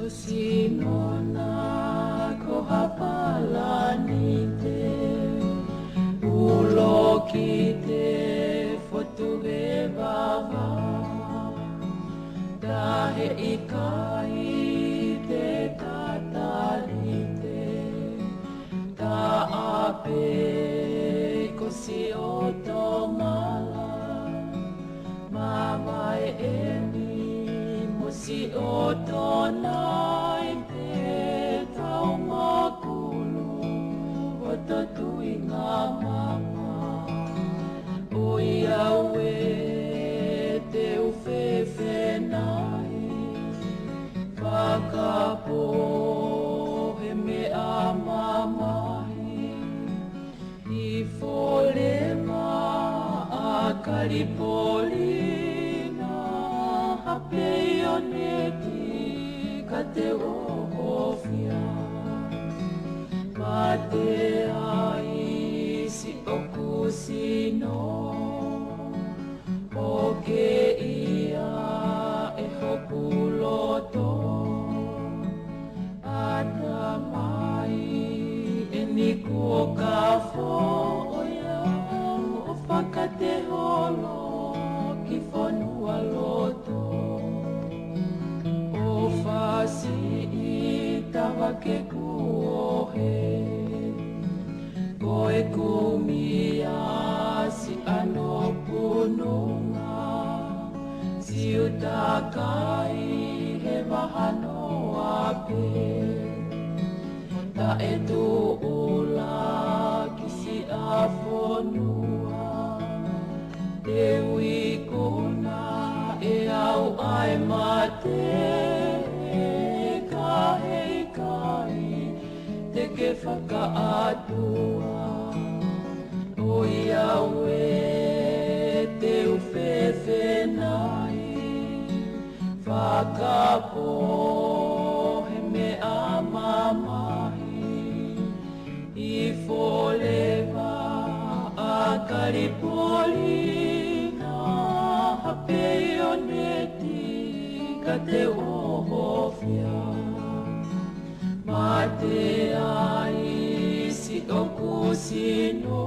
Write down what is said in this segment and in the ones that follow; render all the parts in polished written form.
Sinona ko hapalanite ulo kite fotuge bava dahe ikai te tatalite ta ape ko si otomala mamae eni mo si otonai tuinga mama o iawe te ufefe nai whakapo he me a mamahi I folema a karipolina hape ioneti ka te ohofia Mate ai si oku sino o ke ia e hoku loto ana mai e niku o ka foia o whakate holo ki whanua loto o whasi I tawa ke kuohe Koe kumia si ano pununga Si utakai he wahano ape Ta e tu ula ki si a whonua Dewi kuna e au ai mate Ka hei kai te ke whakaatua O iawe te uwhewhe nai Whakapo he me a mamahi I wholewa a karipolina Hape ioneti ka te ohofia Mate ai si oku sino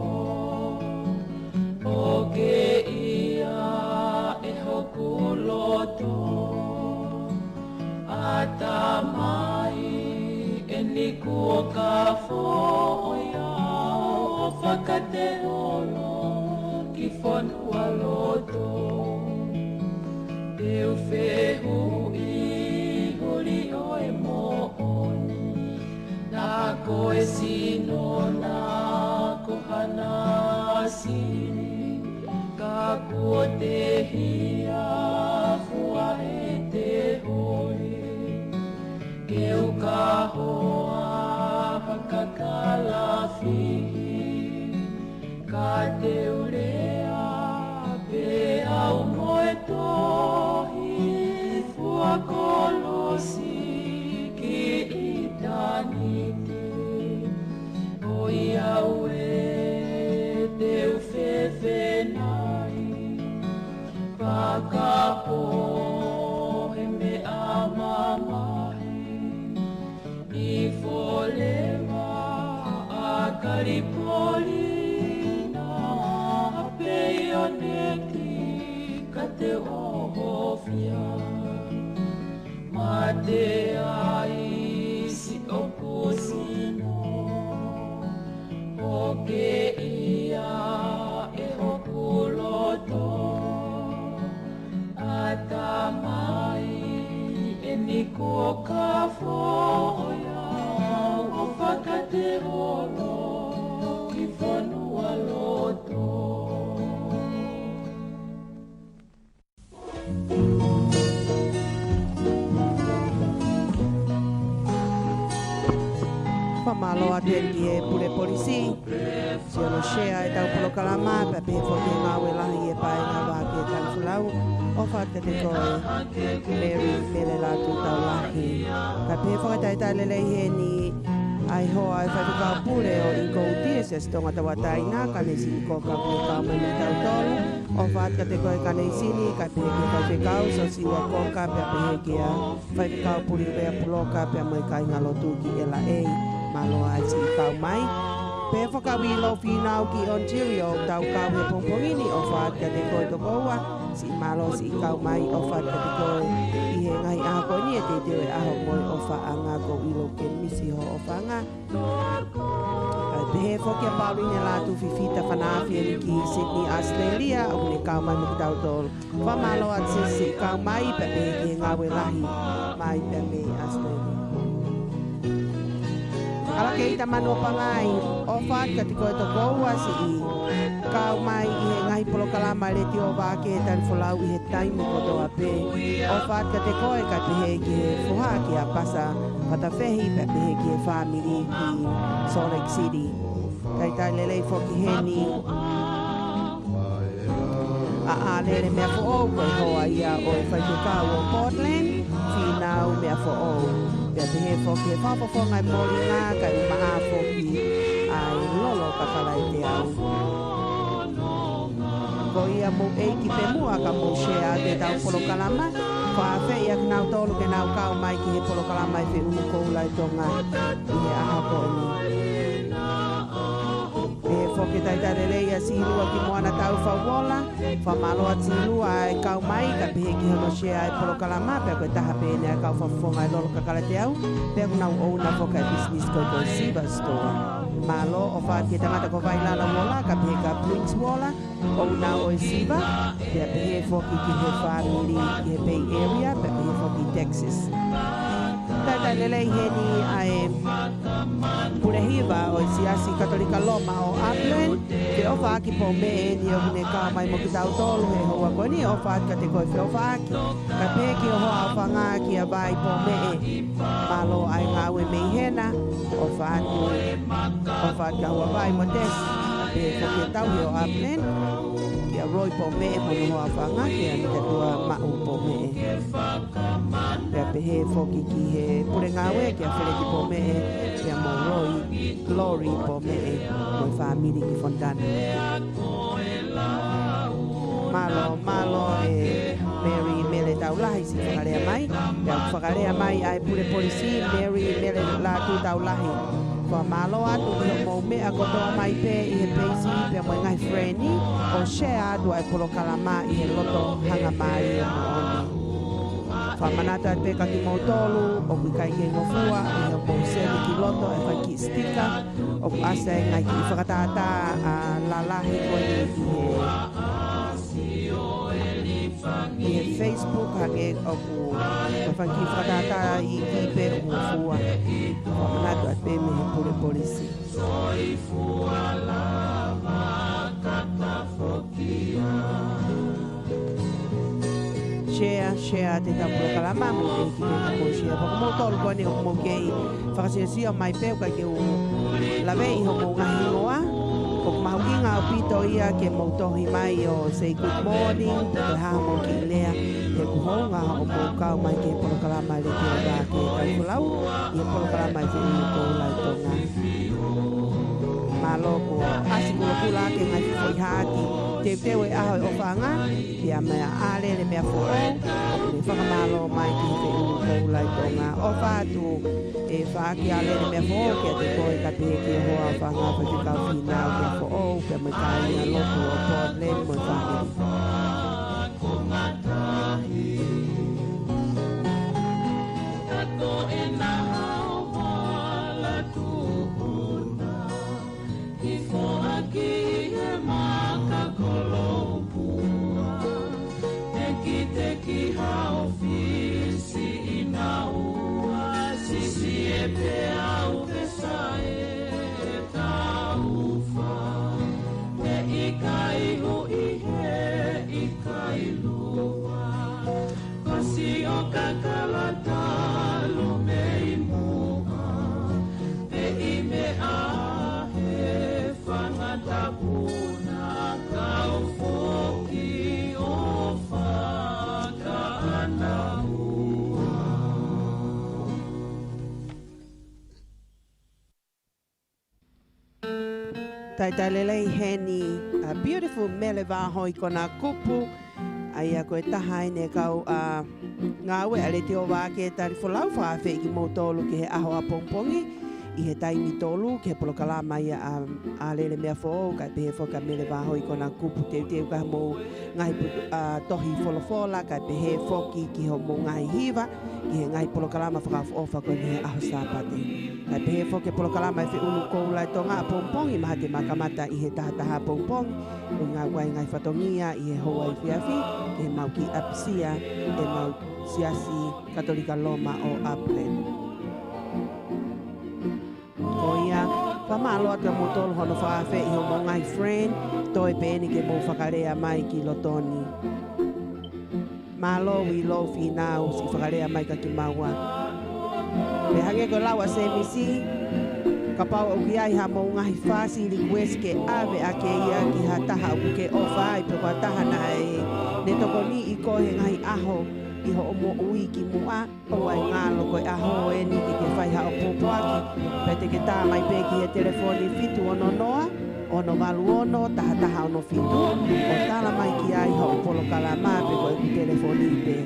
O ke ia e hoku loto Ata mai e niku o ka foia O whakate holo ki whanua loto Te uwhehu I huri o e mo'oni Na koe sino na kohana siri Ka kua te hia fua e te hoi Ke uka hoa hakakala fihi Ka te urea pe au moe tohi Fua kolosi ki itanite O iawe te uwhewhe nai Whakapo he me a mamahi I wholewa a karipolina Hape ioneti ka te ohofia Mate ai si oku sino O ke ia e hoku loto Ata mai e niku o ka foia O whakate holo ki whanua loto Malo atendi e pure polisi. Si ono shea e tau polo kalama, pe pe foki ngā welahi e pae ngā Vake Tali Folau. O whaka te koe, Mary mele lātu tau lahi. Pe pe whakataitai lelei he ni Ai hoa e whatukau pule o i kou ties e stonga tawa taina ka ne sini ko ka pule ka mai ni tau tolu o whaat ka te koe ka nei sini ka pehe ke whawhekau so siwa koka pia pehe ke a whatukau pule wea puloka pia mai ka ingalo tuki e la ei malo ai si kau mai pe whakawi lo whinau ki Ontario tau kau he pongpongini o whaat ka te koe to koua si malo si kau mai o whaat ka te koe i he ngai aha koe ni e te teo e aho moe o whaanga ko ilo ke misi ho o whaanga pehe whokia pauline la tu fifita whanawhi e ki Sydney, Australia o ne kau mai me ki tau tolu whamalo at si kau mai pe pehe ki he ngawe lahi mai pe me Australia ala ke ita manu pangai o whaat ka te koe to koua si i kau mai i he ngahi polo kalama Letio Vake Tali Folau i he taimi kotoa pe o whaat ka te koe ka pehe ki he fuha ki a pasa patawhehi pe pehe ki he whamiri ki Salt Lake City kai tai lelei whoki heni a lele mea fo o koe hoa ia o e whaikukau o Portland whinau mea fo o pia pehe whoki he whapafongai mori ngā kai umaha whoki ai lolo kakalai te au ko ia mo eiki pe mua ka mo shea te tau polo kalama whawhi ia ki nau tolu ke nau kau mai ki he polo kalama i whi unu koulai tonga i he aha ko ni e whoke taitarelei a silua ki moana tau whauola whamaloa silua e kau mai ka pehe ki hono shea e polo kalama pia koe taha pene a kau whafonga e lolo kakala te au pia kunau ouna whoka e business koe koe Siva Store malo o whaat ke tangata ko vai lala wola ka pehe ka Blinks wola ouna o e Siva pia pehe whoki ki he whamiri ki he Bay Area pia pehe whoki Texas Taitarelei heni a e Purehiva o i siasi katolika loma o Auckland ke o whaaki po me e ni o hune ka mai mo ki tau tolu he hoa koe ni o whaat ka te koe whi o whaaki ka peki o hoa o whanga ki a vai po me e malo ai ngawe mei hena o whaatu o whaat ka hua vai mo tesi ka pehe whoki e tau he o Auckland ki a roi po me e mo no hoa whanga ki a ni katua mau po me e pia pehe whoki ki he pure ngawe ki a where ki po me e ki a mo roi glory po me e mo whamiri ki Fontana malo e Mary mele tau lahi si whakarea mai pia whakarea mai ai pure polisi Mary mele la tu tau lahi Kwa malo atu ki ho mou mea kotoa mai pe i he peisi pia mo ngai freni o share atu ai polo kalama i he loto hanga mai e mo oni. Whamanata e peka ki mou tolu o kui kai kei ngofua i he mou seli ki loto e whai ki stika o ku asa e ngai ki whakatata a lalahi ko i he Facebook hange o ku whai ki whakatata i kipe o ngofua. Whamanata e pe me he pure polisi. Share te tapu kalama mo e ki me ko share pa mo tol ko ni o mo ke whakasiasia mai pe ka ke o lave i ho mo ngahi noa o mahukinga o pito ia ke mo tohi mai o say good morning te ha mo ki lea e ku honga o mo kau mai ke polo kalama le te ba ke Tali Folau i polo kalama i te ko lai tonga malo ko asikulo kula ke ngai foi hati te teu e aho o whanga kia mea ale le mea fo o le whakamalo mai ki te ko lai tonga o whatu e whaki ale le mea fo kia te koe ka te ki hoa whanga pa te kau whina o mea fo o kia me kai na loku o Portland mo Taitalelei heni a beautiful mele hoi kona kupu. Ai a koe taha ene kau ngā ue a Letio Vake Tali Folau whaawhi ki mō tōlu ki he aho a pongpongi. I he taimi tōlu ki he polokalama ia a lele mea fōu kai pehe whoka mele hoi kona kupu teu ka mō ngahi tohi folofola kai pehe whoki ki ho mō ngahi hiva ki he ngahi polokalama whakawhofa koe ni he aho sāpate. Kai pehe whoke polokalama e whiunu koula e tonga a pongpongi maha te makamata i he tahataha pongpongi o ngā wai ngai whatongia i he hoa i whiawhi ki he mau ki apisia e mau siasi katolika loma o Upland. Ko ia, whamaloa ka mō tōlu hono whaawhi i ho mō ngai friend toi pēni ke mō whakarea mai ki lotoni. Malo i lo whinau si whakarea mai ka ki maua. Me hange ko lawa se misi, ka pau au ki ai ha mō ngahi whasi li kwes ke ave a ke ia ki ha taha au ke ofa ai pe kua taha na e ne toko ni i ko he ngahi aho i ho omo ui ki mua o ai ngalo koe aho e ni ki ke whai ha o pōpuaki pe te ke tā mai pe ki he telefoni fitu ono noa ono walu ono taha ono fitu o tala mai ki ai ho o polo kalama pe koe ku telefoni pe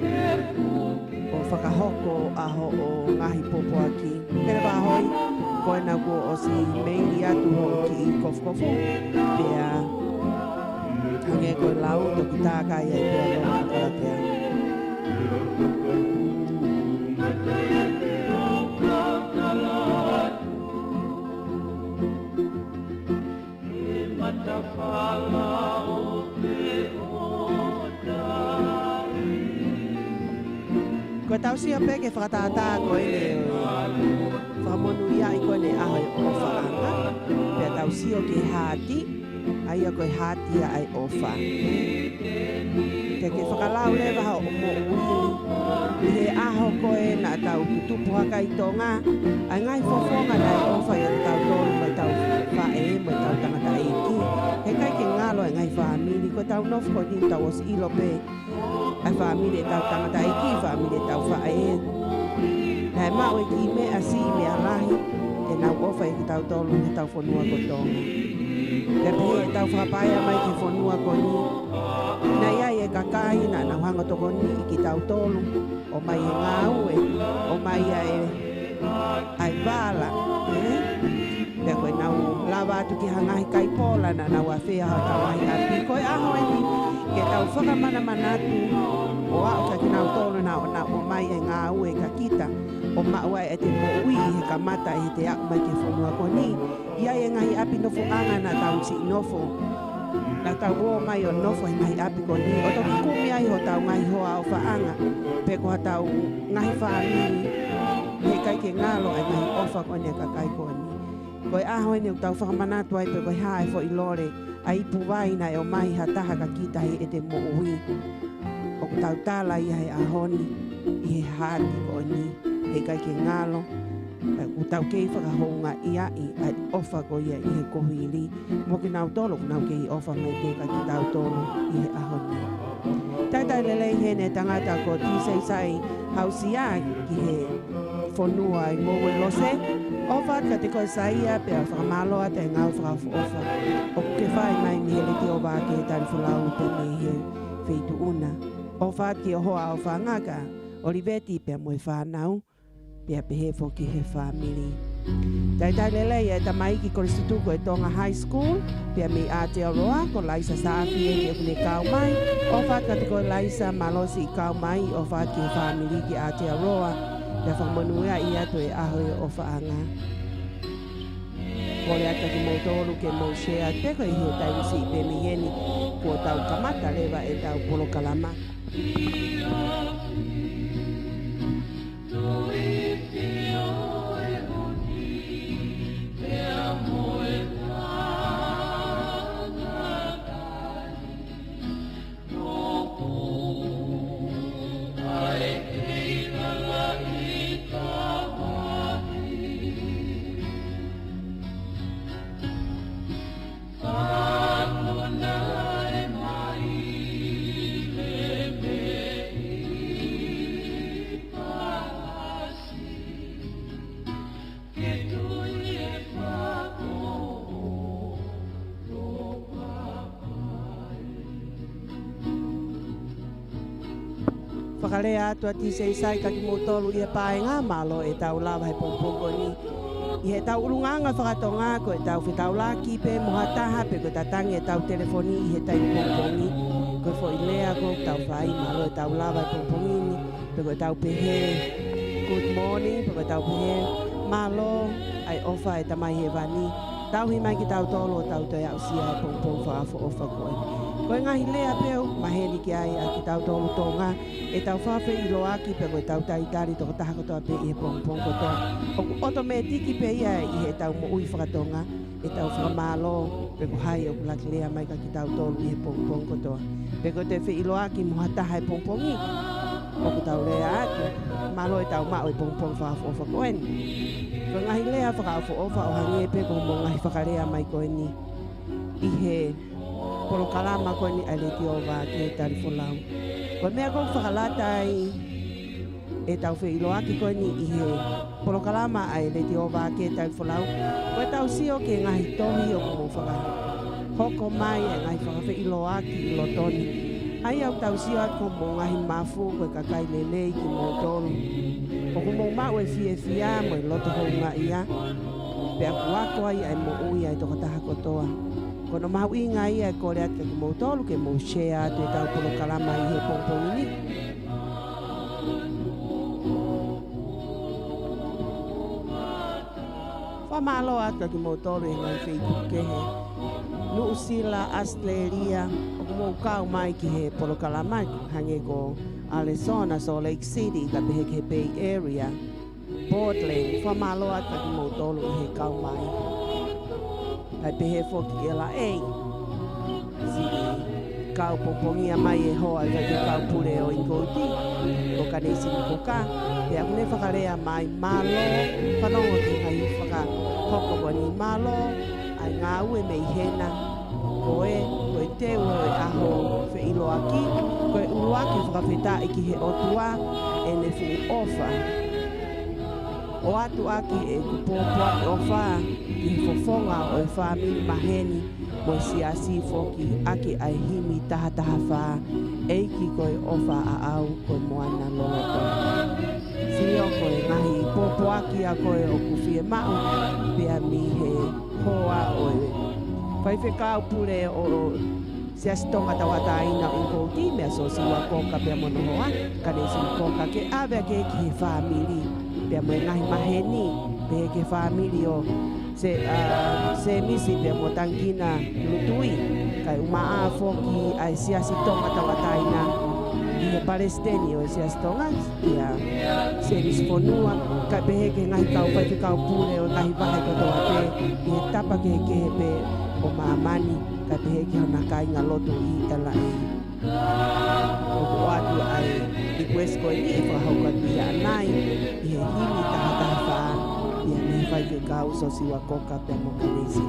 o whakahoko aho o ngahi pōpuaki pere wahoi koe na ko o si meili atu ho ki i kofkofu pea hange koe lau toki tākai e pea no kakaratea. Koe tausia peke whakatata koe ne whamonu ia i koe ne aho e ofaanga. Pea tausio ke hati, aia koe hati ia ai ofa. Te ke whakalau lewa hao o mo ui. I he aho koe na tau kutupu haka i tonga. Ai ngai whafonga na e ofa i tau tolu mai tau whae, mai tau tangata e ki. He kai ke ngalo e ngai whaamili, koe tau nofu koe ni tau os ilo pe. Ai whaamili e tau tangata e ki, whaamili e tau whae. Na e mau e ki me a si me a lahi, e nau ofa e ki tau tolu me tau whanua ko tonga. Te pehe e tau whapaya mai ki whanua ko ni. Na iai e kakai na nau hanga toko ni i ki tau tolu. O mai e ngā ue, o mai ai wala. Pea koe nau lawa atu ki hangahi kai pola na nau a whea hao tau ahi api. Koe aho e ni, ke tau whakamana manatu. O au ka ki nau tolu na o mai e ngā ue ka kita. O maua e te mo ui he ka mata he te aku mai ke whanua ko ni. Iai e ngahi api nofo anga na tau si nofo. Na tau o mai o nofo he ngahi api ko ni. O toki kumi ai ho tau ngahi hoa o whaanga. Pe ko tau ngahi whaamini. He kai ke ngalo ai ngahi ofa ko ni ka kai ko ni. Koe aho ni tau whakamanatu ai pe koe hae fo i lore. Ai puwai na e o mai ha taha ka kita he e te mo ui. O tau tala i he ahoni. I he hati ko ni. He kai ke ngalo. Ku tau kei whakahonga ia i ai ofa ko ia i he kohili. Mo ki nau tolo ku nau kei ofa mai te ka ki tau tolo i he ahoni. Taitai lelei he ne tangata ko tisei sai hausia ki he whanua i ngowe lose. Ofa ka te koe saia pea whakamaloa te ngau whakafofa. O ke whai mai mi he Letio Vake Tali Folau te me he wheitu una. Ofa ki o hoa o whangaka. Oliveti pea moe whanau. Pea pehe ki he whamiri. Taitai lelei e tamaiki Koristituko e Tonga High School. Pea mi Aotearoa ko Laisa Saafi e ni kune kau mai. Ofa ka te koe Laisa malosi i kau mai. Ofa ki he whamiri ki Aotearoa. Pea whamanuia i atu e aho e ofa anga. Kore ata ki mō tōru ke mō shea teko i he tai usi i pe mi heni. Kua tau kamata lewa e tau polo kalama. whakalea atu ati se isai ka ki motolu i he pae ngā malo e tau lawa he pongpongo ni. I he tau urunganga whakatonga ko e tau whitau laki pe mohataha pe ko tatangi e tau telefoni i he tai pongpongi. Ko fo i lea ko tau whai malo e tau lawa he pongpongi ni. Pe ko tau pehe good morning, pe ko tau pehe malo ai ofa e tamai he vani. Tau hi mai ki tau tolo tau toi au sia e pongpong whaafo ofa koe. Koe ngahi lea peo, maheni ki ai a ki tau tolu tonga, e tau whawhi i loaki pe koe tau taitari toko taha kotoa pe i he pongpong kotoa. Oto me tiki pe ia i he tau mo ui whakatonga, e tau whakamalo pe ko hai o kulaki lea mai ka ki tau tolu i he pongpong kotoa. Pe koe te whi i loaki mo hataha e pongpongi, o ko tau lea atu, malo e tau mao i pongpong whaafo ofa koen. Koe ngahi lea whakaafo ofa o hangi e pe ko mo ngahi whakalea mai koe ni i he polo kalama koe ni a Letio Vake Tali Folau. Koe mea koe whakalata ai e tau whi iloaki koe ni i he polo kalama a Letio Vake Tali Folau. Koe tau sio ke ngahi tohi o ko mo whaka hoko mai e ngahi whakawhi iloaki i lo toni. Ai au tau sio at ko mo ngahi mafu koe kakai lelei ki mo tolu. O ko mo mau e fie fia mo i loto honga ia. Pe aku wako ai ai mo ui ai toko taha kotoa. Kono mau inga ia e kore atka ki mo tolu ke mo share atu e tau polo kalama i he pongpong ini. Whamalo atka ki mo tolu e ngai Facebook ke he. Nuusila, Australia, o ko mo kau mai ki he polo kalama hange ko Arizona, Salt Lake City, ka pehe ke Bay Area, Portland, whamalo atka ki mo tolu i he kau mai. Kai pehe foki LA. Si kau popongia mai e hoa i ki kau pure o inkoti. Ko ka neisi ni koka. Pe aku ne whakarea mai malo. Whanongo ki ngai whaka hoko wani malo. Ai ngā ue mei hena. Koe te ue aho whi ilo aki. Koe uruaki whakawheta i ki he otua. E ne whi ofa. O atu aki e kupopua e ofa ki fofonga o e whamiri maheni mo siasi foki aki ai himi taha taha wha eiki koe ofa a au koe moana loloto. Sio koe ngahi popoaki a koe o kufie mau pia mi he hoa o e whaiwhekau pure o siasi tonga tawata ina o inkouti mea so siwa koka pia mono hoa kanesi koka ke awea ke ki he whamiri pia mo ngahi maheni pe ke family o se misi pe mo tangina lutui kai umaa foki ai siasi tonga tawataina i he palestini o siasi tonga ia se misi fonua kai pe ke ngahi kau pai kau pule o ngahi vahe kotoa pe i he tapa ke pe o maamani kai pe ke hona kai ngā lotu i tala e o kuatu ai i kuesko i ni e whahauka pia nai i he himi taha taha whaa ia me whai ke kau so siwa koka pe mo kanesi.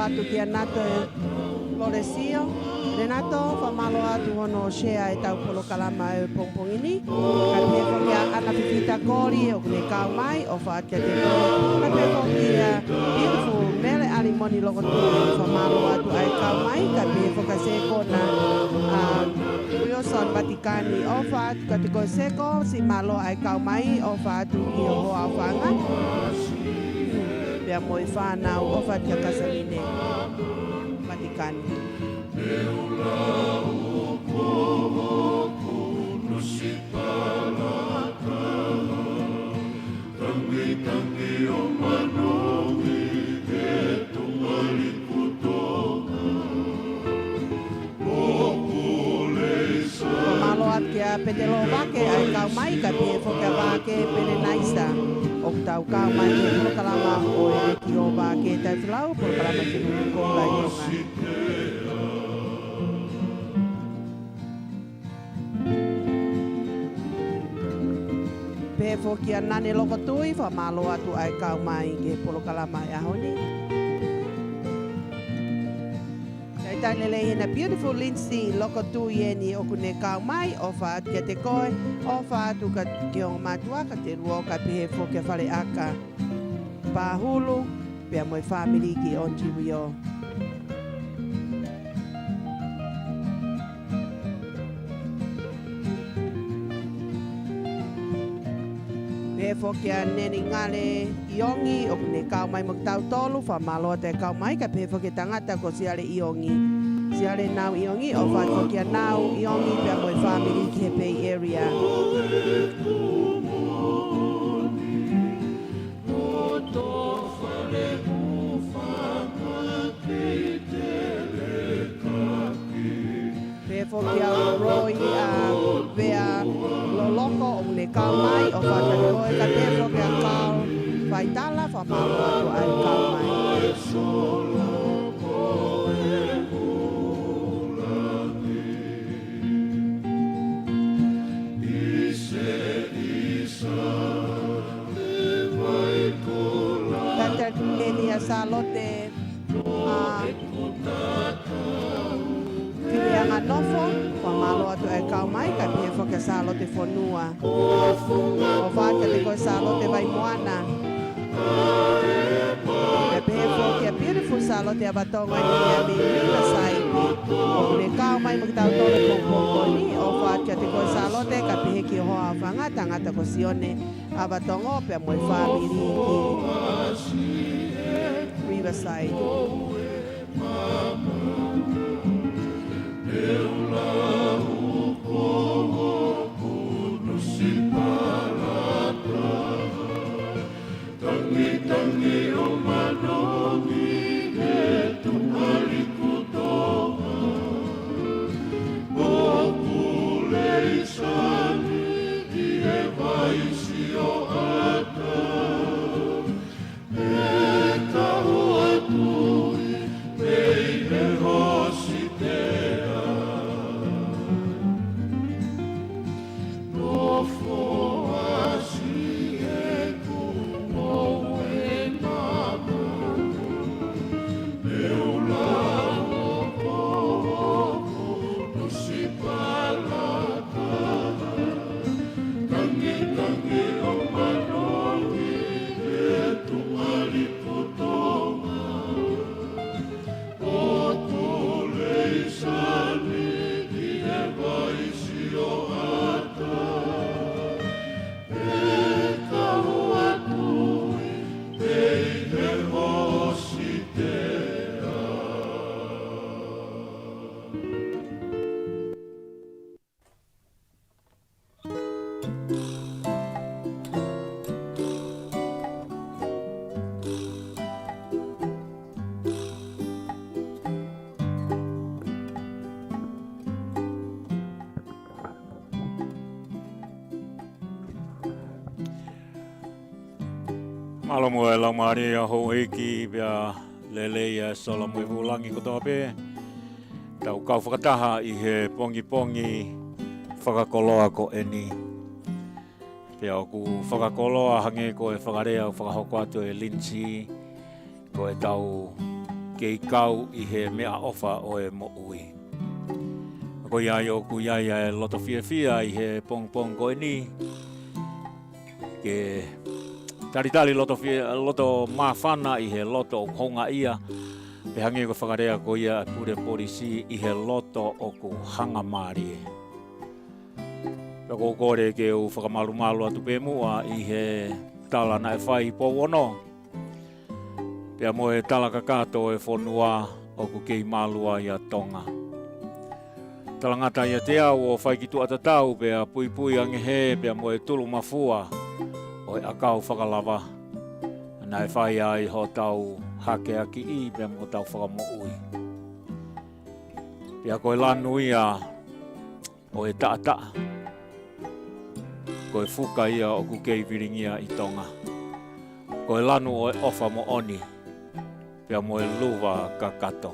atu kia nato Loresio. Renato, whamalo atu hono shea e tau polo kalama e pongpongini. Ka pefo kia ana pipita kori o kune kau mai o whaatia te kore. Ka pefo kia beautiful mele alimoni loko tui whamalo atu ai kau mai. Ka pefo ka seko na Wilson Vatikani o whaatu ka te koe seko si malo ai kau mai o whaatu i o hoa whanga. Pea moi whanau o whaatia kasaline Vatikani. Kia petelo vake ai kau mai ka pie foka vake pene naisa o tau kau mai ke kalama o Letio Vake Tali Folau por kalama ke ko lai Tonga. Pe fokia nane loko tui fa malo atu ai kau mai ke polo kalama ya honi. Tainele hina beautiful Lindsay loko tui eni o kune kau mai o whaat kia te koe o whaatu ka kio matua ka te ruo ka pehe foke whare aka pāhulu pia moi family ki Ontario. Pehe foke a neni ngale iongi o kune kau mai maktau tolu wha maloa te kau mai ka pehe foke tangata ko siale iongi. Siale nau iongi o whaat foke a nau iongi pia moi family ki he Bay Area. Pehe foke a roi a vea loloko o ne kau mai o whakarihoe ka te foke a kau whaitala wha malo atu ai kau mai. Tata keni a salote Whianga nofo, wha malo atu ai kau mai, ka pia whaka salote whanua. O whaka te koe salote vai moana. Ka pia whaka beautiful salote a batonga ni a mi Riverside. O kune kau mai makitau tole pongpongoni, o whaka te koe salote, ka pia ki hoa whanga, tangata ko sione a batonga, pia moi whamiri ki Riverside. Malo mo e lau maari a hou eiki bea lelei e sola mo e vulangi kotoa pe. Tau kau whakataha i he pongi whakakoloa ko eni. Pea o ku whakakoloa hange ko e whakarea o whakahoko atu e Lindsay. Ko e tau kei kau i he mea ofa o e mo ui. Ko iai o ku iai e loto fia i he pong ko ni. Ke tari loto mawhana i he loto o honga ia. Pe hangi ko whakarea ko ia pure polisi i he loto o ku hanga maari. Pe ko kore ke u whakamalu atu pe mua i he tala na e whai po wono. Pea mo e tala kakato e whonua o ku kei malua i a Tonga. Talangata i a te au o whai ki tu atatau pea pui ange he pea mo e tulu mafua o e akau whakalava. Na e whai ai ho tau hake aki i pea mo tau whakamo ui. Pea koe lanu ia o e taa. Koe fuka ia o ku kei viringia i Tonga. Koe lanu o e ofa mo oni. Pea mo e luwa kakato.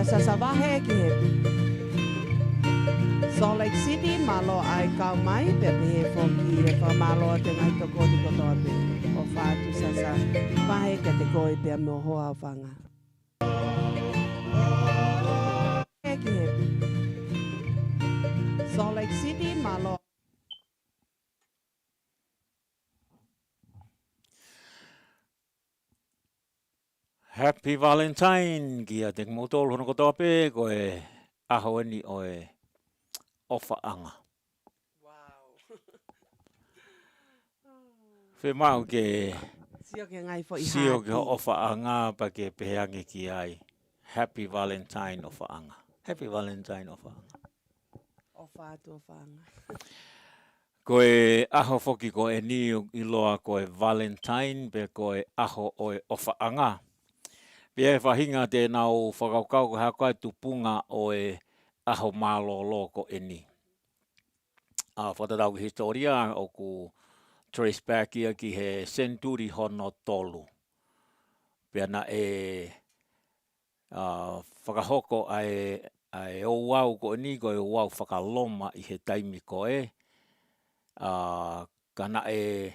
Sasa Vake ki he Salt Lake City malo ai kau mai pe he foki e fa malo te ngai to ko di ko to pe o fa tu sasa Vake ke te koi pe mo ho a fanga ki he Salt Lake City malo Happy Valentine, kia te motol hono ko tope, ko e aho ni oe ofa'anga. Wow. Fe mau ke Sio ke ngai fo i sio ke hati. ofa'anga pa ke pehangi ki ai. Happy Valentine ofa'anga. Happy Valentine ofa'anga. Ofa atu ofanga. Koe aho foki ko e ni i loa koe Valentine pe koe aho oe ofa'anga. Pia e whahinga te nau whakaukau ko hakoe tupunga oe aho mālolo ko e ni. Whatatau ki historia o ku trace back ia ki he century hono tolu. Pia na e whakahoko ai o wau ko ni ko e wau whakaloma i he taimi ko e. Kana e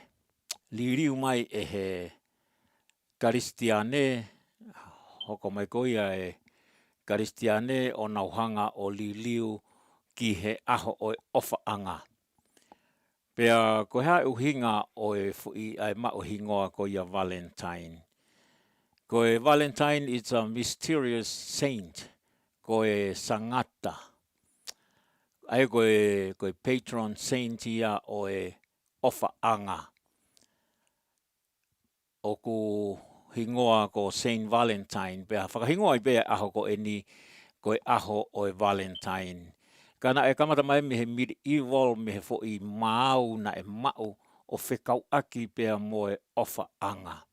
liriu mai e he Karistiane, hoko mai ko ia e Karistiane o nauhanga o liliu ki he aho o ofa'anga. Pea ko hea uhinga o e fui ai ma uhingoa ko ia Valentine. Ko e Valentine is a mysterious saint. Ko e sangata. Ai ko e patron saint ia o e ofa'anga. O ku hingoa ko Saint Valentine. Pea whakahingoa i pea aho ko e ni ko e aho o e Valentine. Kana e kamata mai me he medieval me he fo i mau na e mau o whekau aki pea mo e ofa'anga.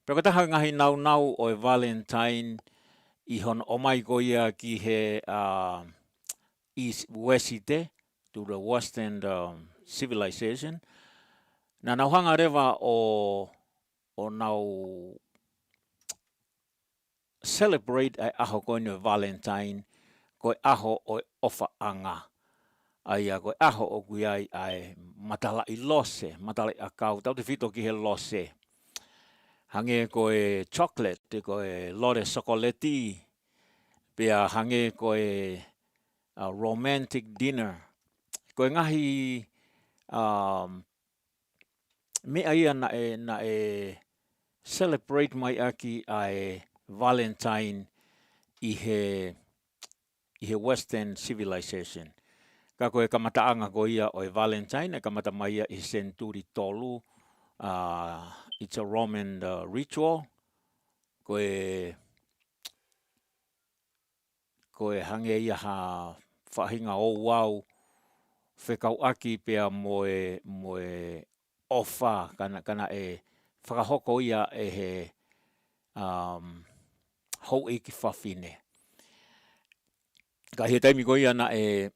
Pea ko taha ngahi nau o e Valentine i hon o mai ko ia ki he East Wesite to the Western civilization. Na nauhanga rewa o nau celebrate ai aho ko ni Valentine ko aho o ofa'anga. Ai ko aho o guiai ai matala i lose, matala i akau, tau te whito ki he lose. Hange ko e chocolate, ko e lore sokoleti, pia hange ko e romantic dinner. Ko e ngahi mea ia na e celebrate mai aki ai Valentine i he Western civilization. Ka koe kamataanga ko ia o e Valentine, e kamata mai ia i century tolu. It's a Roman ritual. Koe hange ia ha whahinga o wau, whekau aki pea moe ofa, kana e whakahoko ia e he hou e ki whawhine. Ka he taimi ko ia na e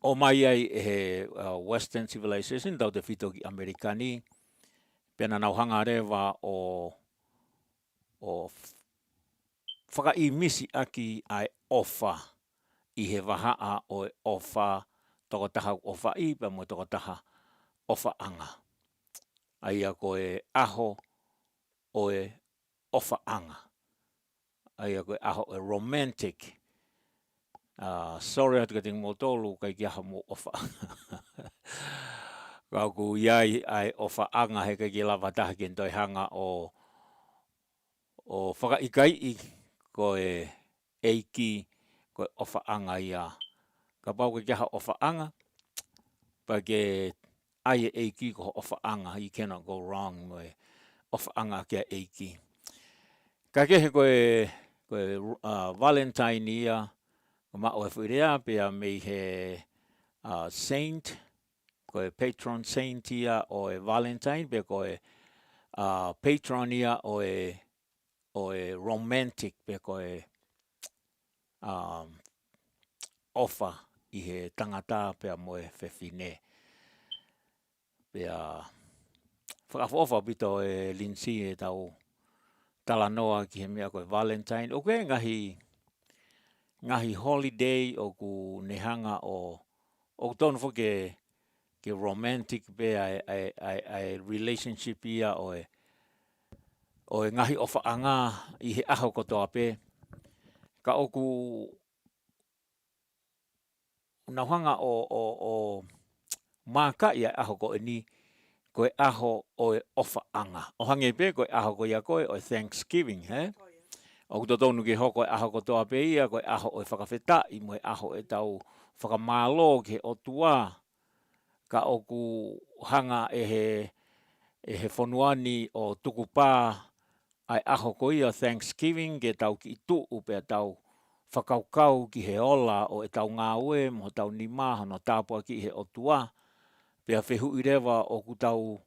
o mai ai e he Western civilization, tau te whito ki Amerikani, pena nauhanga rewa o whaka i misi aki ai ofa, i he wahaa o e ofa, toko taha ofa i, pa mo toko taha ofa anga. Aia ko e aho o e ofa anga. Aia ko e aho e romantic. Sorry atu ka ting mo tolu, kai ki aho mo ofa anga. Kau ku iai ai ofa anga he kai ki lava taha ki entoi hanga o whaka ikai i ko e eiki ko e ofa anga ia. Ka pau ki aha ofa anga, pa ke ai eiki ko ofa anga, you cannot go wrong mo e ofa anga kia eiki. Ka kehe ko e Valentine ia, ko ma o e whirea pia me he saint, ko e patron saint ia o e Valentine, pia ko e patron ia o e romantic, pia ko e ofa i he tangata pia mo e whewhine. Pia whakafofa bito e linsi e tau talanoa ki he mea koe Valentine. O koe ngahi holiday o ku nehanga o tonu fo ke romantic pia ai relationship ia o e ngahi ofa anga i he aho kotoa pe. Ka oku nauhanga o maka ia aho ko ni ko e aho o e ofa anga. O hange pe ko e aho ko ia koe o Thanksgiving, he? O kuto tonu ke hoko e aho kotoa pe ia, ko e aho o e whakawhetai, mo e aho e tau whakamālo ke o tua, ka oku hanga e he whonuani o tukupā, ai aho ko ia Thanksgiving ke tau ki tu pe tau whakaukau ki he ola o e tau ngāwe, mo tau nima, no tāpua ki he o tua, pea whehu i rewa o ku tau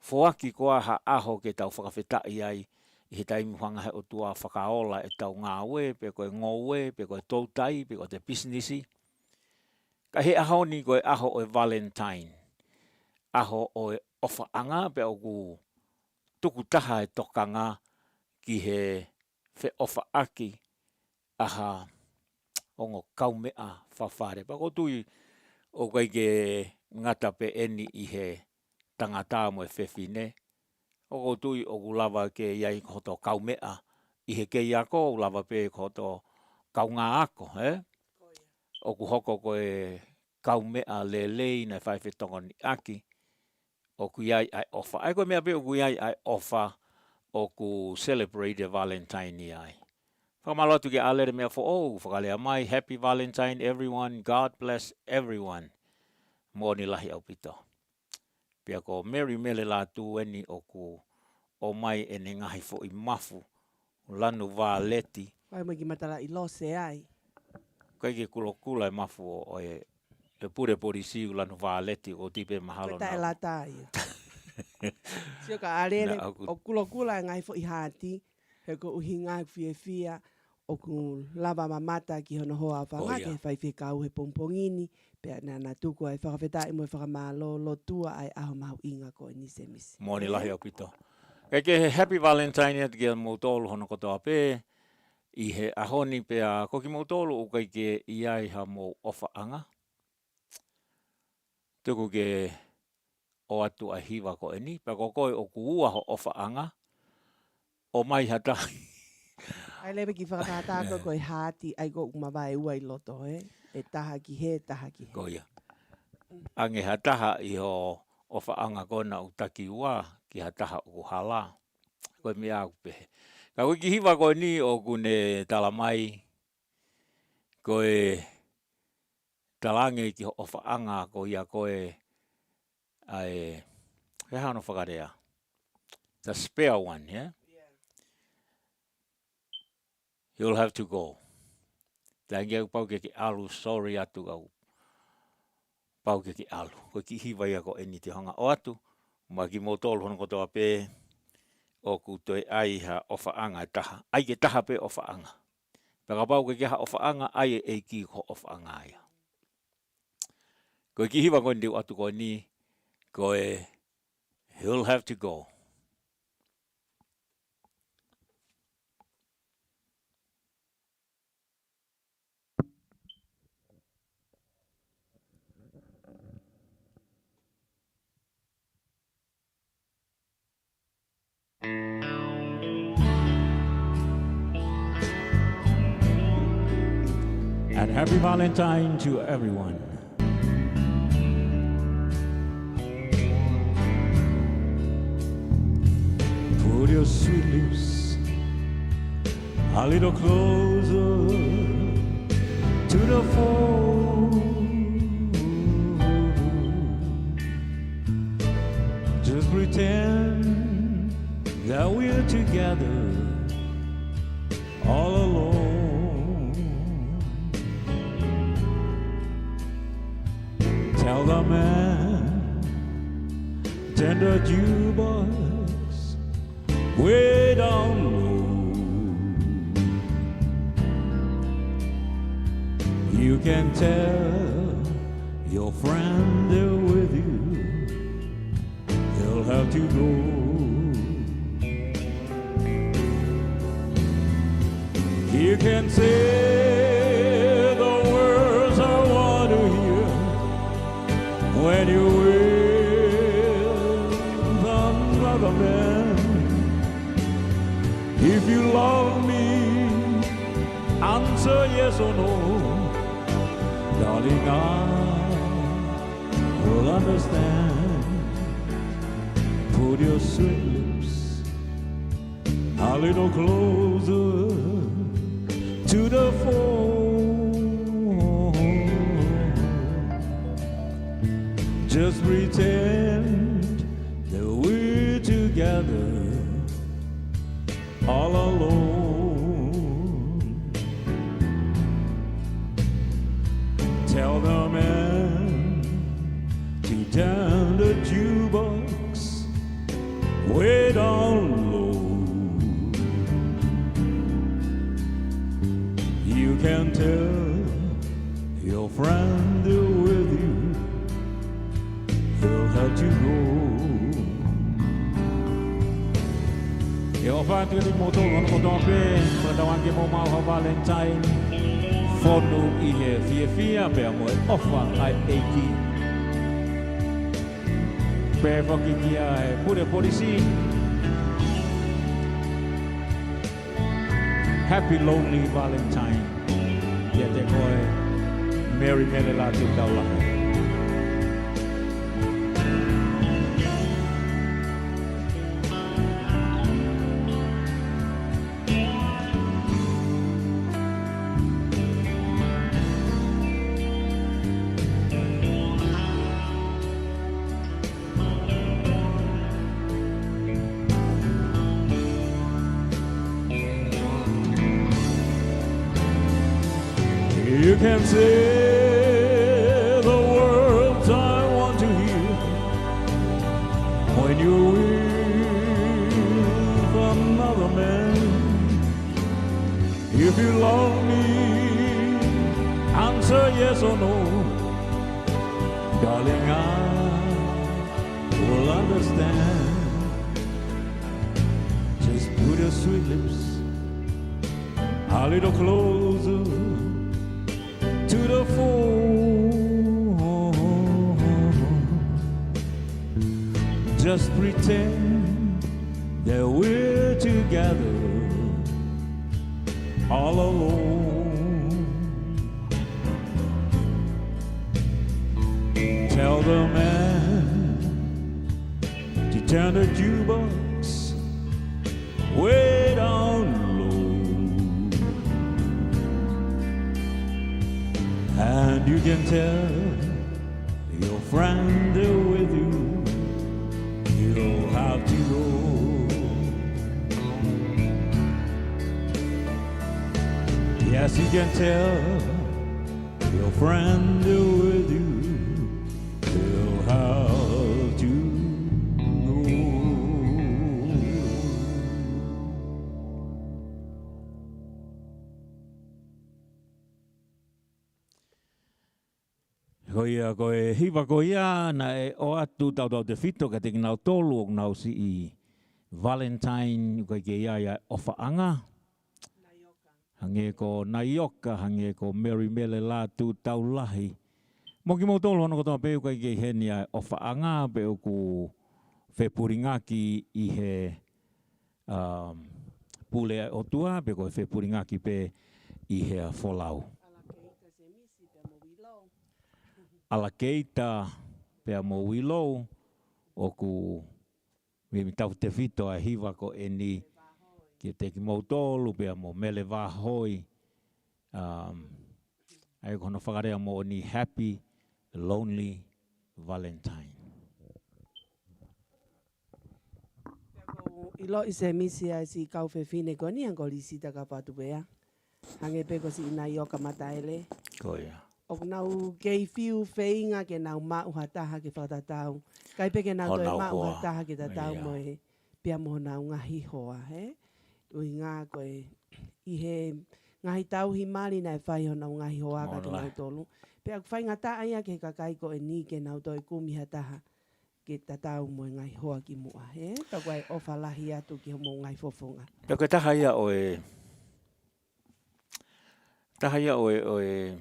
whoaki koa ha aho ke tau whakawhetai ai, i he taimi whanga he o tua whakaola e tau ngāwe, pe koe ngōwe, pe koe tautai, pe koe te businessi. Ka he aho ni koe aho o e Valentine. Aho o e ofaanga, pe o ku tukutaha e tokanga ki he whe ofa aki aha ongo kaumea whawhare. Pako tui o kai ke ngata pe eni i he tangata mo e whewhine. O tui o ku lava ke iai koto kaumea i he kei ako, o lava pe koto kaunga ako, O ku hoko ko e kaumea lelei na whaiwhetonga ni aki, o ku iai ai ofa. Ai koe mea pe o ku iai ai ofa o ku celebrate Valentine ni ai. Whakamalotu ke alere mea fo whakalea mai, Happy Valentine everyone, God bless everyone. Mō ni lahi au pito. Pia ko Mary mele la tu eni o ku o mai ene ngahi fo i mafu, lanu vā leti. Wai mai ki matala i lose ai. Kai ke kula e mafu o e pure polisi lanu vā leti o tipe mahalo na. Kai la tai. Sio ka alere o kula ngai fo i hati, he ko uhi ngai fia o ku lava mamata ki hono hoa whanga ke whai whikau he pompongini, pea na tuku ai whakawhetai mo e whakamālo lo tua ai aho mahu inga ko e nise misi. Mōni lahi au pito. Kei ke Happy Valentine at kia mautolu hono kotoa pē, i he ahoni pea koki mautolu o kai ke iai ha mo ofaanga. Tuku ke o atu a hiwa ko e ni, pea ko koe o ku ua ho ofaanga, o mai hata. Ai lewe ki whakatata ko e hati, ai ko umawai ua i loto, e taha ki he, taha ki he. Koia. Ange hataha i ho ofaanga kona utaki ua, ki hataha o hala. Koe mea aku pehe. Ka koe ki hiwa koe ni o kune talamai, koe talange ki ho ofaanga ko ia koe ai, he hano whakarea. The spare one, yeah? You'll have to go. Tangi au pau ke alu, sorry atu au. Pau ke alu. Koe ki hiwa ia ko eni te hanga o atu, ma ki motolu hono kotoa pē, o ku toi ai ha ofaanga e taha. Ai ke taha pe ofaanga. Paka pau ke ha ofaanga, ai e ki ko ofaanga ia. Koe ki hiwa koe ndiu atu koe ni, koe, he'll have to go. And happy Valentine to everyone. Put your sweet lips a little closer to the phone. Just pretend that we're together all alone. Tell the man, tender jukebox, way down low. You can tell your friend they're with you, they'll have to go. You can say the words I want to hear when you with another man. If you love me, answer yes or no. Darling, I will understand. Put your sweet lips a little closer to the fore. Just pretend that we're together all alone. Tell the man to turn the jukebox way down low. You can tell your friend with you, he'll help you go. E o whātua ni mō tōru ana kotoa pē, whakatawange mō mau ha Valentine, whonu i he fia pēr mo e ofa ai eiki. Pē whakiki ai pure polisi. Happy Lonely Valentine. Ia te koe, Mary Mele la tu taulahi. You can say the words I want to hear when you're with another man. If you love me, answer yes or no. Darling, I will understand. Just put your sweet lips a little closer to the fore. Just pretend that we're together all alone. Tell the man to turn the jukebox way down low. And you can tell your friend with you, you'll have to go. Yes, you can tell your friend with you, you'll have to go. Koia koe hiwa koia na e o atu tau te whito ka te kinau tolu o nau si i Valentine koe ke ia ofaanga. Hange ko Naioka, hange ko Mary Mele la tu tau lahi. Moki mo tolu hono kotoa peu koe ke heni a ofaanga peu ku whepuringaki i he pule o tua, peu koe whepuringaki pe i he Folau. Ala keita pea mo wilo o ku mi tau te whito a hiwa ko e ni ki te ki mautolu pea mo mele wahoi ai kono whakarea mo ni Happy Lonely Valentine. Ilo i se misi ai si kau whewhine ko ni angoli si taka patu pea. Hange peko si ina ioka mataele. Koia. O nau kei fiu wheinga ke nau mau hataha ke whatatau. Kai peke nau toi mau hataha ke tatau mo e pia mo nau ngahi hoa, he? Ui ngā koe i he ngahi tau hi mari nai whai ho nau ngahi hoa ka ke nau tolu. Pia ku whainga ta aia ke kakai ko e ni ke nau toi kumi hataha ke tatau mo e ngahi hoa ki mua, he? Ka koe ofa lahi atu ki ho mo ngahi fofonga. Pia koe taha ia o e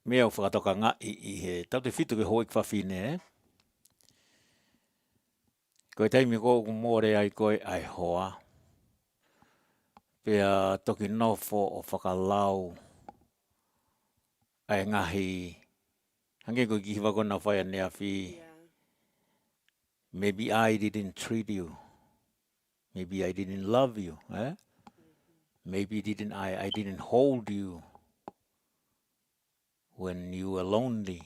mea o whakatoka ngā i he tau te whitu ke hoi kwhawhine, Koe taimi ko mōre ai koe ai hoa. Pea toki nofo o whakalau ai ngahi. Hange koe ki hiwa kona whai ane a whi. Maybe I didn't treat you. Maybe I didn't love you. Maybe I didn't hold you when you were lonely.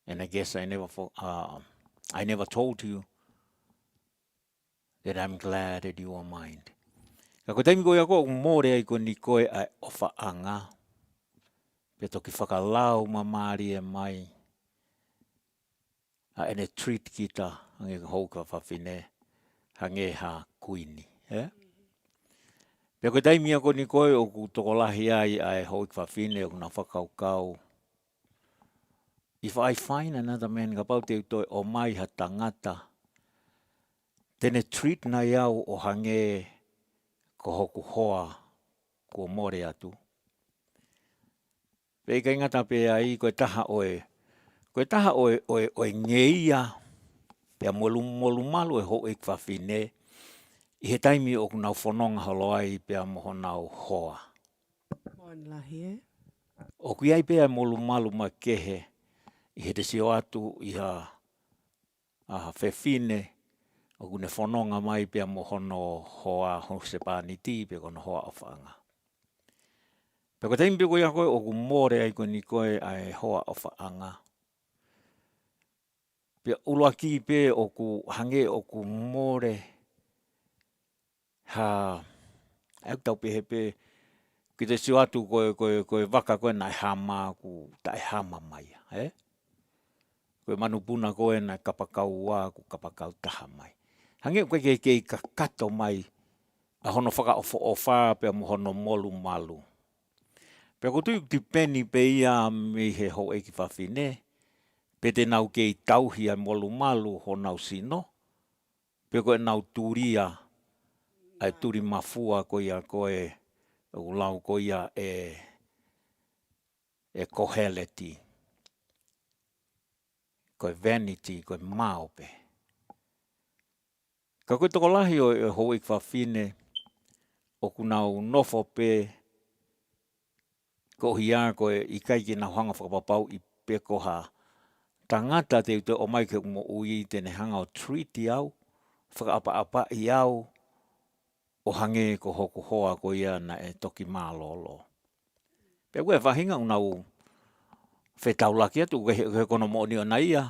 And I guess I never told you that I'm glad that you are mine. Ka koe taimi koe ako mōre ai ko ni koe ai ofa anga. Pe toki whakalau mamari e mai. A ene treat kita hange hou ka whawhine. Hange ha kuini. Pe koe taimi ako ni koe o ku tokolahi ai ai hou ka whawhine o kuna whakaukau. If I find another man ka pau te utoi o mai ha tangata, tene treat na iau o hange ko hoku hoa ko more atu. Pe ka ingata pe ai koe taha oe ngeia, pe molu malu e ho e kwawhine, i he taimi o kunau whanonga holo ai pe moho nau hoa. O kui ai pe molu malu ma kehe, i he te sio atu i ha whewhine, o kune whanonga mai pe moho no hoa hose pāniti pe kono hoa o whaanga. Pe ko taimi pe koe a koe o ku more ai koe ni koe ai hoa o whaanga. Pe uloaki pe o ku hange o ku more ha au tau pe hepe ki te sio atu koe waka koe nai hama ku tai hama mai. Koe manupuna koe nai kapakau wā ku kapakau taha mai. Hange koe kei ka kato mai a hono whaka o whā pe mohono molu malu. Pe ko tui tipeni pe ia mi he ho e ki whawhine, pe te nau kei tauhi ai molu malu ho nau sino, pe koe nau turia, ai turi mafua koe ulau koe e koheleti, koe vanity, koe maope. Ka koe toko lahi o e ho e ki whawhine, o kunau nofo pe, ko hia koe i kaiki na hanga whakapapau i peko ha tangata te ute o mai ke umo ui tene hanga o treaty au, whakaapa i au, o hange ko hoku hoa ko ia na e toki mālolo. Pe koe whahinga unau whetaulaki atu, he kono mooni o na ia,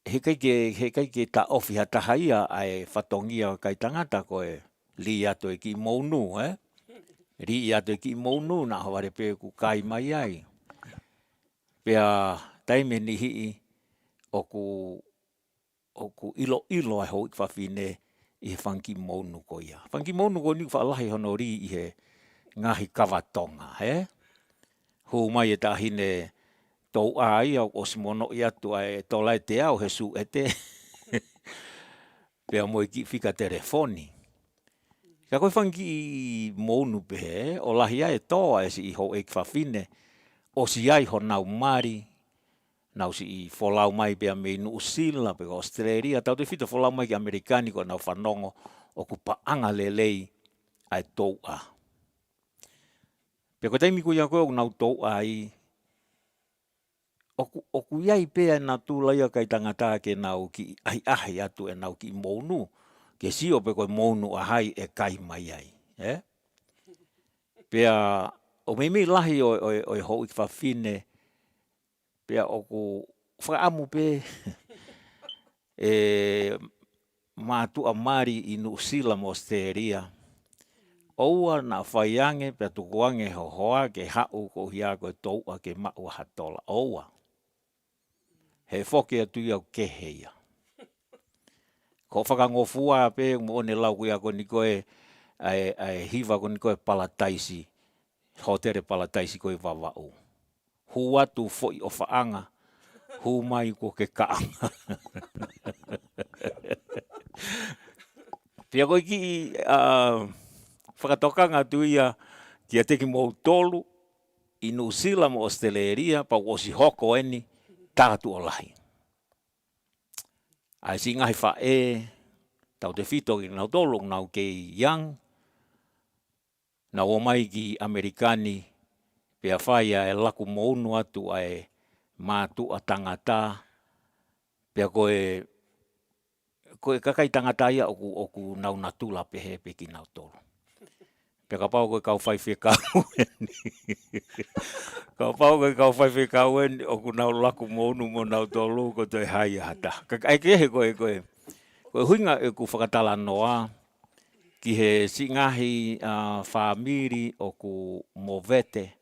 he kaike ta ofi ha taha ia ai whatongia kai tangata koe li atu e ki mounu, ri atu ki mounu na haware pe ku kai mai ai. Pea taime ni hii oku ilo ai hoi kwawhine i he whanki mounu ko ia. Whanki mounu ko ni whaalahi hono ri i he ngahi kawatonga, Hu mai e tahine tau ai au o simono i atu ai tolai te au he su ete. Pea moi ki whika telefoni. Ka koe whanki mounu pe o lahi ai toa e si i ho e kwawhine, o si ai ho nau mari, nau si i folau mai pe a mei New Zealand, pe Australia, tau te whita folau mai ki Amerikani ko nau whanongo o ku paanga lelei ai tau a. Pe ko taimi ko ia koe o nau tau a i, o ku iai pe a nā tūlaia kai tangata ke nau ki ahi atu e nau ki mounu, ke sio pe koe mounu a hai e kai mai ai. Pea o mei lahi o ho i whawhine, pea o ku whaamu pe mātua mari i New Zealand Australia. Oua na whaiange pea tukuange ho hoa ke hau ko hia koe toua ke maua hatola. Oua. He whoke atu iau keheia. Ko whakangofua pe mo ne lau kuia ko ni koe ai hiva ko ni koe palataisi. Hotere palataisi koe wawau. Hu atu foi o whaanga. Hu mai ko ke kaanga. Pia koe ki whakatokanga tu ia ki a teki mou tolu i New Zealand mo Australia pa wosi hoko eni tātu o lahi. Ai si ngahi whae, tau te whito ki nau tolu nau kei yang, nau o mai ki Amerikani, pea whaia e laku mounu atu ai mātu a tangata, pea koe koe kakai tangata ia oku nau natula pehe peki nau tolu. Peka pau koe kau whai whekauen. Kau pau koe kau whai whekauen oku nau laku monu mo nau tolu ko toi hai hata. Kakai kehe koe. Koe huinga e ku whakatala noa ki he singahi whamiri oku movete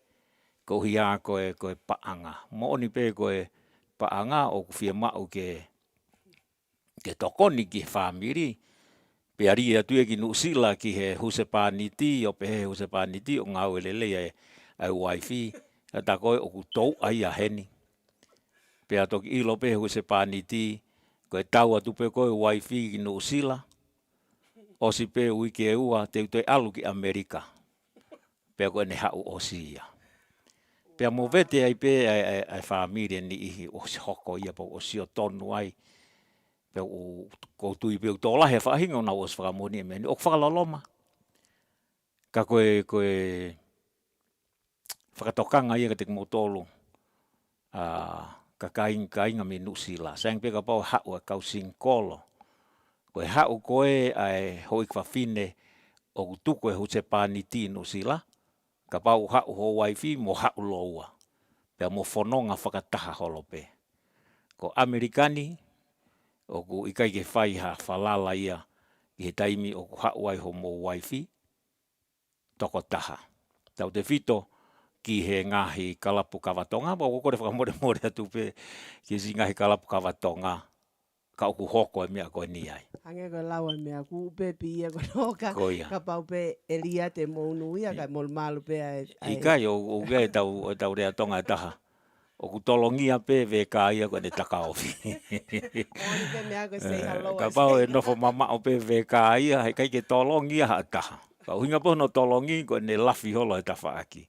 ko hia koe paanga. Mo oni pe koe paanga oku whia mau ke tokoni ki whamiri. Peari atu e ki nusila ki he husepaniti o pehe husepaniti o ngau elele ai wifi. Kata koe oku tou ai a heni. Pea toki ilo pehe husepaniti koe tau atu pe koe wifi ki nusila. Osi pe wiki e ua te utoi alu ki Amerika. Pea koe ne hau osia. Pea mo vete ai pe ai whamiri ni ihi osi hoko ia po osi o tonu ai. Pea ko tui pe utola he whahinga o na os whakamoni e meni. Ok whakaloloma. Ka koe whakatokanga ia ka te kumotolu. Ka kainga me nusila. Sang pe ka pau hau a kau singkolo. Koe hau koe ai hoi kwawhine o kutuko e huse paniti nusila. Ka pau hau ho wifi mo hau loua. Pea mo whanonga whakataha holope. Ko Amerikani o ku ikai ke whai ha whalala ia i he taimi o ku hau ai ho mo wifi toko taha. Tau te whito ki he ngahi kalapu kawatonga. Mo kore whakamore atu pe ki si ngahi kalapu kawatonga. Ka oku hoko e mea koe ni ai. Hange koe laua mea ku upe pi ia koe noka. Koia. Ka pau pe elia te mounu ia kai mol malu pe ai. Ikai o gai tau rea tonga taha. O ku tolongia pe ve ka ia koe ne taka ofi. Oni pe mea koe say hello. Ka pau e nofo mama o pe ve ka ia he kai ke tolongia ha taha. Ka uhinga po no tolongi koe ne lafi holo e tafa aki.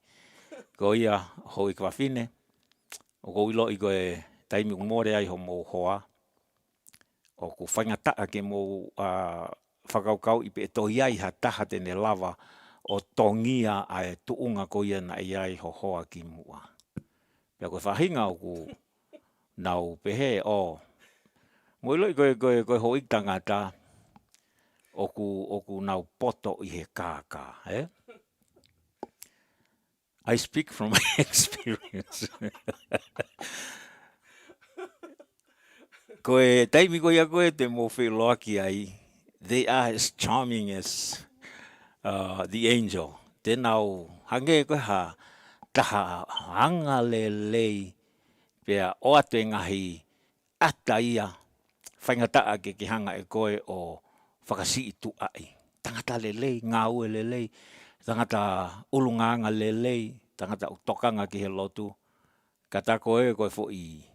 Ko ia hoi kwa fine. O ko ilo i koe taimi umore ai ho mo hoa. O ku whangataa ke mo whakaukau i pe tohi ai ha taha tene lava o tongia ai tuunga ko ia na iai ho hoa ki mua. Pea koe whahinga o ku nau pehe o. Mo ilo i koe hoi tangata o ku nau poto i he kāka. I speak from my experience. Koe taimi koe ia koe te mo wheloaki ai. They are as charming as the angel. Tēnau hange koe ha taha hanga le lei. Pea o atu e ngahi ata ia. Whaingataa ke hanga e koe o whakasi i tu ai. Tangata le lei, ngau e le lei. Tangata ulunganga le lei. Tangata utokanga ki he lotu. Kata koe fo i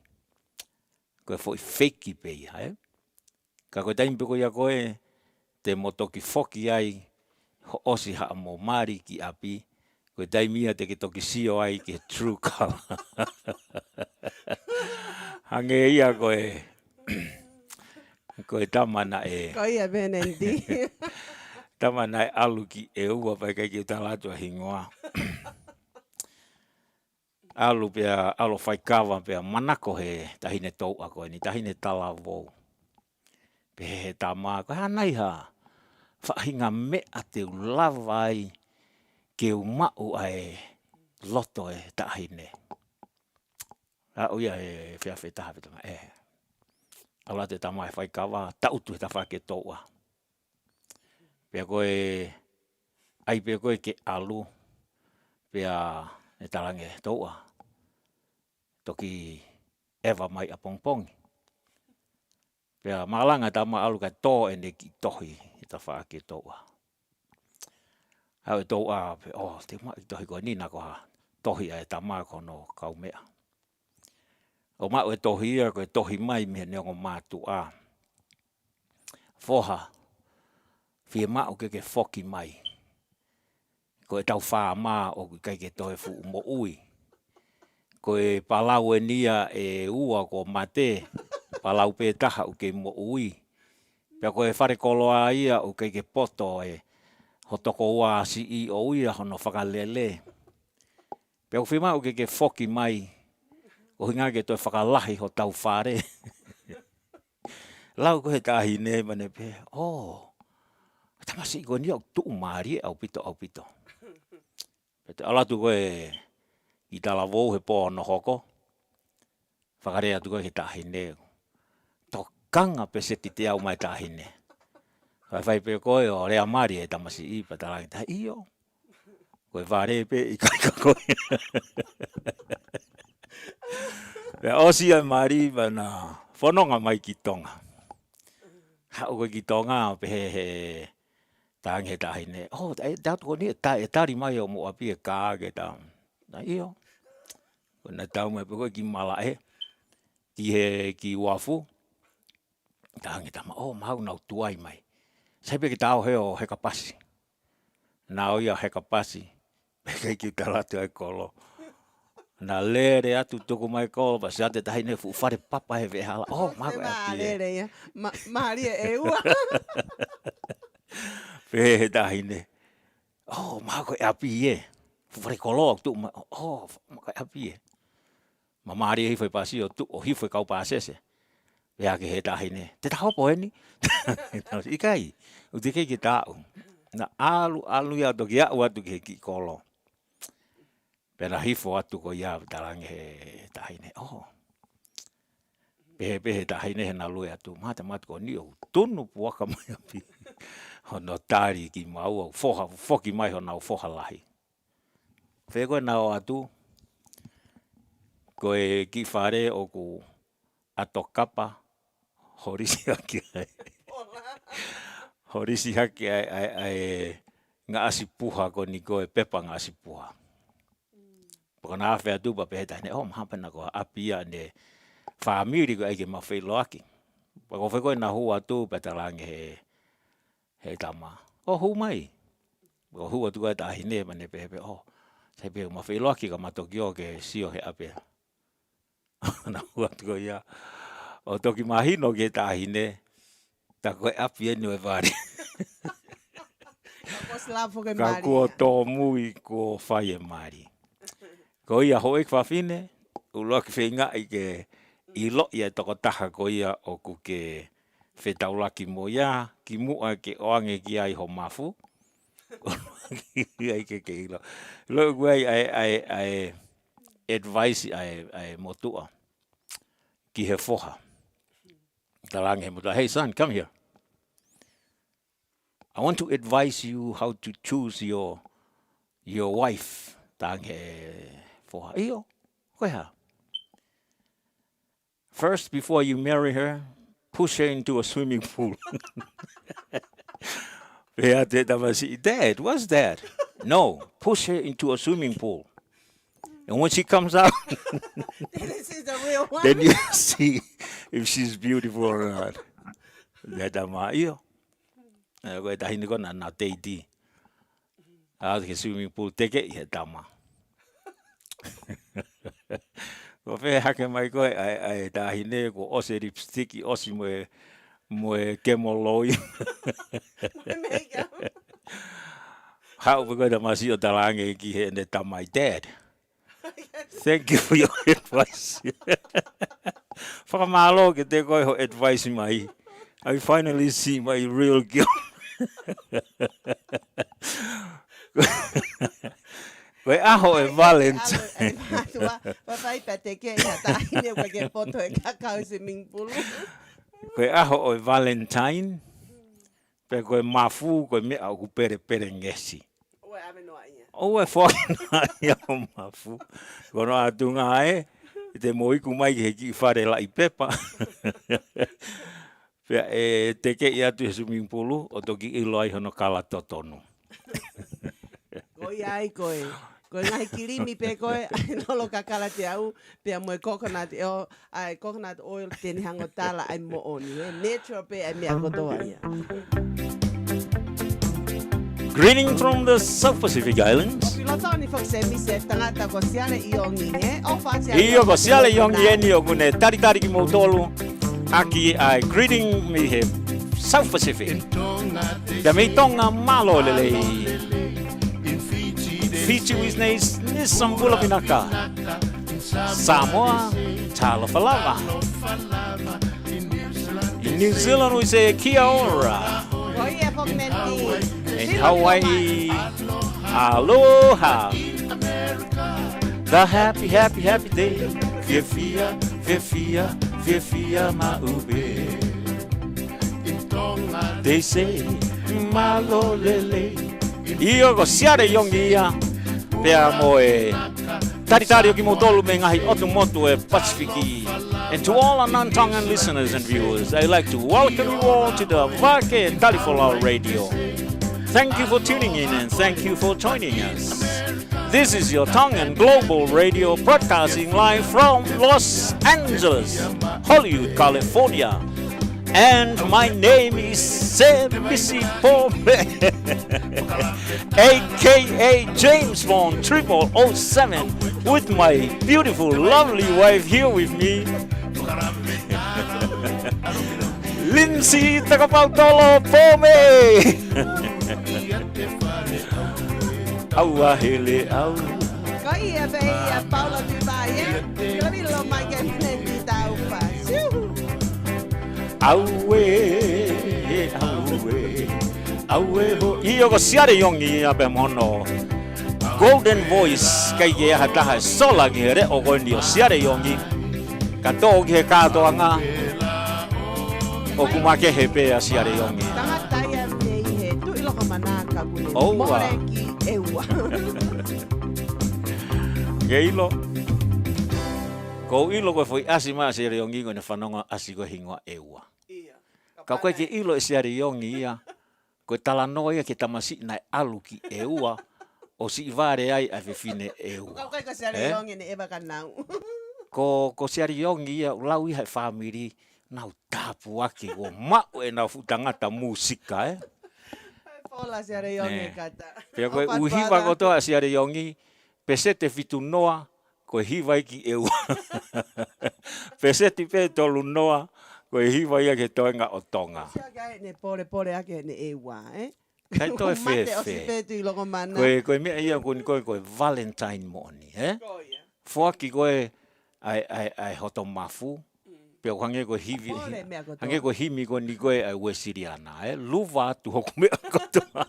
fake pe ia. Ka koe taimi pe koe ia koe te motoki foki ai ho osi haa mo mari ki api. Koe taimi ia te ke toki sio ai ki true color. Hange ia koe tamana e. Koe ia benendi. Tamana e alu ki e ua pai kai ki utalatu a hingoa. Alu pea alo whaikawa pea manako he tahine tau a koe ni tahine tala vou. Pe he tama koe hanai ha. Whahinga mea te ulavai ke umau ai loto e tahine. A uia e whiawhi taha pitama e. Ala te tama e whaikawa tautu he tawha ke tau a. Pea koe ai pea koe ke alu pea e talange tau a. Toki ewa mai a pongpongi. Pea malanga tama alu ka tō e ne ki tohi i ta wha ke tōua. Hau e tōua, te mai tohi koe nina ko ha tohi a e tama kono kau mea. O mau e tohi ia koe tohi mai me neongo mātu a. Foha, fie mau ke foki mai. Koe tau wha maa o kai ke tohi fu mo ui. Koe palau e nia e ua ko mate, palau pe taha u ke mo ui. Pea koe whare koloa ia u ke poto e hotoko ua si i o ia hono whakalele. Pea uwhima u ke foki mai, o hinga ke toi whakalahi ho tau whare. lau ko he tahine mane pe. Oh. Tamasi ko ni tu mari au pito. Pete ala tu ko I talavo he po no hoko. Whakarea tu ko he tahine. Tokanga pe se tite au mai tahine. Whai pe koe o rea mari e tamasi I patarangi ta iyo. Koe whare pe I kaika koe. Pe osi ai mari wana whanonga mai ki Tonga. Hau koe ki Tonga pe he tangi he tahine. Oh, tatu ko ni e tari mai o mo api e kāge tau. Na iyo. Kona tau mai pe koe ki malae. Ki wafu. Tangi tama, oh, mahau nau tuai mai. Saipe ki tau heo heka pasi. Nau ia heka pasi. Pekei ki talatu ai kolo. Na lere atu tuku mai kolo. Pasi ate tahine fu whare papa he vehala. Oh, mahau e api e. Lere ia. Mahari e ua. Pe tahine. Oh, mahau e api e. Fu whare kolo tu. Oh, mahau e api e. Mamari e hifoi pasi o tu. O hifoi kau pasese. Pea ke he tahine. Te taho po eni. Ikai. Utike ki tau. Na alu ia toki au atu ki he ki kolo. Pera hifo atu ko ia tarangi he tahine. Oh. Pehe tahine he na lue atu. Mata ko ni o tunu puaka mai api. Hono tari ki mau au foki mai ho nau foha lahi. Wheko na o atu. Koe ki whare o ku ato kapa. Horisi haki ai. Horisi haki ai ngā asipuha ko ni koe pepa ngā asipuha. Paka nā whea tupa pehe tahine, oh mahapana ko api ia ne whaamiri ko eike mawhelo aki. Paka whekoe nā hua tu petarangi he tama. Oh hu mai. Paka hua tu kai tahine mane pehe, oh sai pehe mawhelo aki ka matokio ke sio he apea. Nā hua tu ko ia. O toki mahino ke tahine, ta koe api enu e wari. Ka kua tō mui ko whai e mari. Ko ia hoi kwa whine, uloa ki whinga I ke ilo ia toko taha ko ia o ku ke whetaulaki mo ia, ki mua ke oange ki ai ho mafu. Ai ke ilo. Ilo kua ai advice ai motua. Ki he foha. Hey son, come here. I want to advise you how to choose your wife. First, before you marry her, push her into a swimming pool. Dad, what's that? No, push her into a swimming pool. And when she comes out, This is the real one. then you see if she's beautiful or not. That's my iyo. Koe tahine ko na teiti. Ke swimming pool teke I he tama. Ko whe hake mai koe ai tahine ko ose lipstick I osi moe kemoloi. Hau pe koe tamasi o talange ki he ne tamai dad. Thank you for your advice. Whakamalo ke te koe ho advice mai. I finally see my real girl. Koe aho e Valentine. Whai pate ke ia tahine koe ke poto e kakau swimming pool. Koe aho e Valentine. Pe koe mafu koe mea ku pere ngesi. Oe ame noa ia. Oe whakina ia o mafu. Kono atu ngā te moiku mai ki he ki whare la I pepa. Pea teke I atu he swimming pool o toki ilo ai hono kala totonu. Koi ai koe. Koe ngahi kirimi pe koe, ai nolo kakala te au, pea moe coconut oil teni hango tala ai mo oni. Natural pe ai mea kotoa ia. Greeting from the South Pacific Islands. Piloto ni fokse mi se tangata ko siale iongi he. Iyo ko siale iongi eni o kune tari ki mautolu. Aki ai greeting me he South Pacific. Ka me Tonga malo lelei. Fiji wisnes nisambula pinaka. Samoa tala falava. New Zealand we say kia ora. In Hawaii, aloha. The happy, happy, happy day. Fia, fia, fia, fia, fia, ma'ube. They say, malolele. Io go siare yongi ia. Pea moe. Taritari o ki motolu me ngahi otu motu e Pasifiki. And to all our non-Tongan listeners and viewers, I'd like to welcome you all to the Vake Tali Folau radio. Thank you for tuning in and thank you for joining us. This is your Tongan Global Radio broadcasting live from Los Angeles, Hollywood, California. And my name is Missy Pope, aka James Bond 0007, with my beautiful, lovely wife here with me, Lindsay Takapautolo Pome. Aua hele au. Kaya ba Paula Dubai? Kami lo makan di tau pa. Aue ho. Iyo ko siare yongi abe mono. Golden voice kai ge hataha sola ge re o ko ndio siare yongi. Kato ge kato anga. O kumake hepe a siare yongi. Tangata ya he tu ilo ka manaka kule. Oh, Moreki ewa. Geilo. Ko ilo ko foi asima siare yongi ko ne fanonga asiko hingwa ewa. Ka koe ke ilo e siare yongi ia. Ko talanoa ia ke tamasi nai alu ki eua. O si vare ai a fefine eua. Ka koe ka siare yongi ne eba kanau. Ko siare yongi ia ulau ia family nau tapu ake o mau e nau futangata musika Pola siare yongi kata. Pea koe uhiwa ko toa siare yongi pesete fitu noa koe hiwa iki eua. Pesete pe tolu noa koe hiwa ia ke toenga o Tonga. Sia kai ne pole ake ne ewa, Kai toe fe. Koe mea ia koe Valentine moni, Fuaki koe ai hoto mafu. Pea hange koe hivi. Hange koe himi koe ni koe ai ue siriana, Luva tu hoku mea kotoa.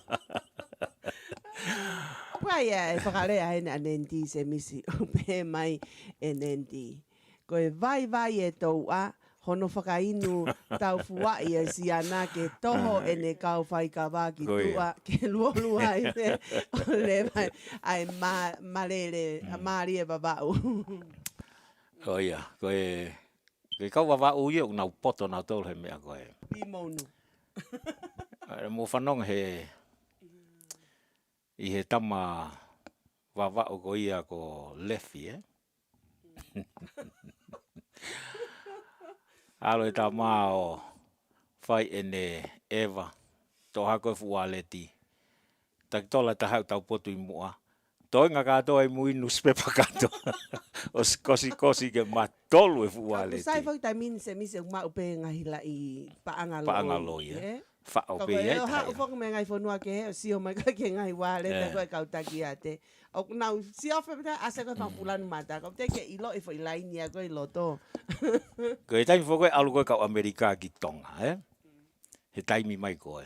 Paia e whakarea hene anendi se misi upe mai enendi. Koe vai e tau a. Hono whakainu tau fuai e siana ke toho e ne kau whai ka waki tua ke luolua i te o le mai ai marere a maari e babau. Oia, koe kau wawau ia unau poto nau tolu he mea koe. Pimonu. Mo whanong i he tama wawau ko ia ko lefi, Alo e tā maa o whai ene Eva, tō hako e fualeti. Tak tola ta hau tau potu i mua. Toi ngā kātoa i muinu spepa katoa. O kosi ke matolu e fualeti. Sai fau tai min se mise uma upe ngahi la i paangalo. Paangalo ia. Wha o pe ia. Kako e hau whaka me ngai whanua ke he o sio mai ka ke ngai wale te koe kautaki a te. O nau si ofe pita asa koe whakpulanu mata. Kau te ke ilo e whai laini a koe loto. Koe taimi whako e alu koe kau Amerika ki Tonga, He taimi mai koe.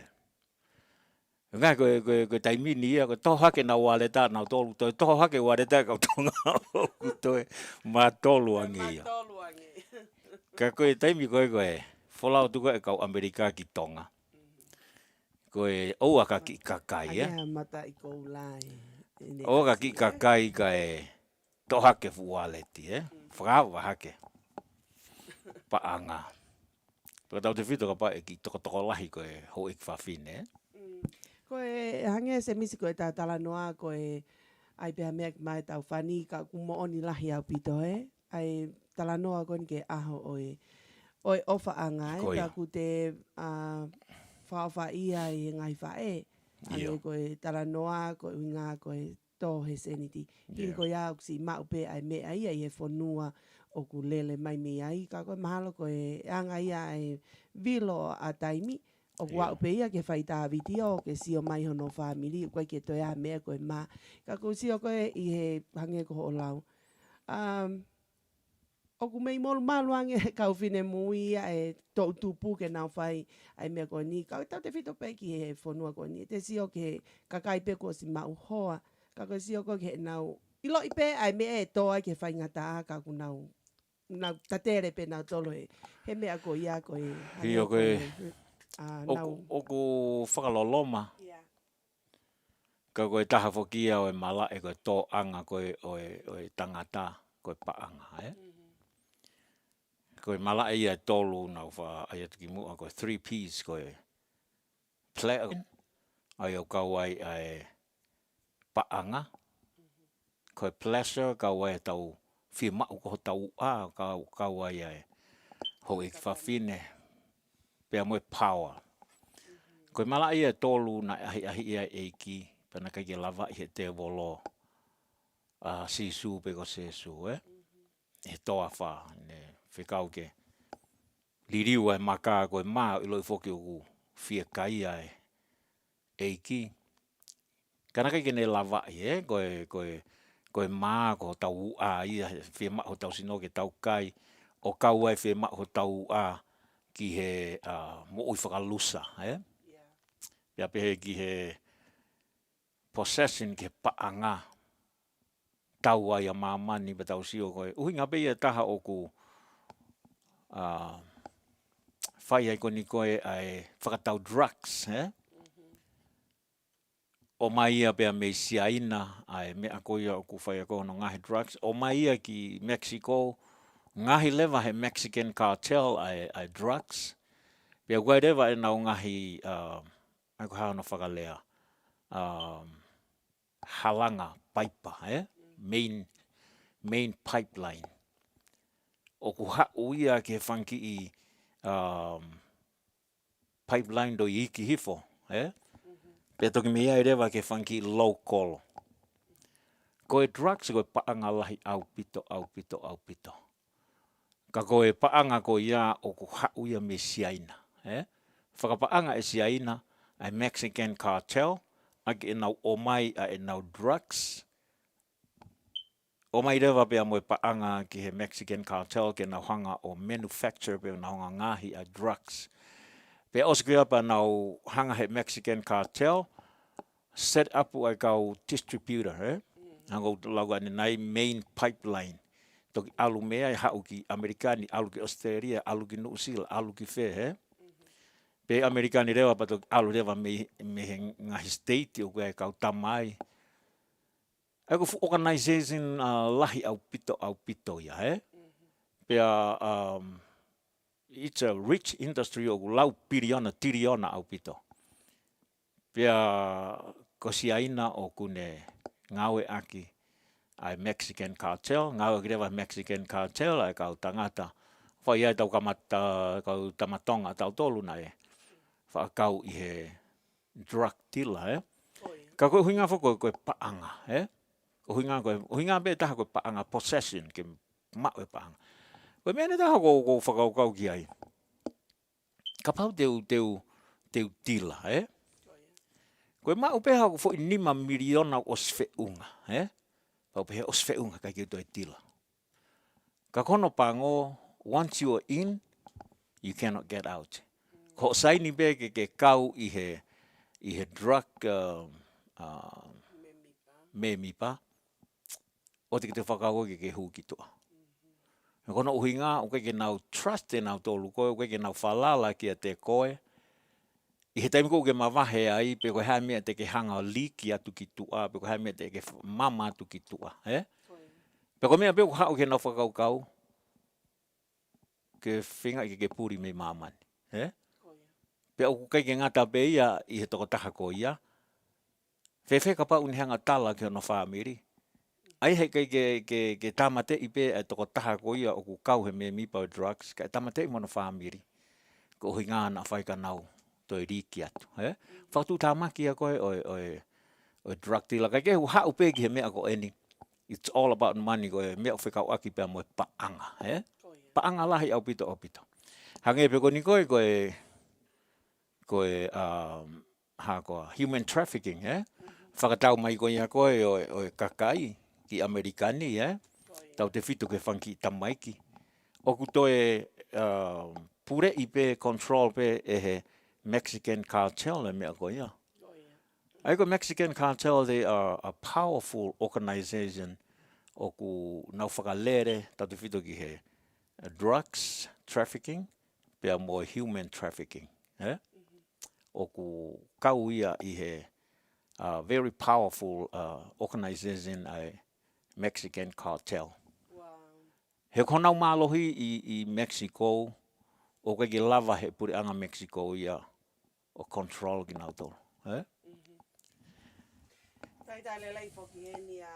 Ngā koe taimi ni ia, koe toho hake na wale tā, nau tolu toi, toho hake wale tā kau Tonga o toi, mā tolu angi ia. Ka koe taimi koe, Folau tu koe kau Amerika ki Tonga. Koe oua ka ki kakai, Aia mata i kou lai. Oua ka ki kakai ka toho hake fualeti, Whakawa hake. Paanga. Koe tau te whito ka pa e ki toko lahi koe ho ik whawhine, Koe hange se misi koe tā tala noa koe ai pēha mea ki mai tau whani ka kumo oni lahi au pito, Ai tala noa koe ke aho oe ofa anga, Ka ku te whawha ia i ngai whae. Hange koe tala noa koe ngā koe tō he seniti. Kiri koe au si mau pē ai mea ia i e whanua o ku lele mai mi ai. Ka koe mahalo koe anga ia ai vilo a taimi. O kua upe ia ke whai tā viti o ke sio mai hono whamiri. Koe ke toi a mea koe mā. Ka koe sio koe i he hange ko o lau. o ku mei mol maluange kau fine muia e to tupu ke nau fai ai me ko ni kau tau te fito pe ki he fonua ko ni te sio ke kakai pe ko si mau hoa ka ko sio ko ke nau ilo ipe ai me e to ai ke fai ngata ka ku nau tatere pe nau tolo he me ko ia ko e Hio koe, nau oku whakaloloma. Ka koe taha whokia o e mala e koe tō anga koe o e tangata koe paanga, Koe mala e ia tolu nau wha ai atuki mua koe 3 P's koe plea ai au kau ai ai paanga. Koe pleasure kau ai tau whia mau ko tau kau ai ai ho e whawhine pia moe power. Koe mala ia tolu na ahi ia eiki pana kai ke lava i he te volo sisu pe ko sesu he toa wha ne whikau ke liriu ai maka koe maa ilo i whoki uku whia kai ai eiki kana kai ke ne lava i koe maa ko tau ia whia maa ho tau sino ke tau kai o kau ai whia maa ho tau ki he mo ui whakalusa Pia pehe ki he possession ki he paanga tau ai a mamani pa tau sio koe. Uhi ngā peia taha o ku whai ai koni koe ai whakatau drugs. O mai ia pia me siaina ai mea koia o ku whai a kohono ngahi drugs. O mai ia ki Mexico ngahi lewa he Mexican cartel ai drugs. Pia koe rewa e nau ngahi ai ko hao no whakalea halanga paipa main pipeline o ku hau ia ke whanki i pipeline do i iki hifo Pia toki me ia rewa ke whanki local koe drugs koe paanga lahi au pito ka koe paanga ko ia o ku hau ia me siaina whakapaanga e siaina ai Mexican cartel, ake e nau omai a e nau drugs. Omai rewa pia moe paanga ki he Mexican cartel ke nau hanga o manufacture pia nau hanga ngahi a drugs. Pia oskia pa nau hanga he Mexican cartel, set up ai kau distributor, Hango lauga ni nai main pipeline. Toki alu mea i hau ki Amerikani, alu ki Australia, alu ki New Zealand, alu ki whē, Pe Amerikani rewa pato alu rewa me ngahi state o kua kau tamai. Eko organization lahi au pito ia, Pea it's a rich industry o lau tiriona au pito. Pea kosiaina o kune ngawe aki ai Mexican cartel, ngawe ki rewa Mexican cartel ai kau tangata. Whai ai tau kamata, kau tamatonga tau tolu na whaakau i he drug dealer, Ka koe huinga whako koe paanga, Ko huinga be taha koe paanga possession, ke mau e paanga. Koe mea ne taha ko whakaukau ki ai. Ka pau teu dealer, Koe mau peha ko fo inima miliona o sfeunga, Pau peha o sfeunga kai ki toi dealer. Ka kono pango, once you are in, you cannot get out. Ko saini be ke kau i he drug me mipa o te whakau ke hu ki toa. Kono uhinga o ke nau trust e nau tolu koe, o ke nau whalala ki a te koe. I he taimi ko ke mawahe ai, pe koe hae mea te ke hanga liki atu ki tua, pe koe hae mea te ke mama atu ki tua. Pe koe mea pe ko hao ke nau whakau ke whinga i ke puri me mamani. Pe au kai ke ngata pe ia i he toko taha ko ia. Whewhe ka pau ni hanga tala ke ono whaamiri. Ai he kai ke tamate i pe e toko taha ko ia o ku kau he me mipa o drugs, ka tamate i mono whaamiri. Ko hui ngā na whai ka nau toi riki atu. Whautu tamaki a koe o drug dealer. Kai ke hu hau pe ki he mea ko eni. It's all about money koe mea whekau aki pe moe paanga. Paanga lahi au pito o pito. Hange pe ko ni koe human trafficking, Whakatau mai koe ia koe o kakai ki Amerikani, Tau te whitu ke whanki tamaiki. O kutoe pure I pe control pe e he Mexican cartel e mea ko ia. Aiko Mexican cartel, they are a powerful organization o ku nau whakalere tatu whito ki he drugs trafficking pea mo human trafficking. O ku kau ia I he very powerful organization a Mexican cartel. He konau mālohi I Mexico, o ke lava he puri anga Mexico ia o control ki nau tolo. Tai lelei foki eni a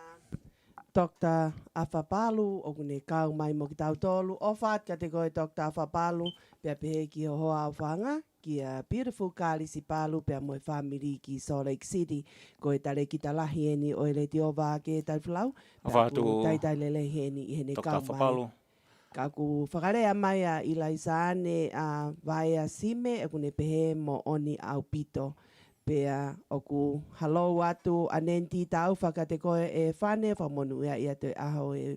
Dr. Afapalu o kune kau mai mo ki tau tolu. O whaat ka te koe Dr. Afapalu pia pehe ki ho hoa o whanga ki a beautiful kālisi palu pia moe whamiri ki Salt Lake City. Koe tale ki talahi eni o Letio Vake Tali Folau. Tai lelei heni I hene kau mai. Ka ku whakarea mai a ilaisane a vai a sime e kune pehe mo oni au pito. Pea o ku halou atu anenti tau whakate koe e whane whamonu ia te aho e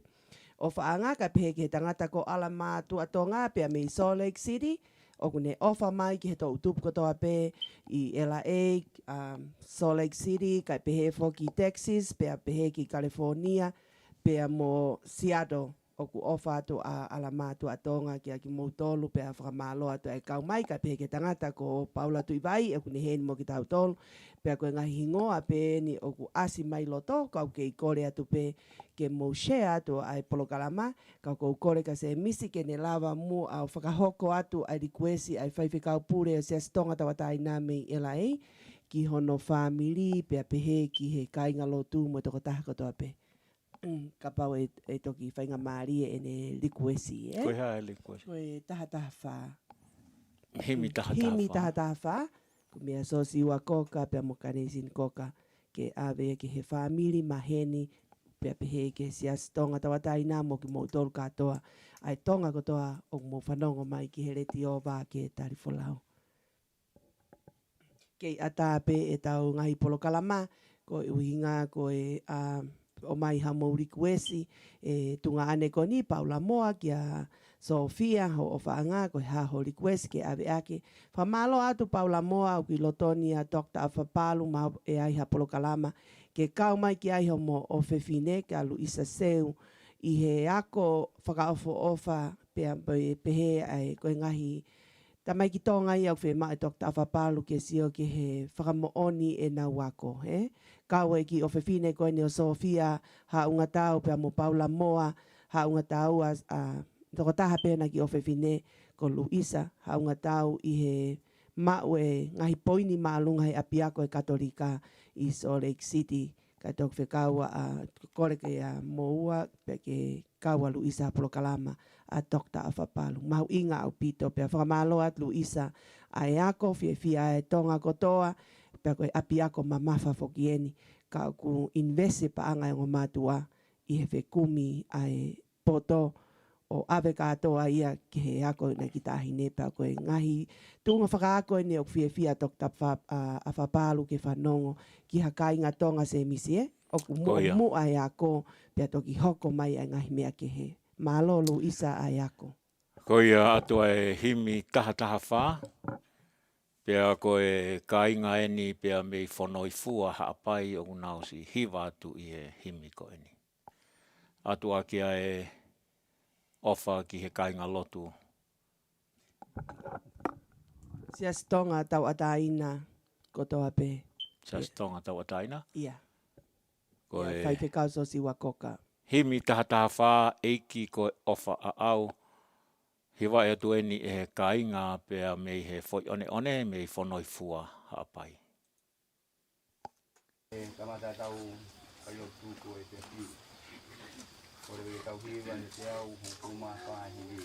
o whaanga ka pehe ki he tangata ko alama tu atonga pea me Salt Lake City o kune ofa mai ki he tau tupu katoa pe I LA, Salt Lake City, ka pehe foki Texas, pea pehe ki California, pea mo Seattle. O ku ofa atu a alama tu atonga ki a ki moutolu pe a whakamalo atu e kau mai ka pehe ke tangata ko Paula tu iwai e kune heni mo ki tau tolu pe a koe ngahi hingoa pe ni o ku asi mai loto kau ke I kore atu pe ke mo share atu ai polokalama kau kou kore ka se misi ke ne lava mu au whakahoko atu ai requesti ai whaiwhi kau pure o se stonga tawatai nā mei LA ki hono family pe a pehe ki he kainga lotu mo toko taha kotoa pe. Ka pau e toki whainga maari e ne likuesi, Koe hae likuesi. Koe taha wha. Himi taha wha. Ko mea so siwa koka, pia mo kanesin koka. Ke awe ke he whamiri maheni, pia pehe ke sias tonga tawatai nā mo ki mo tolu katoa. Ai tonga kotoa o mo whanongo mai ki he Letio Vake Tali Folau. Kei ata pe e tau ngahi polokalama, ko uhinga ko e o mai ha mo requesti e tunga ane ko ni Paula Moa ki a Sofia ho o whaanga ko ha ho request ke ave ake whamalo atu Paula Moa o ki lotoni a Dr. Afapalu ma e ai ha polokalama ke kau mai ki ai ho mo o whewhine ka Luisa Seu I he ako whakaofo ofa pehe ai koe ngahi tamai ki tonga I au whema e Dr. Afapalu ke sio ke he whakamooni e nau wako, Kawe ki o whewhine koe ni o Sofia ha unga tau pia mo Paula Moa ha unga tau toko taha pena ki o whewhine ko Luisa ha unga tau I he mau e ngahi poini maalunga he apiako e katolika I Salt Lake City ka tok whekaua kore ke moua pia ke kaua Luisa polokalama a Dr. Afapalu. Mahu inga au pito pia whakamalo at Luisa ai ako fia e tonga kotoa pia koe api ako mamafa fokieni ka ku investe pa anga o matua I he whekumi ai poto o ave katoa ia ke he ako na kitahine pia koe ngahi tunga whakaako ni o fia Dr. Afapalu ke whanongo ki hakai ngā tonga se misi o ku mu ai ako pia toki hoko mai ai ngahi mea ke he malo Luisa ai ako. Koia atua e himi taha wha. Pea koe kainga eni pea mei whanoi fua haapai o nau si hiwa atu I he himi ko eni. Atua kia e ofa ki he kainga lotu. Sia stonga tau ataina kotoa pe. Sia stonga tau ataina? Ia. Koe Whai pe kauso si wakoka. Himi taha wha eiki koe ofa a au. Hiwa e atu eni e he kainga pea mei he foi one mei whanoi fua haapai. Kamata tau kayo tuko e te piu. Kore we tau hiwa ni te au hukuma whahiwi.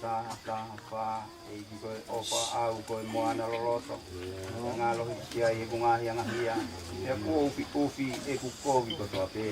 Taha wha eiki koe ofa au koe moana loloto. Ngā lohi kia I ku ngahi angahia. E kuofi e ku kovi kotoa pe.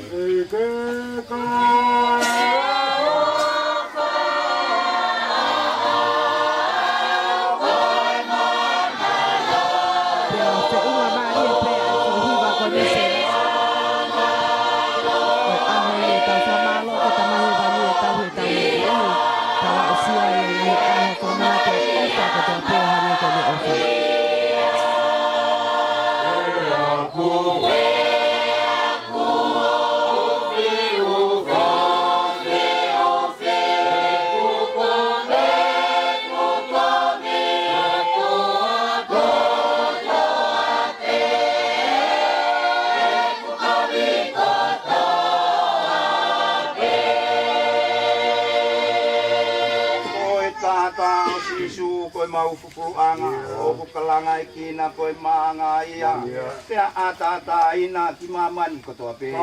ata o sisu koe maufupuanga o kukalanga ikina koe maanga ia pea ata ina ki mamani kotoa pe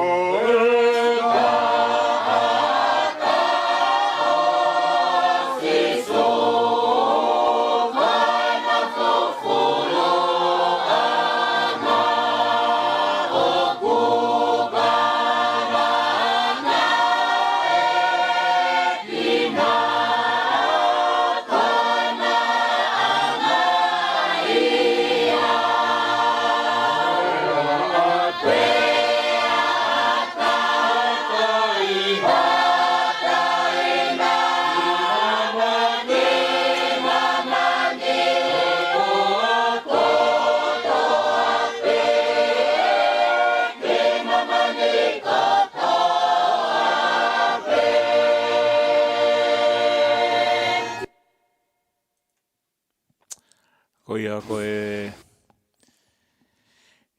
Koia koe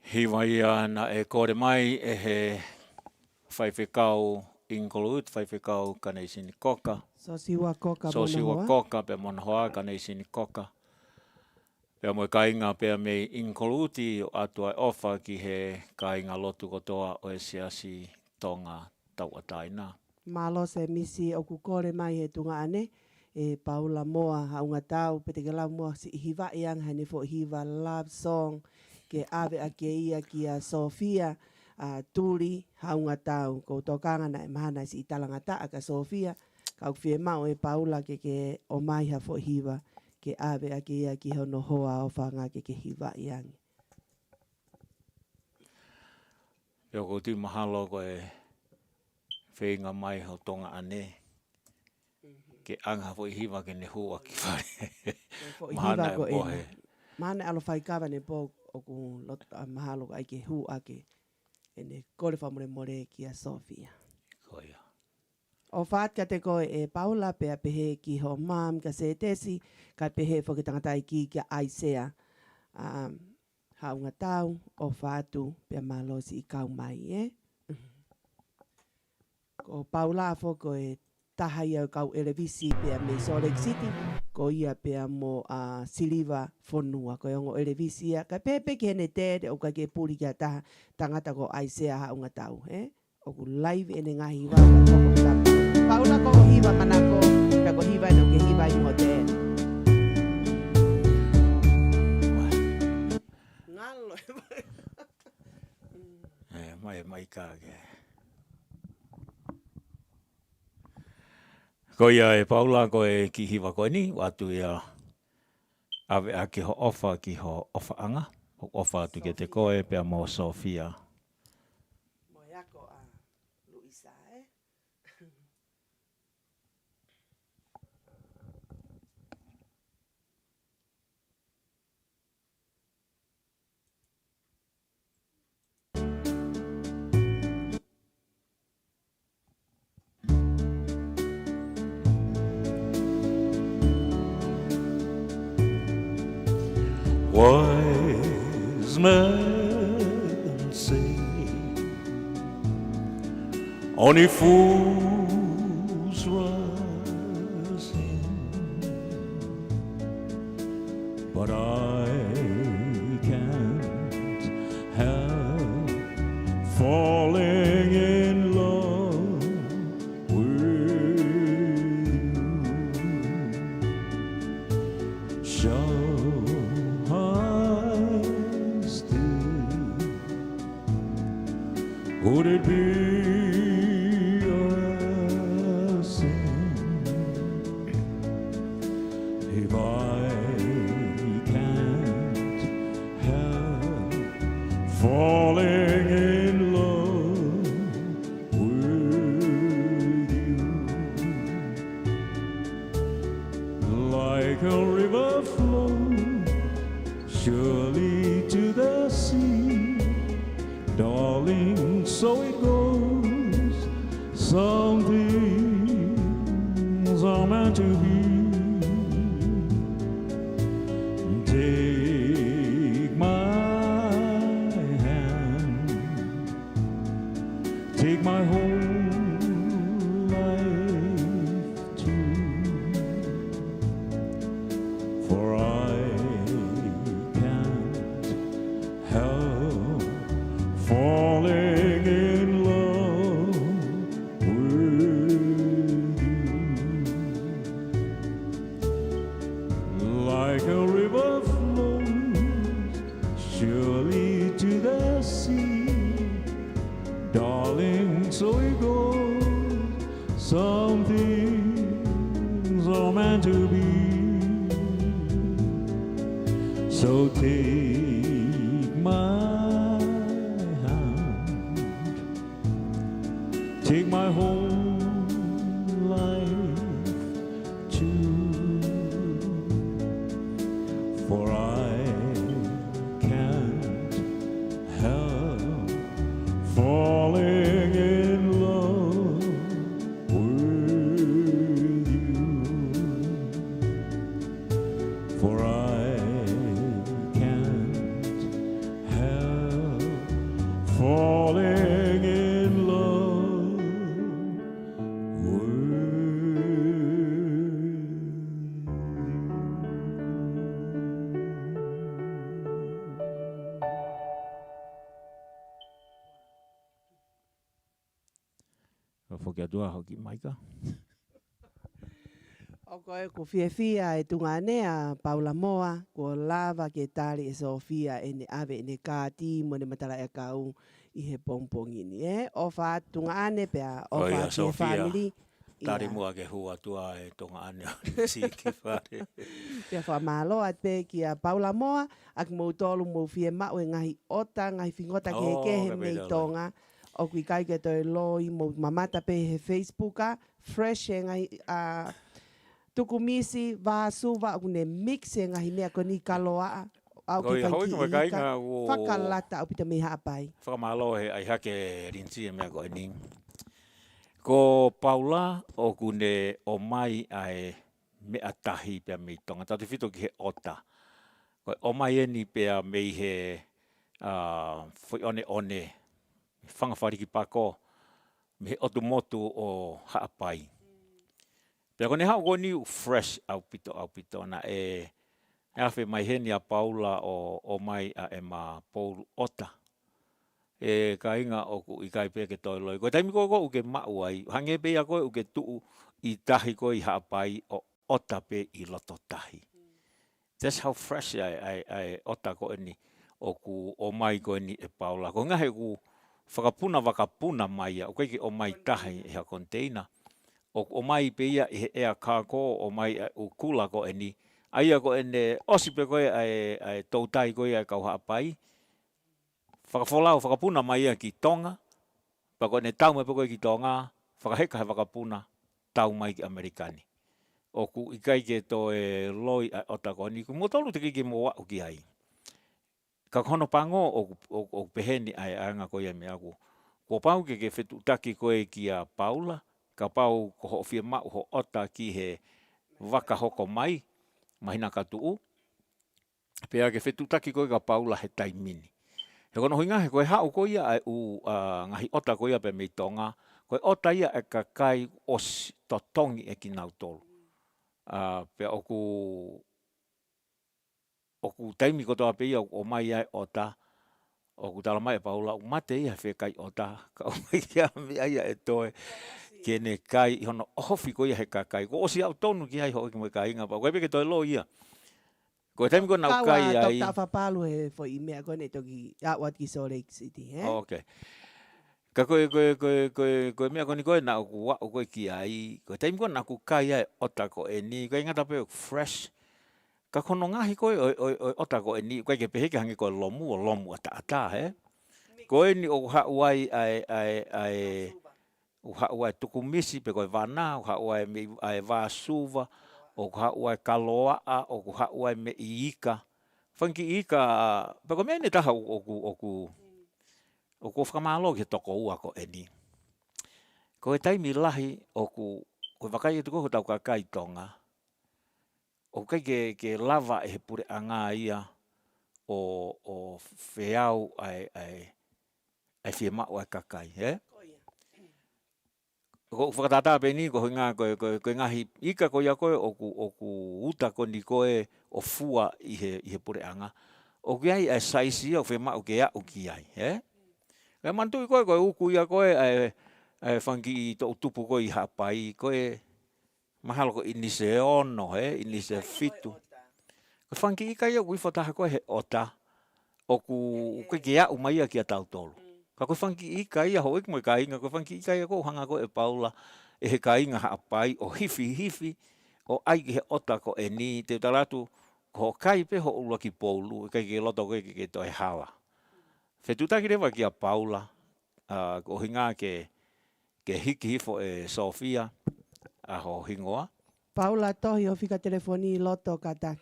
hiwai ana e kore mai e he whaiwhekau Inglewood, whaiwhekau kanei sini koka. Sosiwa koka So siwa monahoa. koka pe mona hoa kanei sini koka. Pea moe kainga pea me Inglewood o atua e ofa ki he kainga lotu kotoa o e siasi tonga tauataina. Malo se misi o kukore mai he tunga ane. E Paula moa haunga tau pete ke lau moa si hiwa iang hane fo hiwa love song ke ave a ke ia ki a Sofia turi haunga tau ko tokanga na e mahana si italanga ta aka Sofia kau fie mau e Paula ke o mai ha fo hiwa ke ave a ke ia ki hono hoa o whanga ke hiwa iang. Pea ko ti mahalo ko e whenga mai ho tonga ane. Ke anga fo hiwa ke ne hua ki whare. Mahana e pohe. Mahana alo whai kawa ne po o ku mahalo ai ke hua ke ene kore whamore more ki a Sofia. Koia. O whaatka te koe e Paula pea pehe ki ho mam ka se tesi ka pehe whakitangata ki ki a Aisea. Haunga tau o whaatu pea malosi i kau mai Ko Paula fo koe taha ia kau elevisi pea me Salt Lake City ko ia pea mo siliva fonua ko ongo elevisi ia ka pepe ke ne te o ka ke puri ka taha tangata ko Aisea haunga tau o ku live ene ngahi wa Paula ko hiva manako ka ko hiva no ke hiva i hotel ngalo mai ka ke Ko ia e Paula ko e ki hiwa koe ni, watu ia ave a ki ho ofa ki ho ofa anga. Ho ofa atu ke te koe pea mo Sofia. Moyako a Luisa Wise men say only fools rush in, but I can't help falling in love with you. Would it be a sin if I can't help falling in love with you? Like a river flows surely to the sea, darling, so it goes. Some things are meant to be. Take my hand, take my whole life too. like a river flows surely to the sea. Darling, so it goes. Some things are meant to be. So take my hand, take my whole life too, for I can't help falling in love with you, for I can't help falling in love with you. Whakia tua hoki maika. O koe ko fia e tunganea Paula Moa ko lava ke tali e Sofia e ne ave e ne kāti mo ne matala e kau i he pongpongini o wha tungane pea o wha ke family Tari mua ke hua tua e tonga ane si ki whare. pea wha malo at pe ki a Paula Moa ak mo tolu mo fia mau e ngahi ota ngahi fingota ke he kehe mei tonga o kui kai ke toi loi mo mamata pe he Facebooka fresh e ngahi tuku misi va suva une mix e ngahi mea ko ni kaloa au ki kai ki whakalata au pita me haapai. Whakamalo he ai hake rinsi e mea ko e ning. Ko Paula o kune o mai ai mea tahi pia mei tonga. Tatu whito ki he ota. Ko o mai e ni pia mei he foi one. Whangawhariki pako. Me he otu motu o haapai. Pea kone hao koni fresh au pito na e awhi mai heni a Paula o mai a e ma Paul Ota. E ka inga o ku i kai peke toi loi. Koe taimi koe uke mau ai. Hange pe a koe uke tuu i tahi koe i haapai o Ota pe i loto tahi. That's how fresh ai Ota koe ni o ku o mai koe ni e Paula. Ko ngahe ku whakapuna wakapuna mai a. O koe ki o mai tahi e ha container. O mai pe ia e ea kako o mai o kula ko e ni. Aia ko e ne osipe koe ai tautai koe ai kau haapai. Whakafolau, whakapuna mai ia ki Tonga. Pako ne tau mai pe koe ki Tonga. Whakaheka he whakapuna tau mai ki Amerikani. O ku ikai ke to e loi ai otako ni. Ku motolu te kiki mo wau ki ai. Ka kono pango o peheni ai anga koe me aku. Ko pau ke whetu taki koe ki a Paula. Ka pau ko ho fia mau ho ota ki he waka hoko mai, mahina katuu. Pea ke whetutaki koe ka Paula he taimini. He kono hui ngahe koe hau koe ia ai ngahi ota koe ia pe mei tonga. Koe ota ia e ka kai osi to tongi e ki nau tolu. Pea oku taimi kotoa pe ia o mai ai ota. Oku tala mai e Paula, mate ia whe kai ota. Ka o mai kia mi aia e toe. Kene kai hono ofi ko ia he kai ko osi au tonu ki ai ho ki mo kai nga pa ko be ke to lo ia ko taimi ko na kai ai ta fa palu he fo i mea ko ne toki a wat ki Salt Lake City okay ka ko mea ko ni ko na ku wa ko ki ai ko taimi ko na ku kai ai ota ko e ni ko ngata pe fresh ka kono ngahi ko ota ko e ni ko ke pe ke hangi ko lomu ata he ko ni o ha wai ai uha ua tuku misi pe koe vana, uha ua me ai vasuva, uha ua kaloa, uha ua me ika. Whanki ika, pe koe mene taha oku whakamalo ki toko ua ko eni. Koe taimi lahi koe wakai e tuko ho tau kakai Tonga. O kai ke lava e he pure anga ia o whiau ai whia mau ai kakai, he? Ko whakatata pe ni ko hinga ko ngahi ika ko ia koe oku uta ko ni koe o fua i he pure anga. O ki ai saisi o whe mau ke au ki ai, he? Ka mantu i koe uku ia koe ai whanki i to utupu koe i hapai koe mahalo ko inise ono, he? Inise fitu. Ko whanki ika ia ui whataha koe he ota. O ku ke a umaia ki a tau tolu. Ka koe whanki ika ia ho ik mo ka inga. Koe whanki ika ia ko hanga koe e Paula. E he ka inga haapai o hifi. O ai ki he ota ko e ni. Te taratu ko kai pe ho ula ki poulu. Kai ke loto koe ke to e hawa. Whetutaki rewa ki a Paula. Ko hinga ke hiki hifo e Sofia. A ho hingoa. Paula tohi o fika telefoni loto kataki.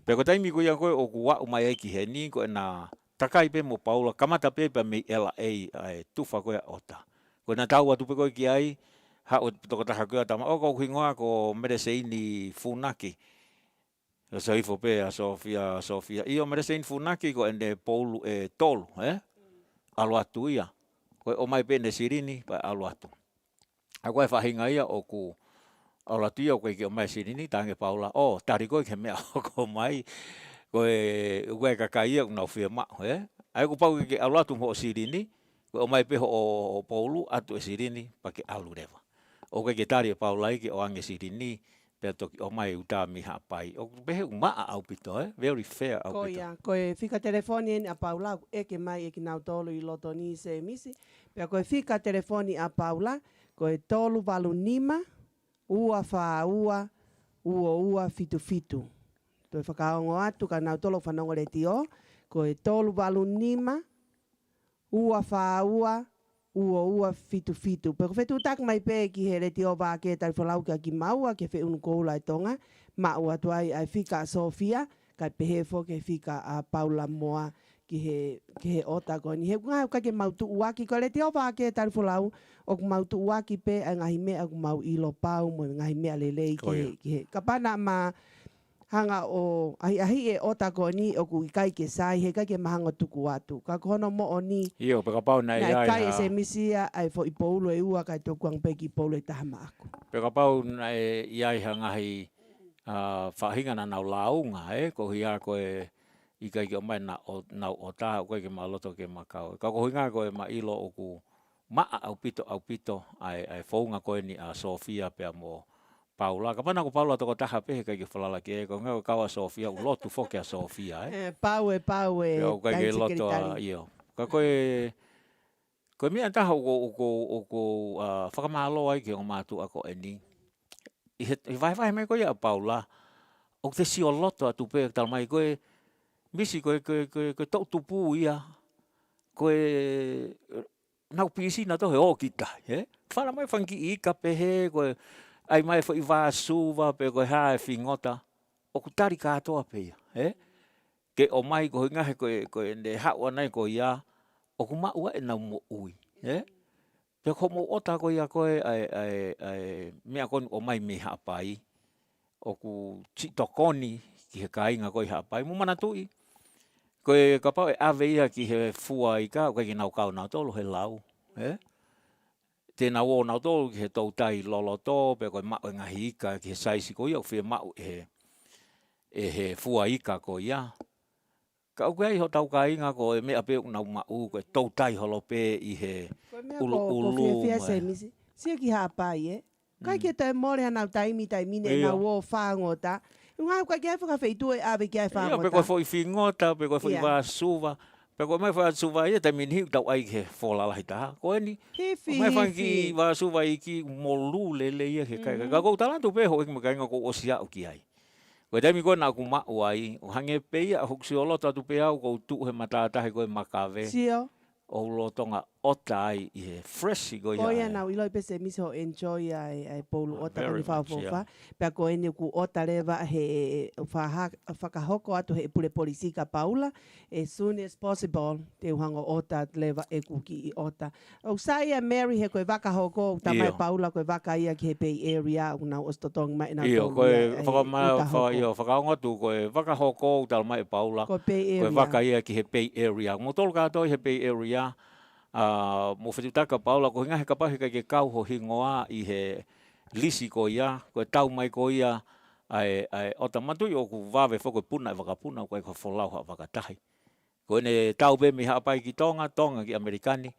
Peko taimi ko ia koe o ku wa'u mai eki he ni ko na takai pe mo Paula kamata pe pa me LA ai tufa ko ota. Ko na tau atu pe ko ki ai ha o toko taha ko tama o ko hingoa ko mereseini funaki. So ifo pe a Sofia. Io mereseini funaki ko ende Paulu tolu, alu atu ia. Ko o mai pe ne sirini pa alu atu. Ako e whahinga ia o ku Ola tia koe ki o mai sirini tange Paula. Tari koe ke mea ko mai. Koe kakaia unau whia mao, Ai ko pau ke alatu ho sirini. Koe o mai peho o Paulu atu e sirini pa ke alu rewa. O koe ke tari e Paula ki o ange sirini. Pea toki o mai uta mi hapai. O pehe umaa au pito, Very fair au pito. Koe fika telefoni a Paula eke mai eke nau tolu I loto ni se misi. Pea koe fika telefoni a Paula. Koe tolu valu nima. Ua wha ua fitu. Toi whakaongo atu ka nau tolo whanongo Letio. Ko e tolu walu nima. Ua wha ua fitu. Pero whetu tak mai pe ki he Letio Vake Tali Folau ki maua ke whe unu koula e Tonga. Mau atu ai whika a Sofia. Kai pehe fo ke whika a Paula moa ki he ota ko ni he ngai ka ke mautu uaki ko Letio Vake Tali Folau o mautu uaki pe a ngahi mea ku mau ilo pau mo ngahi mea lelei ki he kapana ma hanga o ahi e ota ko ni o ku kai ke sai he ka ke mahanga tuku atu ka kono mo oni Io pe ka pau na ia kai se misia ai fo I poulo e ua kai to kuang pe ki poulo e tahama aku pe ka pau na ia hanga hi whahinga na nau launga ko hia ko I kai ki o mai na o taha koe ke maloto ke makau. Ka ko hinga koe ma ilo o ku maa au pito ai founga koe ni a Sofia pe mo Paula. Ka pana ko Paula toko taha pe kai ke whalala ke ko ngau kawa Sofia u lotu foke a Sofia. Pau e. Ka kai ke loto io. Ka koe mea taha o ko whakamalo ai ke o mātu ako e ni. I vai mai koe a Paula. O te si o loto atu pe tal mai koe misi koe tau tupu ia, koe nau pisi na tohe o kita, Whana mai whanki ika pehe, koe ai mai wha I vāsuwa, pe koe hae whingota, o ku tari kātoa peia, Ke o mai koe ngahe koe ne haua nei koe ia, o ku maua e nau mo ui, Pe ko mo ota koe ia koe ai mea koe o mai me hapai, o ku titokoni ki he kainga koe hapai, mo mana tui, Koe ka pau e ave ia ki he fua I ka, koe ki nau kau nau tolu he lau. Tēnā o nau tolu ki he tautai loloto, pe koe mau e ngahi ika ki he saisi ko ia, o whia mau e he fua ika ko ia. Ka au koe ho tau ka inga ko e mea pe unau mau, koe tautai holo pe I he ulu. Ko whia se misi. Sia ki hapai, Kai ke te more nau taimi nau o whangota. Ngai ka kia whaka whaitu e awe kia whangota. Ia, pe koe fwoi whingota, pe koe fwoi vāsuwa, pe koe mai vāsuwa ia, te minhiu tau ai ke wholalahi taha. Koe ni, mai whanki vāsuwa I ki molu lele ia ke kai. Ka kou talantu pe ho iki makai ngā kou osia o ki ai. Koe taimi koe nā ku mau ai, o hange pe ia, hoksi o lota tu pe au, kou tu he matātahe koe makawe. Sio. O lo tonga ota ai I he fresh I go ia. Koia nau ilo I pese miso enjoy ai polu ota kani whawhawha. Pea koe ni ku ota lewa he whakahoko atu he pule polisi ka Paula. As soon as possible, te uhango ota lewa e kuki I ota. O saia Mary he koe wakahoko, tamai Paula koe waka ia ki he Bay Area, o nau ostotong mai nau tolu. Koe whakaongotu koe wakahoko, tamai Paula. Koe Bay Area. Koe waka ia ki he Bay Area. Mo tolu kātoi he Bay Area. Mo whetutaka Paula, ko hinga he kapahi kai ke kau ho hingoa I he lisi ko ia, ko tau mai ko ia, ai o tamatui o ku wawe whako puna e wakapuna, ko e ko wholau ha wakatahi. Ko ene tau be mi hapai ki Tonga ki Amerikani,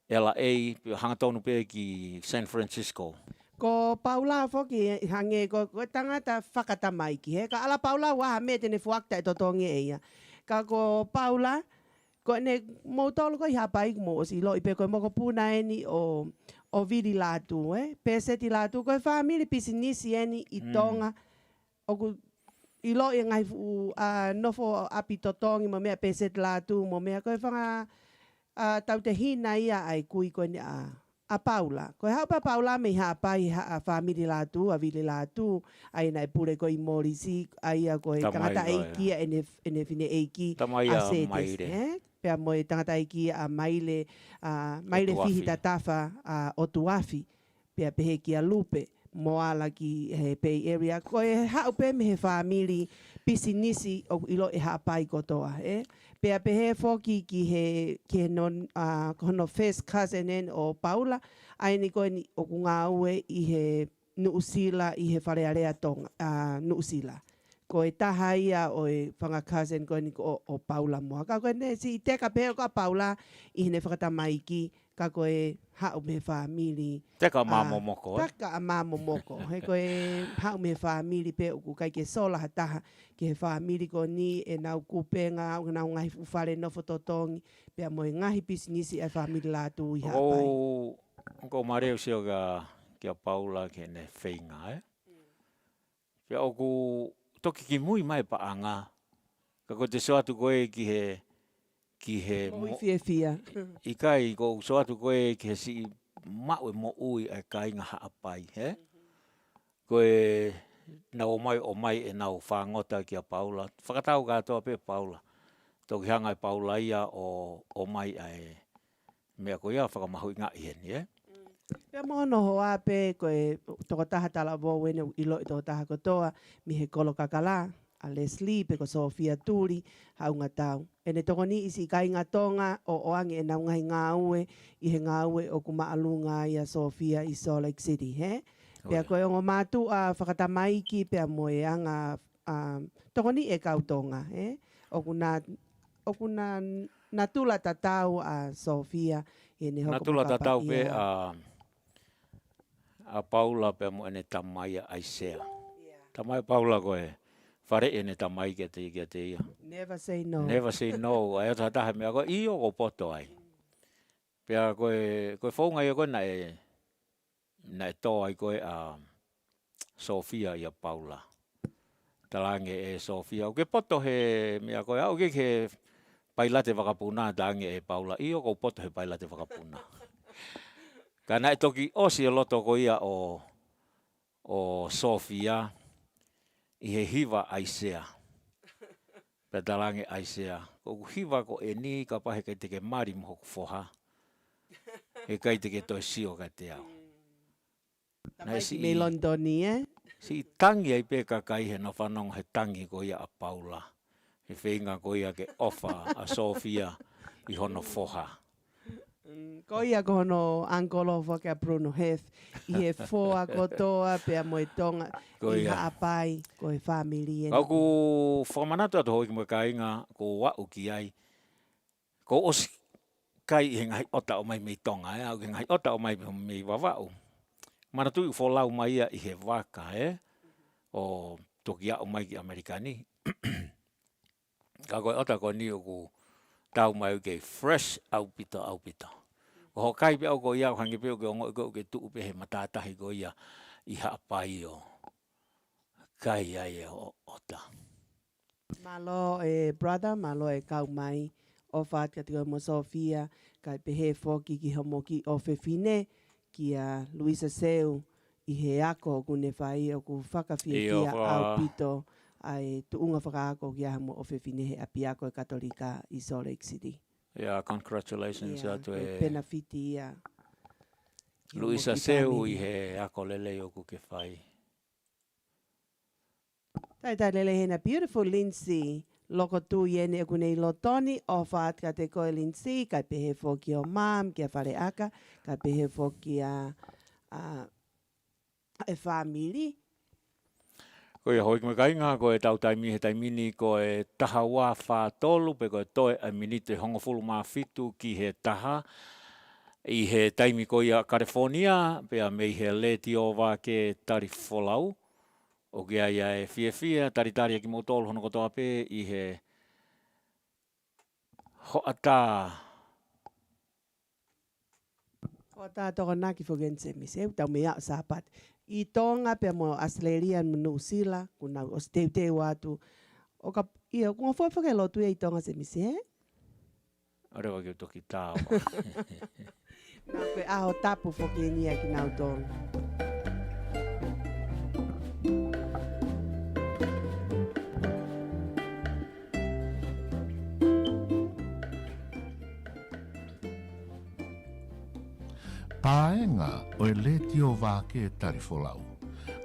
LA, hangatonu pe ki San Francisco. Ko Paula foki hange ko tangata whakatamai ki he. Ka ala Paula waha me tene fuakta e totongi eia. Ka ko Paula, ko ne mo tolu ko i hapai mo si lo i pe ko mo ko puna eni o vidi latu, peseti latu. Ko family pisinisi eni i Tonga. O i lo i ngai fu nofo api totongi mo mea peseti latu mo mea ko whanga tau te hina ia ai kui ko ni a Paula. Ko hau pa Paula me hapai a family latu, a vidi latu. Ai nai pure ko i morisi, ai a ko i tangata eiki ene fine eiki a setes. Pea mo e tangata eiki a maile fihi tatafa o tuafi. Pea pehe ki a lupe. Moala ki he Bay Area. Ko e hau pe me he family pisinisi o ilo e hapai kotoa. Pea pehe foki ki he non kono first cousin en o Paula. Aini koe ni o kunga ue i he Nuusila i he wharearea Tonga. Nuusila. Ko e taha ia o e whanga cousin koe ni o Paula moa. Ka koe ne si teka pehe ko a Paula i hene whakatamaiki. Ka koe hau me family. Teka mamo moko. Taka mamo moko. He koe hau me family pe uku kai ke sola hataha. Ke he family ko ni e nau kupenga. Nau ngahi ufare nofo totongi. Pea mo e ngahi pisinisi e family latu i hapai. Ko mareo sio ki a Paula ke ne whainga, Pea oku toki ki mui mai pa anga. Ka ko te soatu koe ki he Moi fia. I kai ko soatu koe ki he si mau mo ui e kai nga haapai, Koe na o mai e nau whangota ki a Paula. Whakatau katoa pe Paula. Toki hanga i Paula ia o mai ai mea ko ia whakamahui ngā iheni, Pea mono hoa pe koe toko taha tala wo wene ilo i toko taha kotoa. Mi he kolo kakala. A Leslie pe ko Sofia Turi haunga tau. Ene toko ni isi kai ngā tonga o oange e nau ngai ngā ue i he ngā ue o kumaalunga i a Sofia i Salt Lake City, Pea koe ongo mātu a whakatamaiki pea moe anga toko ni e kautonga, O kuna natula tatau a Sofia i ne hoko Natula tatau pe a Paula pe mo ene tamai a Aisea. Tamai Paula koe. Whare ene tamai ke te ia. Never say no. Never say no. Ai ata taha mea koe i o ko poto ai. Pea koe whaunga ia koe na e tō ai koe a Sofia i a Paula. Talange e Sofia. O ke poto he mea koe au ke pailate wakapuna talange e Paula. I o ko poto he pailate wakapuna. Ka na e toki osi e loto ko ia o Sofia. I he hiva Aisea. Pea talange Aisea. Ko hiva ko e ni ka pahe kai teke mari mo hoku foha. E kai teke toi sio ka te au. Tamaiki me Londoni, Si tangi ai pe ka kai he no whanong he tangi ko ia a Paula. He whenga ko ia ke ofa a Sofia i hono foha. Ko ia ko hono angolo whaka Bruno Hef. I he foa kotoa pea moe tonga. I haapai ko he family. Kau ku whamanatu ato hoi ki mo ka inga ko wau ki ai. Ko osi kai he ngai ota o mai mei tonga. Au ke ngai ota o mai mei wawau. Mana tui folau mai ia i he waka. O toki a o mai ki Amerikani. Ka koe ota ko ni o ku tau mai ke fresh au pita. Ko ho kai pe au ko ia hangi pe o ke ongo ko ke tu pe he matatahi ko ia i haapai o kai ai o ota. Malo brother, malo kau mai o whaat ka tiko mo Sofia kai pe he foki ki homo ki o whewhine ki a Luisa Seu i he ako kune whai o ku whakawhia ki a au pito ai tuunga whakaako ki a hamo o whewhine he api ako e katolika i Salt Lake City. Yeah, congratulations to benefiti ia. Luisa Seu i he ako lele o ku ke whai. Tai lele hena beautiful Lindsay. Loko tu iene e kunei lotoni o whaat ka te koe Lindsay. Kai pehe foki o mam ki a whare aka. Kai pehe foki a family. Ko ia hoi kai ngā ko e tau taimi he taimini ko e taha wā whā tolu pe ko e toe a minite hongo fulu mā fitu ki he taha I he taimi ko ia California, pea mei he Letio Vake Tali Folau. O kia ia e fia taritari ki motolo hono kotoa pe i he hoata. Hoata toko naki fogense mise, tau mea sapat. I Tonga pe mo Australian New Zealand, kuna o te watu. O ka ia kung fo lotu e I Tonga se mise. Arewa ki toki tāwa. Na koe aho tapu fokenia ki nau tonu. Paenga o e Letio Vake Tali Folau.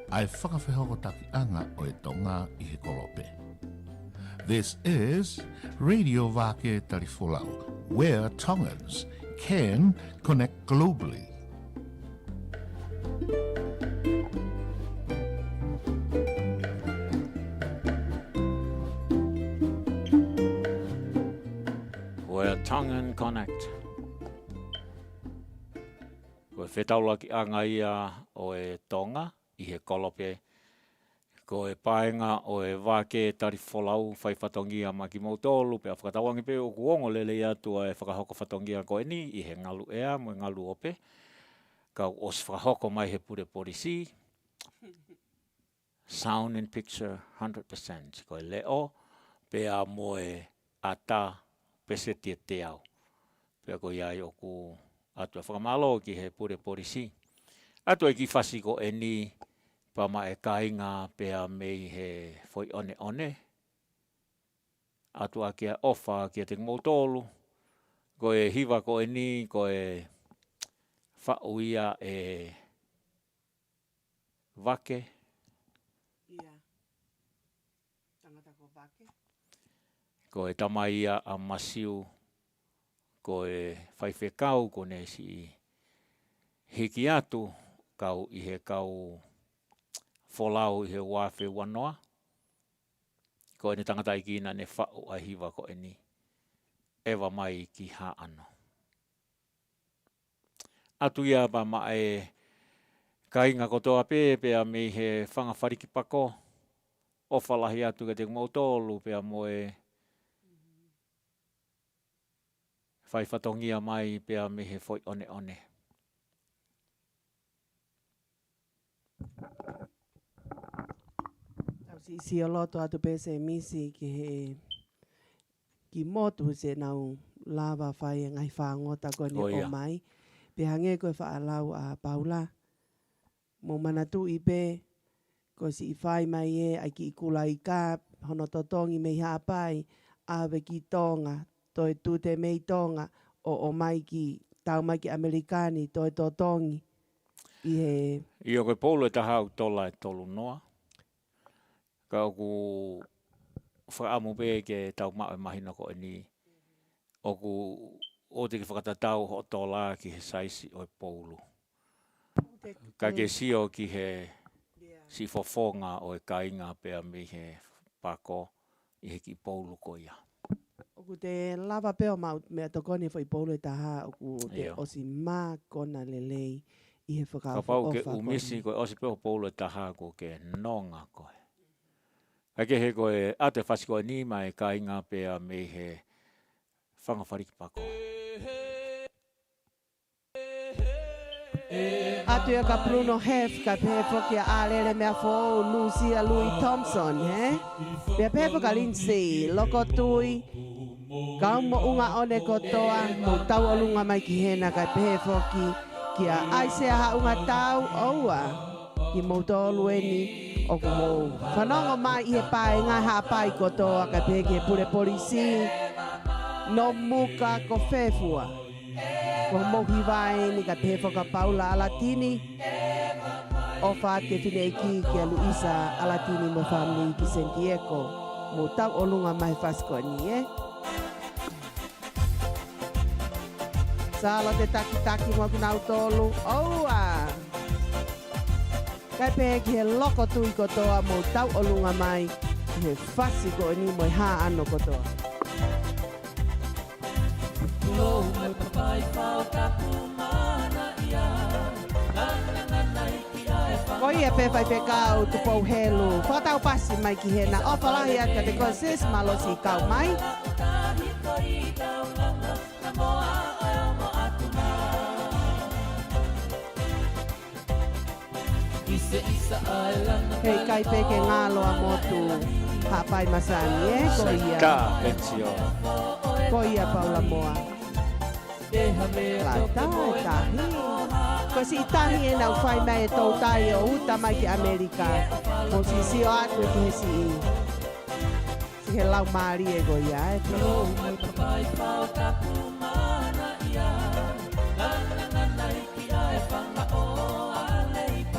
Ai whakawhehoko taki anga o e Tonga I he kolope. This is Radio Vake Tali Folau, where Tongans can connect globally. Where Tongan connect. Ko e whetaula ki anga ia o e Tonga, I he kolope. Ko e paenga o e Vake Tali Folau, whai whatongia ma ki mautolu, pea whakatawangi pe o kuongo lele atu e whakahoko whatongia ko e ni, I he ngalu ea, mo e ngalu ope. Ka os whakahoko mai he pure porisi. Sound and picture 100%. Ko e leo, pea mo e ata pese tia te au. Pea ko iai o ku atu e whakamalo ki he pure porisi. Atu e ki whasi ko e ni, pa ma e kainga pea mei he foi one. Atu a kia ofa kia te ngotolu. Ko e hiwa ko e ni, ko e whauia e Vake. Ia. Tangata ko Vake. Ko e tamaia a masiu. Ko e whaiwhekau ko ne si hiki atu. Kau I he kau Folau I he wāwhi wanoa. Ko e ne tangata I kina ne whau a hiwa ko e ni. Ewa mai ki ha ano. Atu ia pa ma e kainga kotoa pēpea me he whangawhariki pako. O whalahi atu ke te mautolu pea mo e whaiwhatongia mai pea me he foi one. Si o loto atu pese misi ki he ki motu se nau lava whai ngai whangota ko ni o mai. Pe hange koe whaalau a Paula. Mo manatu I pe ko si I whai mai e ai ki kula I ka hono totongi mei hapai ave ki Tonga toi tute mei Tonga o mai ki tau mai ki Amerikani toi totongi I he I o koe polo e tahau tola e tolu noa. Ka oku whaamu pe ke tau mao e mahina ko e ni. Oku o te ki whakatatau ho tola ki he saisi o e polo. Ka ke sio ki he si fofonga o e kainga pea me he pako I he ki polo ko ia. Oku te lava peo mau mea tokoni whai polo e taha oku te osi mā kona lelei I he whakawha ofa. Ka pau ke umisi koe osi peo polo e taha ko ke nonga koe. Ka ke he koe ate whasi koe ni mai kainga pea me he whangawhariki pako. Atu e ka Bruno Hef, ka pepo ki a alele mea fo Lucia Louis Thompson, he? Pea pepo ka Lindsay, loko tui, ka umo unga one kotoa, mo tau olunga mai ki hena ka pepo ki a aise aha unga tau, oua, ki mo tolu eni, o ku mo whanongo mai I he pae ngai hapai kotoa, ka peke pure polisi, no muka ko fefua. Ko mohi vai ni ka pepo ka Paula Alatini. O whate whine ki a Luisa Alatini mo family ki Santiago. Mo tau olunga mai whasko ni Sala te taki mo kinau tolu. Oua! Kai pe ki he loko tui kotoa mo tau olunga mai. He whasi ko ni mo ha ano kotoa. Lo me papai pau kapu mai Koi e pe fai pe kau tu pou helu. Whakatau pasi mai ki hena. O palahi at ka te koe sis malo si kau mai. Hei kai pe ke ngalo a motu. Hapai masani e koia. Ka pensio. Koia paula moa. Lata e tahi. Ko si tahi e nau whai mai e tau tai o uta mai ki Amerika. Mo si si o atu e ki he si i. Si he lau maari e goia e te.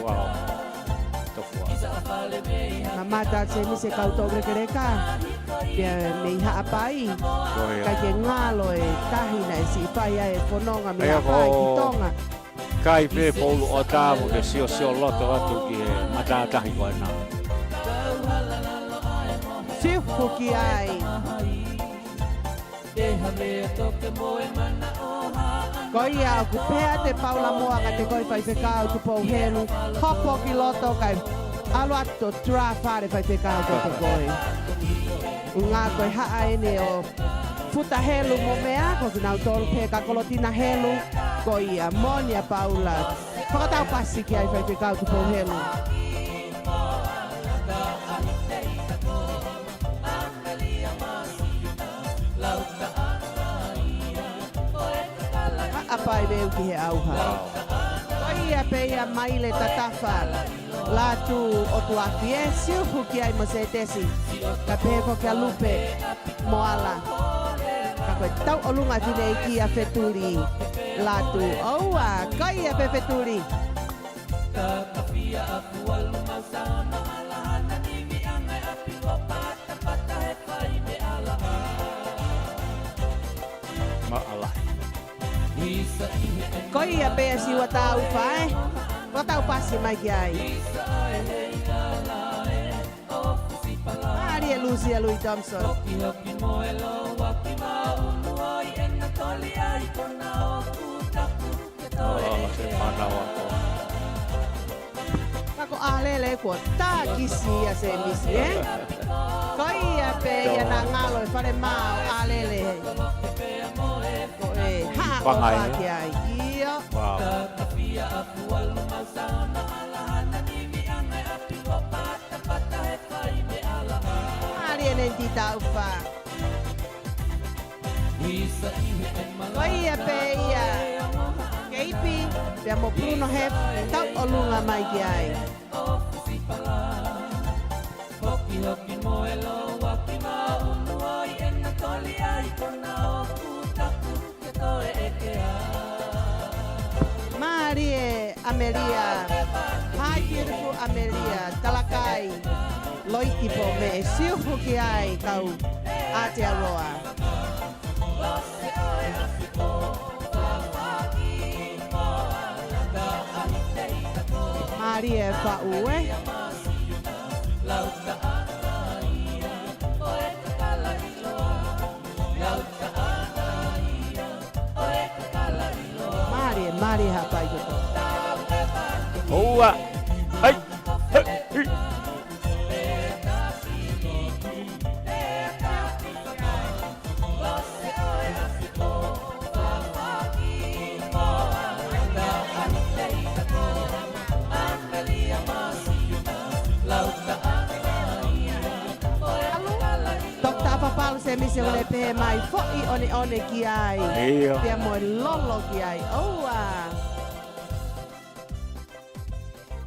Wow. Tofua. Mamata se mi se kautou rekereka. Pia me iha apai. Kai ke ngalo e tahi na e si pai e whanonga me Ea apai ko- ki Tonga. Kai pe polu o tāmu ke sio loto atu ki he matatahi koe nā. Sifu ki ai. Koia au ku pea te paula moa ka te koi whai whekau tu pou helu. Hopo ki loto kai alo ato tra whare whai whekau ko te koi. Ngā koi haa ene o futa helu mo mea ko ki nau tolu pe ka kolotina helu. Koia monia paula. Whakatau pasi ki ai whai whekau tu pou helu. Apai veu ki he auha. Koia pe ia maile tatafa. Latu o tu afi e siupu ki ai mo se tesi. Ka peko ki a lupe moala. Ka koe tau o lunga tine ki a feturi. Latu oua, koia pe feturi. Maala. Koia pe si wa tau fae. Wa tau pasi mai ki ai. Maria Lucia Louis Thompson. Se whanau ako. Kako alele ko takisi ya se misi eh. Koia pe ia na ngalo e whare mao alele. Ko e ha o Whangai, paki ai. Ia. Wow. Maria nenti tau wha. Koia pe ia. Keipi. Pia mo Bruno hef. Tau o lunga mai ki ai. Marie Amelia. Hi beautiful Amelia. Talakai. Loiti po me e siupu ki ai kau Aotearoa. Marie Faue. Marie hapai koto. Oua. Hai. Hai. Dokta papal se mi se ole pe mai fo'i one ki ai. Ia. Pia mo lolo ki ai. Oua.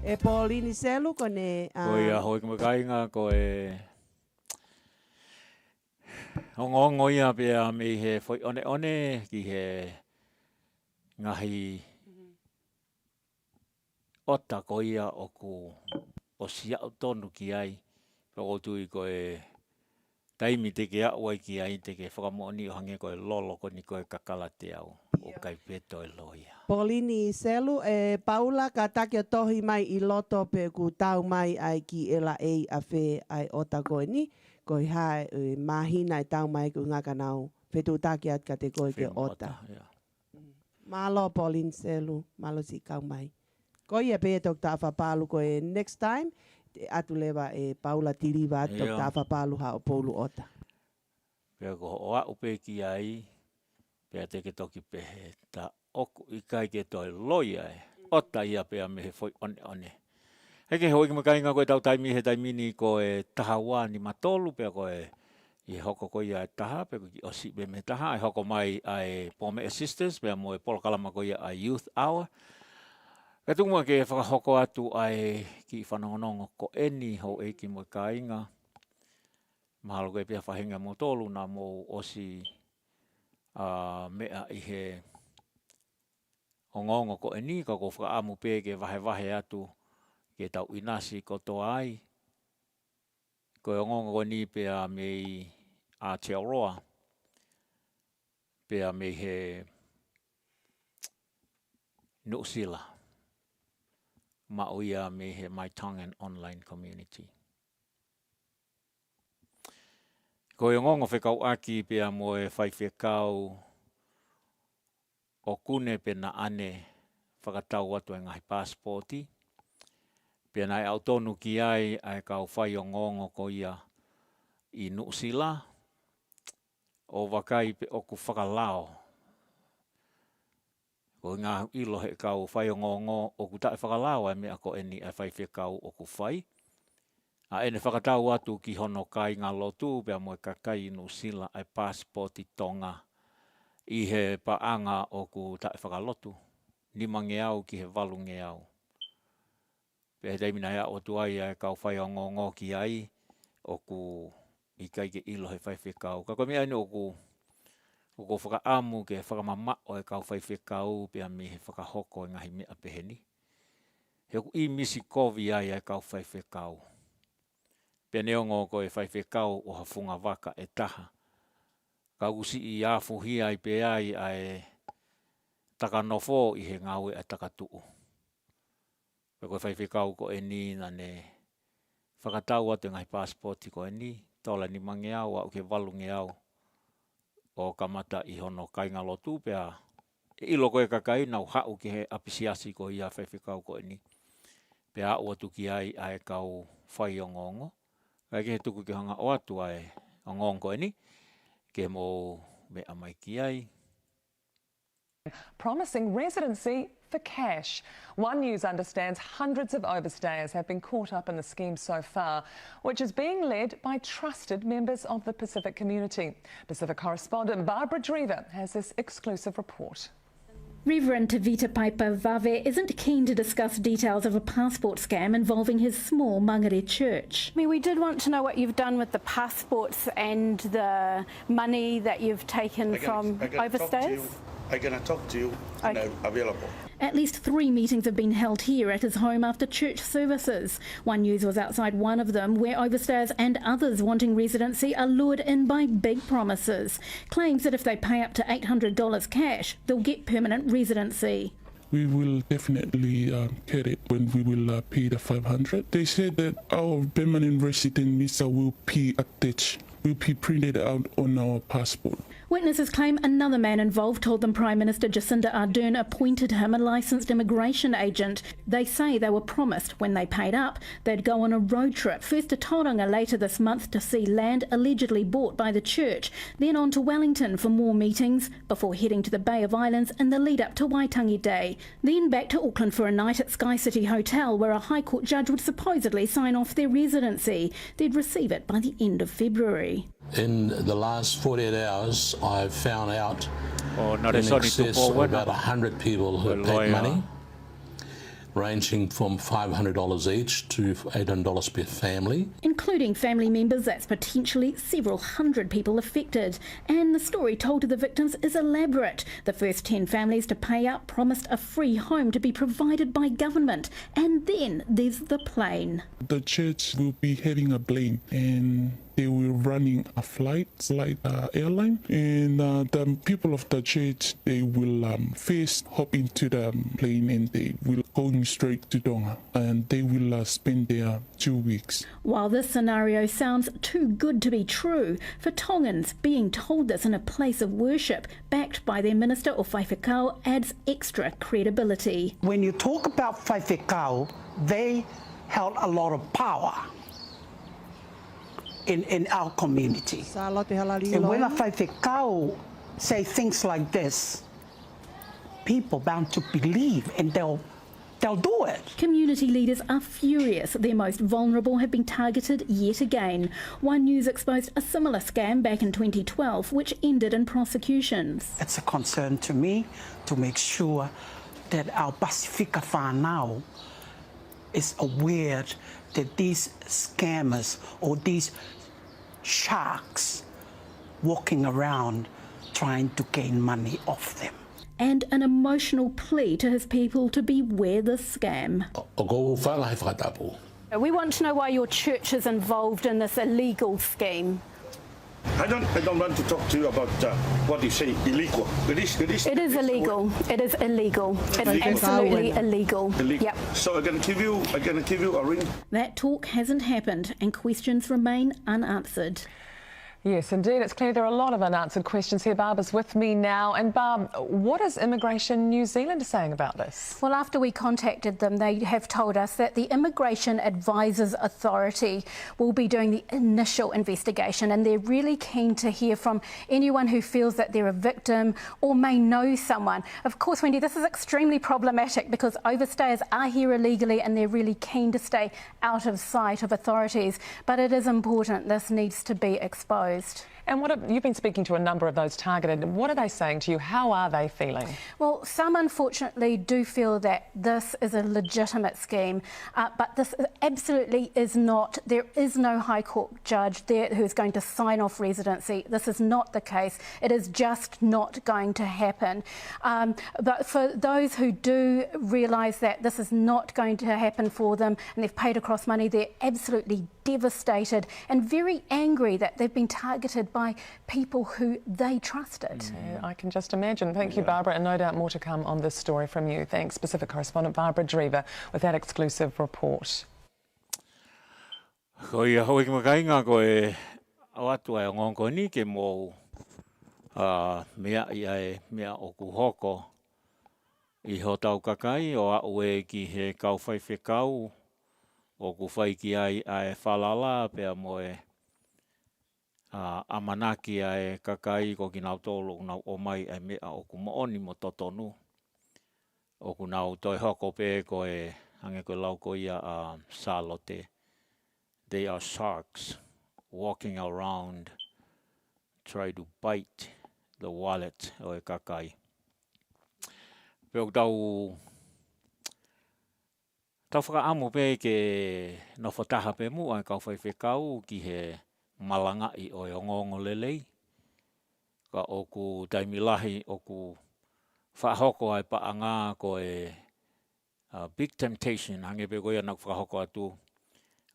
E Paulini selu kone. Ko ia hoi ka makainga ko e ongo ia pia me he foi one ki he ngahi ota ko ia o ku o sia o tonu ki ai o tui ko e taimi te ke awai ki ai te ke whakamoni o hange ko e lolo ko ni ko e kakala te au o kai peto e loia. Paulini selu e Paula ka take o tohi mai I loto pe ku tau mai ai ki ela ei a fe ai ota koe ni. Ko I hae mahina I tau mai ku ngaka nau. Fetu take at ka te koe ke ota. Yeah. Malo Paulini selu. Malo si kau mai. Ko ia pe tok ta whapalu ko e next time, te atu lewa e Paula Tiriva tok ta whapalu ha o polu ota. Pea ko hoa upe ki ai, pea te ke toki pehe, ta oku i kai ke toi loia e, ota ia pea me he foi one. Heke hoi ki makainga koe tau taimi he taimini ko e tahawa ni matolu, pea ko e i hoko ko ia e taha, pea ko ki osi be me taha, e hoko mai ai Pome Assistance, pea mo e polokalama ko ia a Youth Hour. Ka tungua ke whakahoko atu ai ki whanongonongo ko eni hou e ki mo kainga. Mahalo koe pia whahinga mo tolu na mo osi mea i he hongongo ko eni, ka ko whakaamu pē ke wahe atu ke tau inasi ko toa ai. Ko e hongongo ko ni pia me i Aotearoa, pia me he Nuusila. Mauia me he My Tongan Online Community. Ko e ngongo whekau aki pia mo e whaiwhekau o kune pe na ane whakatau atu e ngahi passporti. Pia nai au tonu ki ai ai kau whai o ngongo ko ia i Nuusila o wakai pe oku whakalao. Ko ngā ilo he kau whai o ngongo o ku tae whakalao e mea ko eni e whaiwhekau o ku whai. A ene whakatau atu ki hono kai ngā lotu pia mo e kakai i Nuusila ai passporti Tonga i he paanga o ku tae whakalotu. 5 nge au ki he 8 nge au. Pia he teimina ea o tuai e kau whai o ngongo ki ai o ku i kai ke ilo he whaiwhekau. Ka koe mea ene o ku whakaamu ke whakamama o e kau whaiwhekau pia me he whakahoko e ngahi mea peheni. He ku i misi kovi ai e kau whaiwhekau. Pia neongo ko e whaiwhekau o hafunga waka e taha. Ka usi i afuhi ai pe ai ai takanofo i he ngawe e takatuu. Pia ko e whaiwhekau ko e ni na ne whakatau atu ngahi passporti ko e ni. Tola 5 nge au au ke 8 nge au. O kamata i hono kai ngā lotu pia e ilo koe kakai nau hau ki he apisiasi ko ia whaiwhekau ko e ni. Pia au atu ki ai ai kau whai o ngongo. Kai ke he tuku ki hanga o atu ai o ngongo ko e ni. Ke mo me amai ki ai. Promising residency for cash. One News understands hundreds of overstayers have been caught up in the scheme so far, which is being led by trusted members of the Pacific community. Pacific correspondent Barbara Drever has this exclusive report. Reverend Tavita Piper Vave isn't keen to discuss details of a passport scam involving his small Mangere church. I mean, we did want to know what you've done with the passports and the money that you've taken from overstayers. I'm going to talk to you and I'm available. At least 3 meetings have been held here at his home after church services. One News was outside one of them, where overstayers and others wanting residency are lured in by big promises. Claims that if they pay up to $800 cash, they'll get permanent residency. We will definitely get it when we will pay the 500. They said that our permanent resident visa will be attached, will be printed out on our passport. Witnesses claim another man involved told them Prime Minister Jacinda Ardern appointed him a licensed immigration agent. They say they were promised when they paid up they'd go on a road trip, first to Tauranga later this month to see land allegedly bought by the church, then on to Wellington for more meetings before heading to the Bay of Islands in the lead up to Waitangi Day, then back to Auckland for a night at Sky City Hotel where a High Court judge would supposedly sign off their residency. They'd receive it by the end of February. In the last 48 hours, I've found out in excess of about 100 people who paid money, ranging from $500 each to $800 per family. Including family members, that's potentially several hundred people affected. And the story told to the victims is elaborate. The first 10 families to pay up promised a free home to be provided by government. And then there's the plane. The church will be having a plane and they were running a flight airline, and the people of the church, they will first hop into the plane and they will going straight to Tonga, and they will spend there 2 weeks. While this scenario sounds too good to be true, for Tongans, being told this in a place of worship, backed by their minister or whaiwhekau, adds extra credibility. When you talk about whaiwhekau, they held a lot of power in our community. And when a whaiwhekau say things like this, people bound to believe, and they'll do it. Community leaders are furious. Their most vulnerable have been targeted yet again. One News exposed a similar scam back in 2012, which ended in prosecutions. It's a concern to me to make sure that our Pasifika whānau is aware that these scammers or these sharks walking around trying to gain money off them. And an emotional plea to his people to beware the scam. We want to know why your church is involved in this illegal scheme. I don't want to talk to you about what you say illegal. It is illegal. It is illegal. It's absolutely illegal. Yep. So I'm gonna give you a ring. That talk hasn't happened and questions remain unanswered. Yes, indeed. It's clear there are a lot of unanswered questions here. Barbara's with me now. And Barb, what is Immigration New Zealand saying about this? Well, after we contacted them, they have told us that the Immigration Advisors Authority will be doing the initial investigation, and they're really keen to hear from anyone who feels that they're a victim or may know someone. Of course, Wendy, this is extremely problematic because overstayers are here illegally and they're really keen to stay out of sight of authorities. But it is important this needs to be exposed. And you've been speaking to a number of those targeted. What are they saying to you? How are they feeling? Well, some unfortunately do feel that this is a legitimate scheme, but this absolutely is not. There is no High Court judge there who is going to sign off residency. This is not the case. It is just not going to happen. But for those who do realise that this is not going to happen for them and they've paid across money, they're absolutely devastated and very angry that they've been targeted by people who they trusted. Yeah, I can just imagine. Thank you, Barbara, and no doubt more to come on this story from you. Thanks, Pacific correspondent Barbara Drever with that exclusive report. Hoi ki makainga ko e awatu ai ngongo ni ke mo mea ia mea o ku hoko I ho tau kakai o a ue ki he kau whaiwhekau o ku whai ki ai whalala pia mo e amanaki ai kakai ko ki nau tōlu nau o mai ai mea o ku mooni mo totonu. O ku nau toi hoko pe ko e hange ko lau ko ia Salote. They are sharks walking around try to bite the wallet o e kakai. Peo tau whakaamu pe ke no whataha pe mu ai kau whaiwhekau ki he malanga I o ngongo lelei. Ka oku taimilahi oku whahoko ai paanga ko e big temptation hange pe koia nak whahoko atu.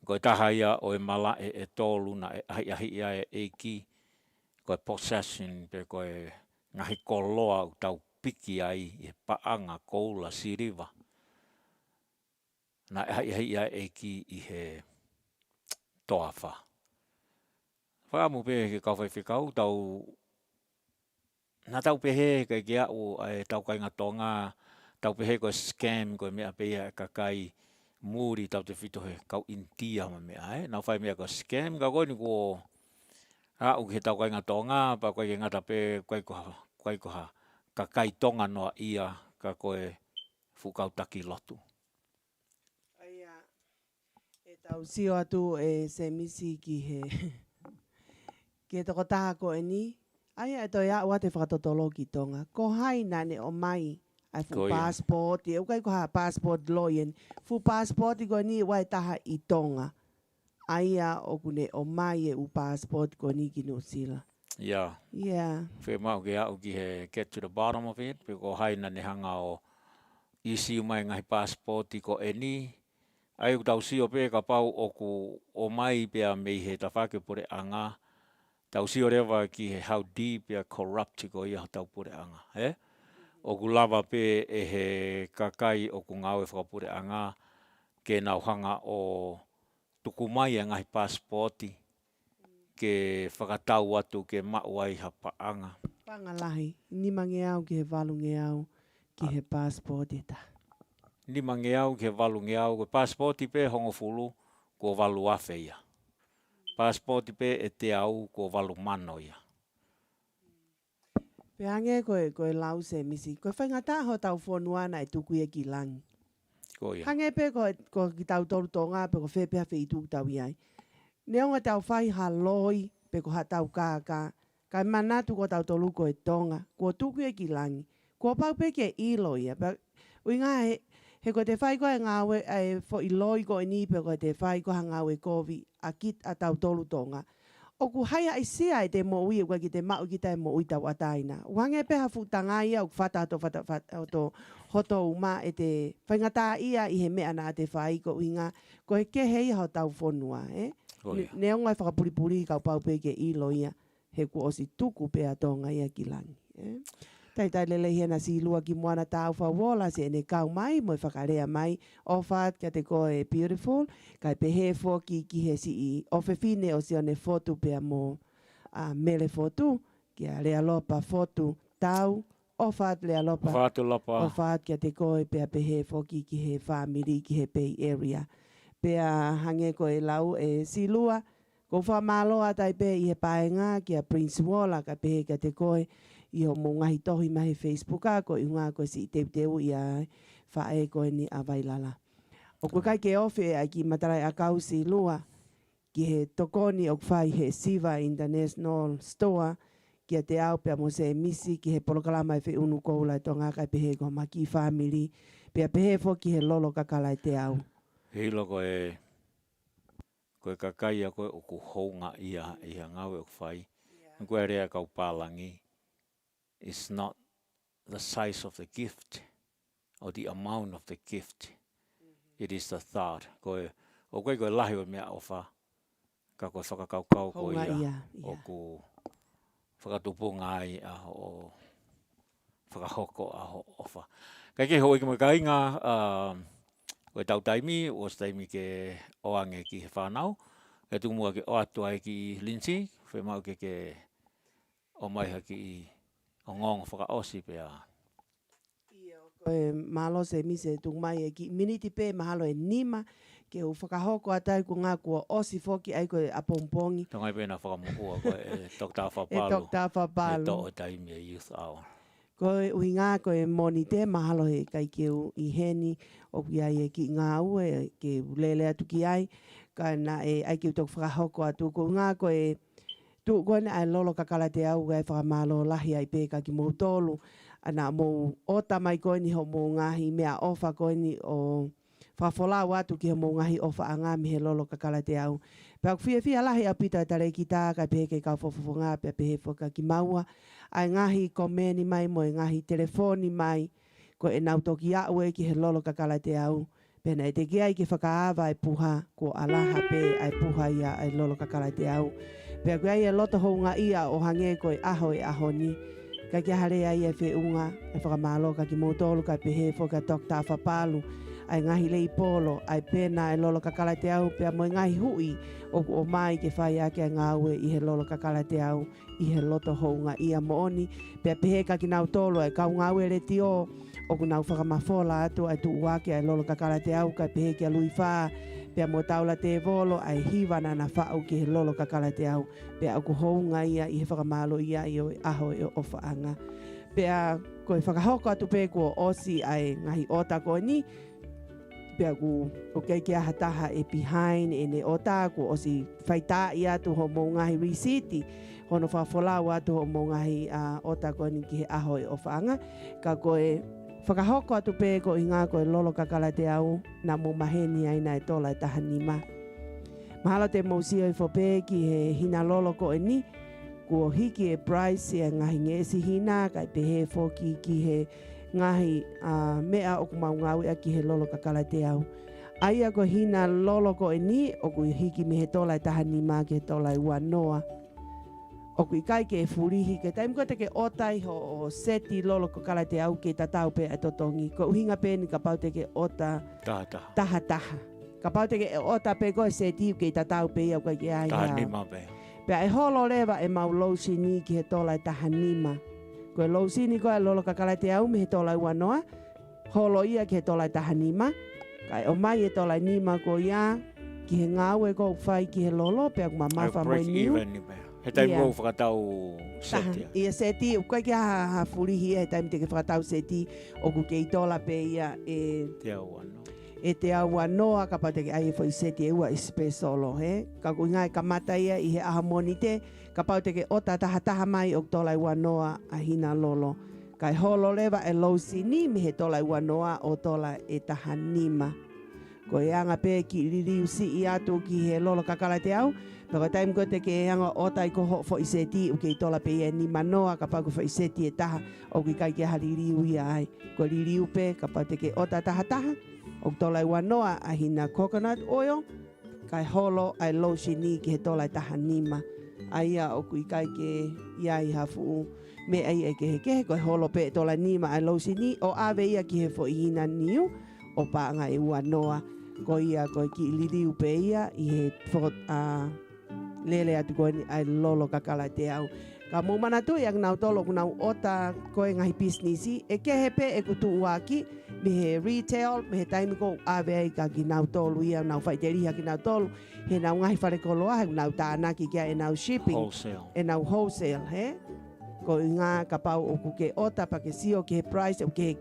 Ko taha ia o e mala e tōlu na e ahi ia e ki. Ko e possession pe ko e ngahi koloa u tau piki ai e paanga koula siriva. Na e ia e ki I he toawha. Whaamu pe ke kau whaiwhekau tau na tau pehe ke kia o e tau kainga tonga tau pehe ko scam ko mea pehe kakai muri tau te whito he kau intia ma mea na whai mea ko scam ka koe ni ko u he tau kainga tonga pa koe ke ngata pe koe koha kakai tonga noa ia ka koe whukau taki lotu. Aia, e tau sio atu e se misi ki he ki toko taha ko e ni. Aia e toi a ua te whakatotolo ki tonga. Ko hai nane o mai ai fu passport. E ukai ko ha passport loyen. Fu passport I ko ni wai taha I tonga. Aia o kune o mai e u passport ko ni ki Nusila. Yeah. Yeah. Whe mau ke au ki he get to the bottom of it. Pe ko hai nane hanga o isi umai ngai passport I ko e ni. Ai u tau sio pe ka pau o mai pia me he ta whake pore anga. Tau sio rewa ki he how deep pia corrupt ko ia tau pore anga. O ku lava pe e he kakai o ku ngau e whakapure anga ke nau hanga o tuku mai e ngahi passporti ke whakatau atu ke mauai hapa anga. Pangalahi, ni mange au ki he walu nge au ki he passporti ta. Ni mange au ke walu nge au ke passporti pe hongo fulu ko walu afe ia. Passporti pe e te au ko walu mano ia. Pe ange koe lau se misi. Koe whaingata ho tau whonuana e tuku e ki langi. Ko ia. Hange pe ko ki tau toru tonga pe ko whepea whi tu tau iai. Neonga tau whai ha loi pe ko ha tau kāka. Kai manatu ko tau tolu ko e tonga. Ko tuku e ki langi. Ko pau pe ke ilo ia. Ui ngā he ko te whai ko e ngāwe e fo i loi ko e ni pe ko te whai ko ha ngāwe kovi a kit a tau tolu tonga. O ku haia i sea e te mo ui e ki te mau ki tai mo ui tau ataina. Wange peha futanga ia o whata to hoto uma e te whaingata ia i he mea na te whai ko inga. Ko he ke hei hao tau whonua. Neonga e whakapuripuri kau pau pe ke ilo ia. He ku osi tuku pea tonga ia ki langi. Tai lele hena si lua ki moana tau whawola se ne kau mai mo whakarea mai. O whaat kia te koe beautiful. Kai pehe fōki ki he si i ofewhine o si one fotu pea mo mele fotu. Kia lea lopa fotu tau. O whaat lea lopa. O whaat kia te koe pea pehe fōki ki he whamiri ki he Bay Area. Pea hange koe lau e si lua. Ko whamaloa tai pe i he paenga kia Prince Walla ka pehe kia te koe. I ho mo ngahi tohi mahi Facebook a ko i ngā koe si te teu i a whae koe ni a wailala. O koe kai ke ofe a ki matarai a kau si lua ki he tokoni o kwhai he Siva International Store kia te au pia mo se misi ki he polokalama e whi unu koula e tonga kai pehe ko maki family pia pehe fo ki he lolo kakala e te au. Hilo koe kakai a koe o ku hounga ia ngawe o kwhai. Koe rea kau pālangi. It's not the size of the gift or the amount of the gift. It is the thought. Koe lahi o mea ofa. Ka koe whakakaukau koe ia. O ku whakatupunga ai o whakahoko a ofa. Kai ke hoi ki mo ka inga koe tau taimi o taimi ke oange ki he whanau. E tu mua ke o atua ki Lindsay. Whe mau ke o mai haki i o ngongo whakaosi pia. Koe malo se mise tung mai e ki miniti pe mahalo e nima ke u whakahoko atai ko ngā kua osi foki ai koe a pompongi. Tongai pēnā whakamukua koe e Dr. Whapalu. E Dr. Whapalu. E to o taimi e Youth Hour. Koe ui ngā koe moni te mahalo he kai ke u i heni o ki ai e ki ngā ue ke lele atu ki ai. Ka na e ai ki utok whakahoko atu ko ngā koe tu koe ai lolo kakala te au gai whakamalo lahi ai pēka ki mou tolu. Ana mou o tamai koe ni ho mou ngahi mea ofa koe ni o whafolau atu ki ho mou ngahi ofa a ngā mihe lolo kakala te au. Pea whia lahi a pita tare ki tā kai pehe kei kau whawhawha ngā pea pehe whaka ki maua. Ai ngahi komeni mai mo e ngahi telefoni mai ko e nau toki au e ki he lolo kakala te au. Pena e te ki ai ki whakaawa e puha ko alaha pe ai puha ia ai lolo kakala te au. Pea koe ai e loto hounga ia o hange koe aho e aho ni. Ka kia hare ai e whiunga e whakamalo ka ki motolu ka pehe fo ka Dr. Whapalu. Ai ngahi lei polo, ai pena e lolo kakala te au. Pea mo ngahi hui o mai ke whai ake a ngāue i he lolo kakala te au. I he loto hounga ia mooni. Pea pehe ka ki nau tolo e kau ngāue Letio. O ku nau whakamafola atu ai tu uake ai lolo kakala te au. Ka pehe ki a lui whaa. Pea mo taula te volo ai hiwana na whao ki he lolo kakala te au. Pea aku hounga ia i he whakamalo ia i o aho e o whaanga. Pea koe whakahoko atu pe kua osi ai ngahi ota koe ni. Pea ku o keikea hataha e behind e ne ota ku osi whaita i atu ho mou ngahi risiti. Hono whafolau atu ho mou ngahi ota koe ni ki he aho e o whaanga. Ka koe whakahoko atu pe ko i ngā koe lolo kakala te au na mo maheni aina e tola e taha nima. Mahalo te mausio i whope ki he hina lolo ko e ni. Kua hiki e Bryce e ngahi ngesi hina kai pehe foki ki he ngahi mea o kumau ngau ea ki he lolo kakala te au. Aia ko hina lolo ko e ni, o ku hiki me he tola e taha ni mā ke tola i ua noa. O ku i kai ke e furihi, ke taim ko te ke otai ho o seti lolo ko kala te au ke tatau pe a totongi. Ko uhinga pe ni ka pau te ke ota taha. Ka pau te ke ota pe ko e seti ke tatau pe au kai ke ai hao. Taha nima pe. Pe e holo lewa e mau lousi ni ki he tola e taha nima. Ko e lousi ni ko e lolo ka kala te au me he tola i ua noa. Holo ia ki he tola e taha nima. Kai o mai e tola i nima ko ia ki he ngau e ko whai ki he lolo pe aku mamafa mai niu. He taimi kou whakatau seti. Ia seti, o kai ki ha furihi he taimi te ke whakatau seti o ku ke i tola pe ia e te au anoa ka pau te ke ai e whai seti e ua i spe solo, he? Ka ku ngai ka mata ia i he aha moni te, ka pau te ke ota taha mai o tola i ua noa a hina lolo. Kai holo lewa e lousi ni mi he tola i ua noa o tola e taha nima. Ko e anga pe ki liriu si i atu ki he lolo kakala te au, Pako taim ko te ke anga ota i ko ho fo i seti u ke i tola pe e ni manoa ka pako fo i seti e taha o ki kai ke haliriu ia ai. Ko liriu pe ka pa te ke ota taha o tola i wanoa a hina coconut oil kai holo ai lotion ni ke tola i taha nima. Aia o kui kai ke iai hafu me ai e ke ko holo pe tola nima ai lotion ni o ave ia ki he fo i hina niu o pa nga e wanoa ko ia ko ki liriu pe ia i he fo lele atu ko ai lolo kakala te au. Ka mo mana tu yang nau tolo kunau ota ko ngai business e ke hepe e kutu uaki me he retail me he taimi ko ave ka ki nau tolo ia nau faiteria ki nau tolo he nau ngai fare koloa he nau tāna ki kia e nau shipping e nau wholesale he ko ngā ka pau o kuke ota pa ke sio ke price o ke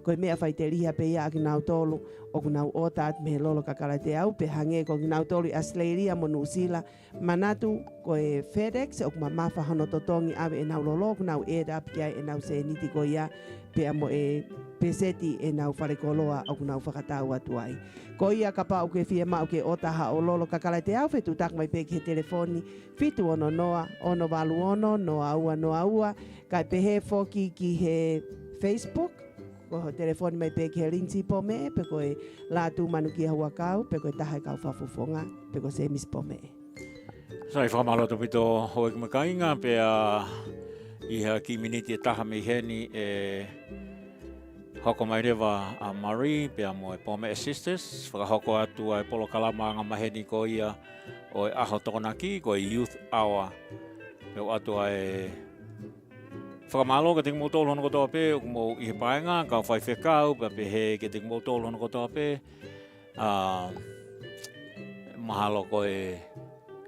ko mea faiteria pe ia ki nau tolo o kunau ota at me lolo kakala te au pe hange ko nau tolo asleiria mo nusila manatu ko e FedEx o kuma mafa hono totongi ave e nau lolo kunau add up kia e nau se niti ko ia pe amo e peseti e nau whare koloa o kunau whakatau atu ai. Ko ia ka pau ke fia mau ke otaha o lolo kakala te au fetu tak mai pe ke telefoni fitu ono noa ono walu ono noa ua kai pehe foki ki he Facebook ko ho telefoni mai pe ke rinti po me pe ko e latu manu ki hua kau pe ko e taha kau whafufonga pe ko se mis po me. Sai whamalo to pito hoe kumakainga pe a iha ki miniti e taha me heni e hoko mai rewa a Marie pe a mo e Pome Sisters whakahoko atu a e polo kalama anga maheni ko ia o e aho tokonaki ko e Youth Hour pe o atu a e whakamalo ke te kumotolo hono kotoa pe o kumo i he paenga ka whai whekau pe he ke te kumotolo hono kotoa pe mahalo ko e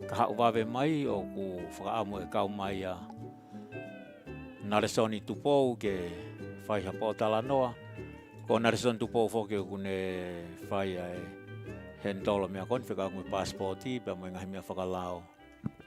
ka hau wawe mai o ku whakaamu e kau mai a Naresoni tupou ke whai hapo tala noa. Ko Naresoni tupou whoke o kune whai e hen tolo mea kon whika ngui passporti pe mo ngahi mea whakalao.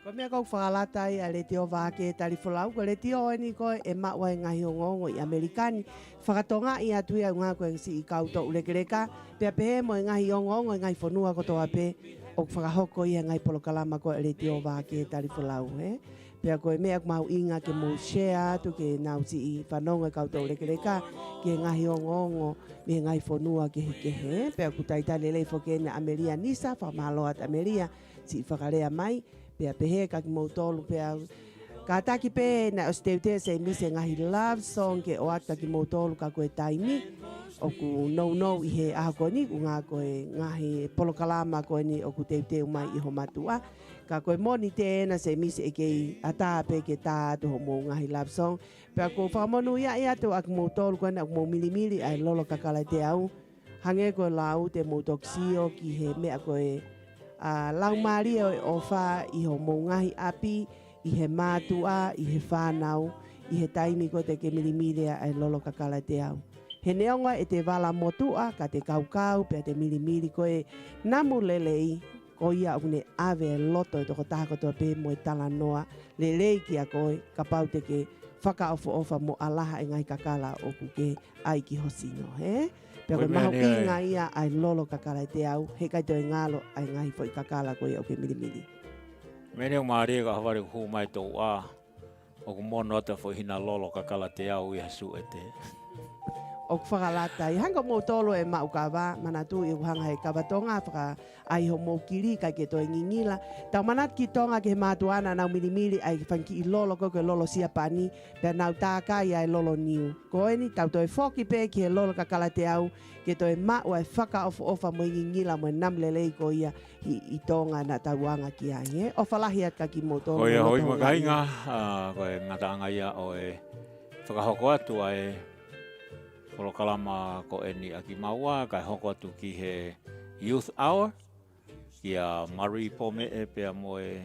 Ko mea kau whakalatai a Letio Vake Tali Folau ko Letio ni ko e maua e ngahi o ngongo i Amerikani. Whakatonga i atu ia ngā koe si i kauto ulekereka pe pehe mo e ngahi o ngongo e ngahi whanua kotoa pe o whakahoko ia ngai polokalama ko Letio Vake Tali Folau he. Pea koe mea mau inga ke mo share tu ke nau si i whanonga kautou rekereka ke ngahi o ngongo me ngai whanua ke he. Pea ku taitale leifo ke na Ameria Nisa, whamaloat Ameria si whakarea mai. Pea pehe ka ki mo tolu pea ka taki pe na osteute se mise ngahi love song ke o ata ki mo tolu ka koe taimi. O ku no i he ahako ni ku ngā koe ngahi polokalama koe ni o ku teuteu mai i ho matua. Ka koe moni te ena se misi e kei ata pe ke tā atu ho mō ngahi love song. Pea ko whakamonu ia e atu ak mō tolu koe na ak mō milimili ai lolo kakala te au. Hange koe lau te mō toksio ki he mea koe lau maria o wha i ho mō ngahi api, i he mātua, i he whānau, i he taimi koe te ke milimili ai lolo kakala te au. He neonga e te wala motua ka te kaukau pea te milimili koe namu lelei ko ia une ave loto e toko taha kotoa pe mo e tala noa lelei ki a koe ka pau te ke whakaofo ofa mo alaha e ngai kakala o kuke ai ki hosino, he? Pea koe maho inga ia ai lolo kakala e te au, he kai toi ngalo ai ngai fo i kakala koe au ke milimili. Mene o maare ka hawari hu mai tō a o ku mono ata fo hina lolo kakala te au i hasu e te. o whakalata. I hanga mō tolo e mau kawa, mana tu i uhanga he kawatonga, whaka ai ho mō kiri ka ke toi ngingila. Tau manat ki tonga ke mātuana nau milimili ai whanki i lolo ko ke lolo siapani, pia nau tāka i ai lolo niu. Ko eni, tau toi whoki pē ki he lolo ka kalate au, ke toi mau ai whaka ofa mo ngingila mo namlelei ko ia i tonga na tauanga ki ai. O whalahi at ka ki mō tolo. Hoi hoi makainga, koe ngataanga ia o e whakahoko atu ai Polo kalama ko eni aki maua, kai hoko atu ki he Youth Hour, ki a Marie Pome'e pia moe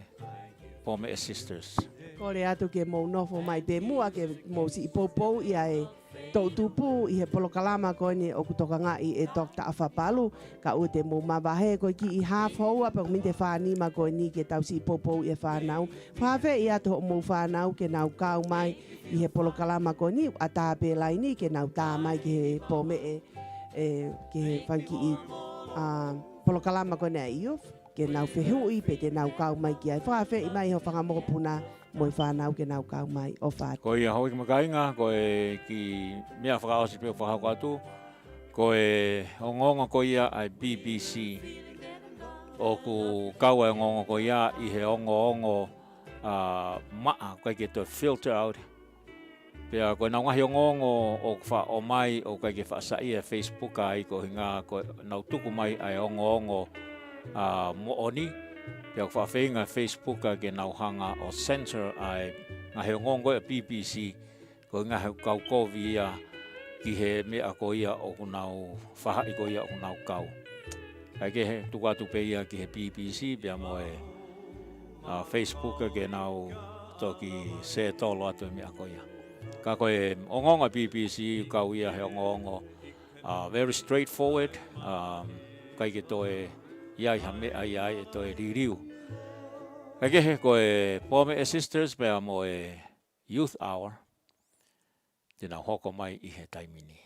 Pome'e Sisters. Kore atu ke mō nofo mai te mua ke mō si ipopou i ai tau tupu i he polo kalama ko eni o kutoka ngai e Dr. Afapalu, ka u te mō mawahe ko ki i hāwhaua pa kuminte whanima ko eni ke tau si ipopou i e whanau. Whawhe i atu ho mō whanau ke nau kau mai i he polo kalama ko ni a tāpe laini ke nau tā mai ke he Pome'e ke he whanki i polo kalama ko ni a iuf ke nau whehui pe te nau kau mai ki ai whawhe i mai ho whangamokopuna mo i whanau ke nau kau mai o whātu. Ko ia hoi ki makainga, ko e ki mea whakaosi peo whahako atu, ko e o ngonga ko ia ai BBC, o ku kau e ngonga ko ia i he ongo maa, kai ke to filter out. Pea koe nau ngahi o ngongo o wha o mai o kai ke whaasai e Facebook ai ko hinga ko nau tuku mai ai ongo mo oni. Pea ko whawhenga Facebook ke nau hanga o center ai ngahi o ngongo e BBC ko ngahi kau kovi ia ki he mea ko ia o kunau whahai ko ia o kunau kau. Kai ke he tukatu pe ia ki he BBC pea mo e Facebook ke nau toki se tolo atu mea ko ia. Ka koe ongonga BBC kau ia he ongongo very straightforward, kai ke toe iai ha mea iai e toe ririu. Kai ke he koe Pome'e Sisters mea mo e Youth Hour, tēnā hoko mai i he taimini.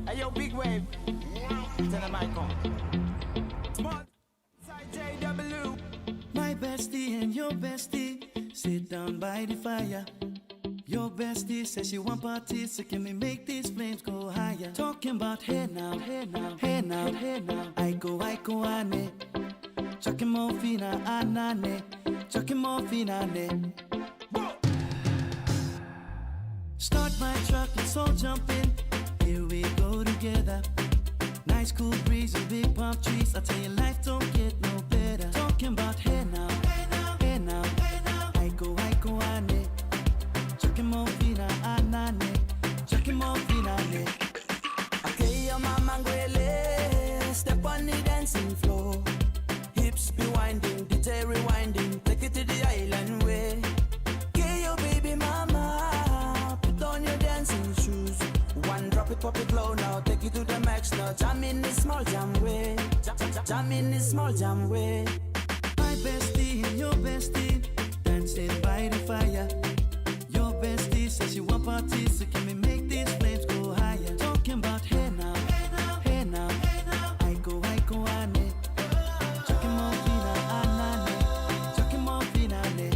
Hey yo, big wave, turn the mic on. My bestie and your bestie sit down by the fire. Your bestie says she want parties, so can we make these flames go higher? Talking about hey now, hey now, hey now, hey now. I go ane. Chucking more fina anane. Chucking more fina ane. Start my truck, let's all jump in. Here we go together. Nice cool breeze and big palm trees. I tell you, life don't get no better. Talking about hey now, hey now, hey now, hey now. I go ane. Chucking more fina anane. Chucking more fina ane. Okay, your mama ngwele. Step on the dancing floor. Hips be winding, DJ rewinding. Take it to the island way. Okay, your baby mama. Put on your dancing shoes. One drop it, pop it low now. Take it to the max now. Jam in the small jam way. Jam in the small jam way. My bestie and your bestie dancing by the fire. Your bestie says she want parties, so can we make these flames go higher? Talking about hey now, hey now, hey now, hey now. I go ane. Chucking more fina anane. Chucking more fina ane.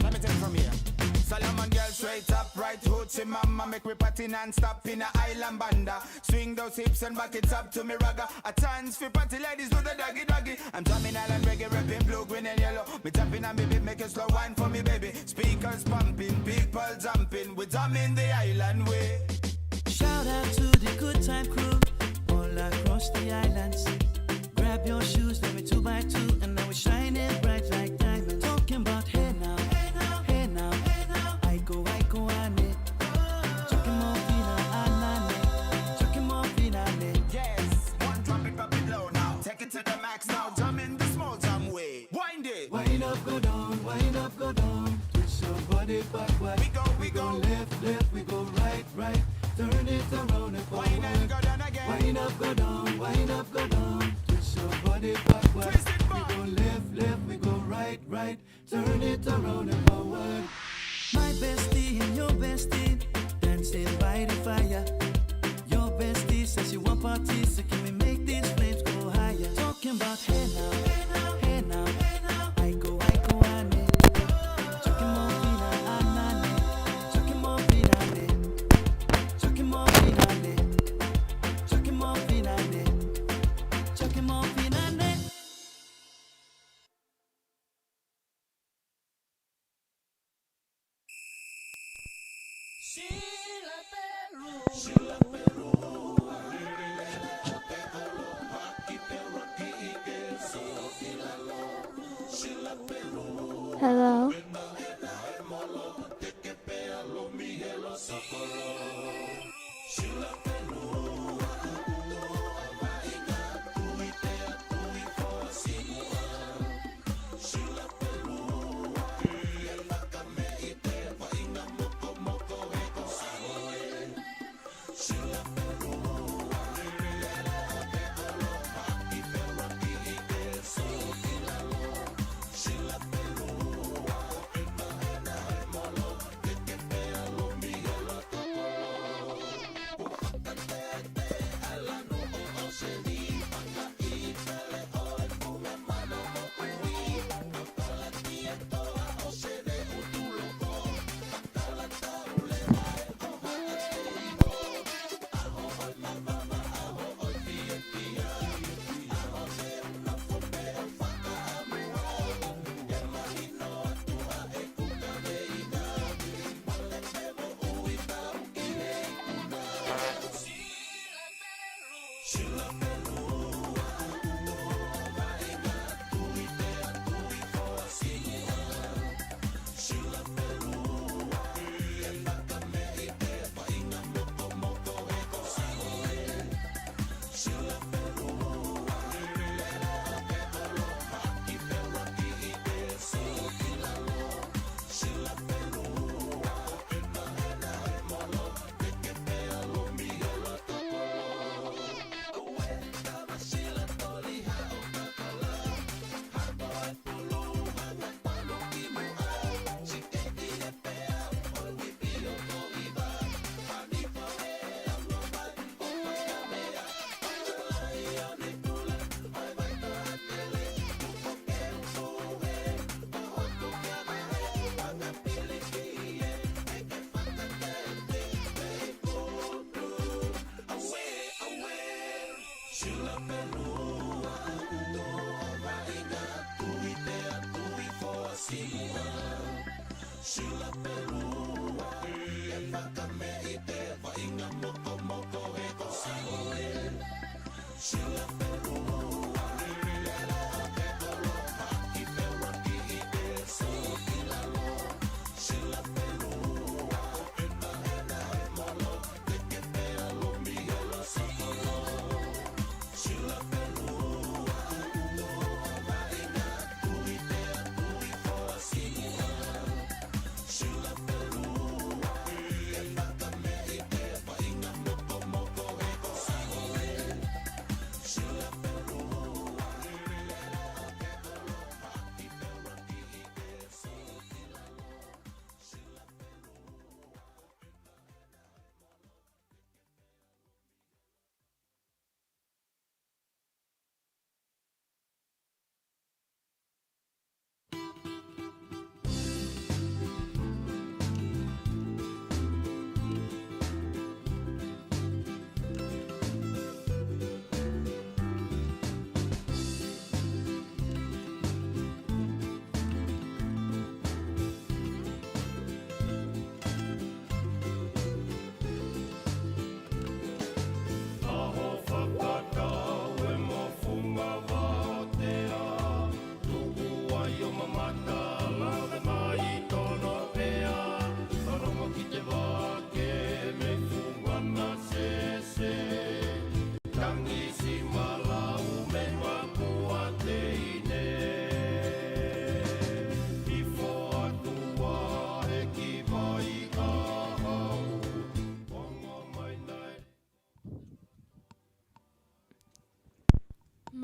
Let me take it from here. Solomon girl straight up, right hoochie mama. Make me party non-stop in a island banda. Swing those hips and back it up to me ragga. A chance for party ladies do the doggy doggy. I'm drumming island reggae, rapping blue, green and yellow. Me tapping on me beat, make a slow wine for me baby. Speakers pumping, people jumping. We drumming the island way. Shout out to the good time crew all across the islands. Grab your shoes, let me 2x2, and now we're shining bright like diamonds. Talking about hey now, hey now, hey now, hey now. I go ane. Chucking more fina anane. Chucking more fina ane. Yes, one drop it low now. Take it to the max now. Jump in the small jam way. Wind it. Wind up, go down. Wind up, go down. Twist your body backward. We go left, we go right. Turn it around and forward. Wind up, go down again. Wind up, go down. Wind up, go down. Twist your body backward. Twist it back. We go left, we go right. Turn it around and forward. My bestie and your bestie dancing by the fire. Your bestie says she want parties, so can we make these flames go higher? Talking about hey now, hey now, hey now, hey now. I go ane. Hello.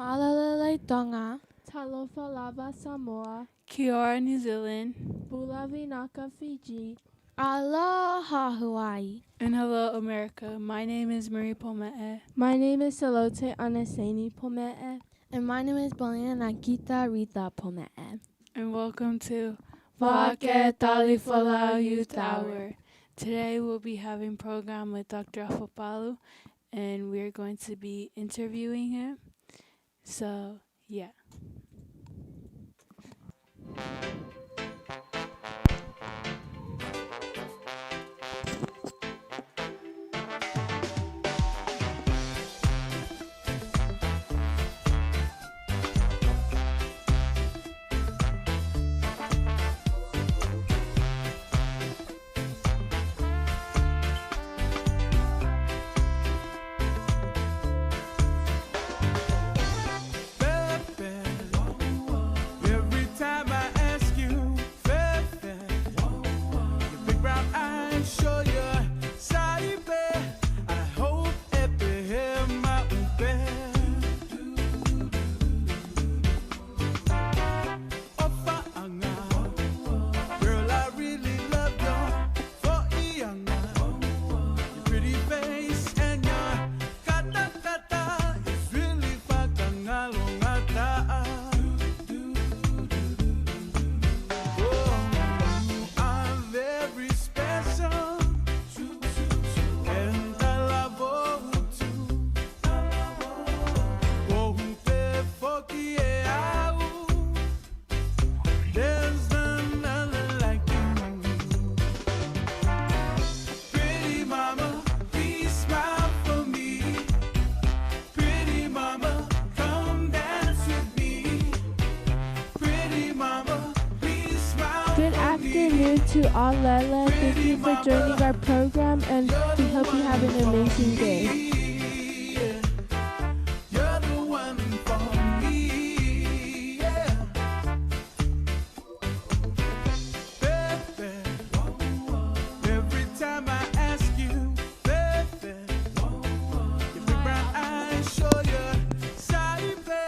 Malalele Tonga, Talofa Lava Samoa, Kia ora, New Zealand. Bulavi Naka Fiji. Aloha, Hawaii. And hello, America. My name is Marie Pome'e. My name is Salote Anaseni Pome'e. And my name is Belina Nakita Rita Pome'e. And welcome to Vake Tali Folau Youth Hour. Today we'll be having a program with Dr. Afopalu, and we're going to be interviewing him. So, yeah. To Alele, thank you for joining our program, and we hope you have an amazing day.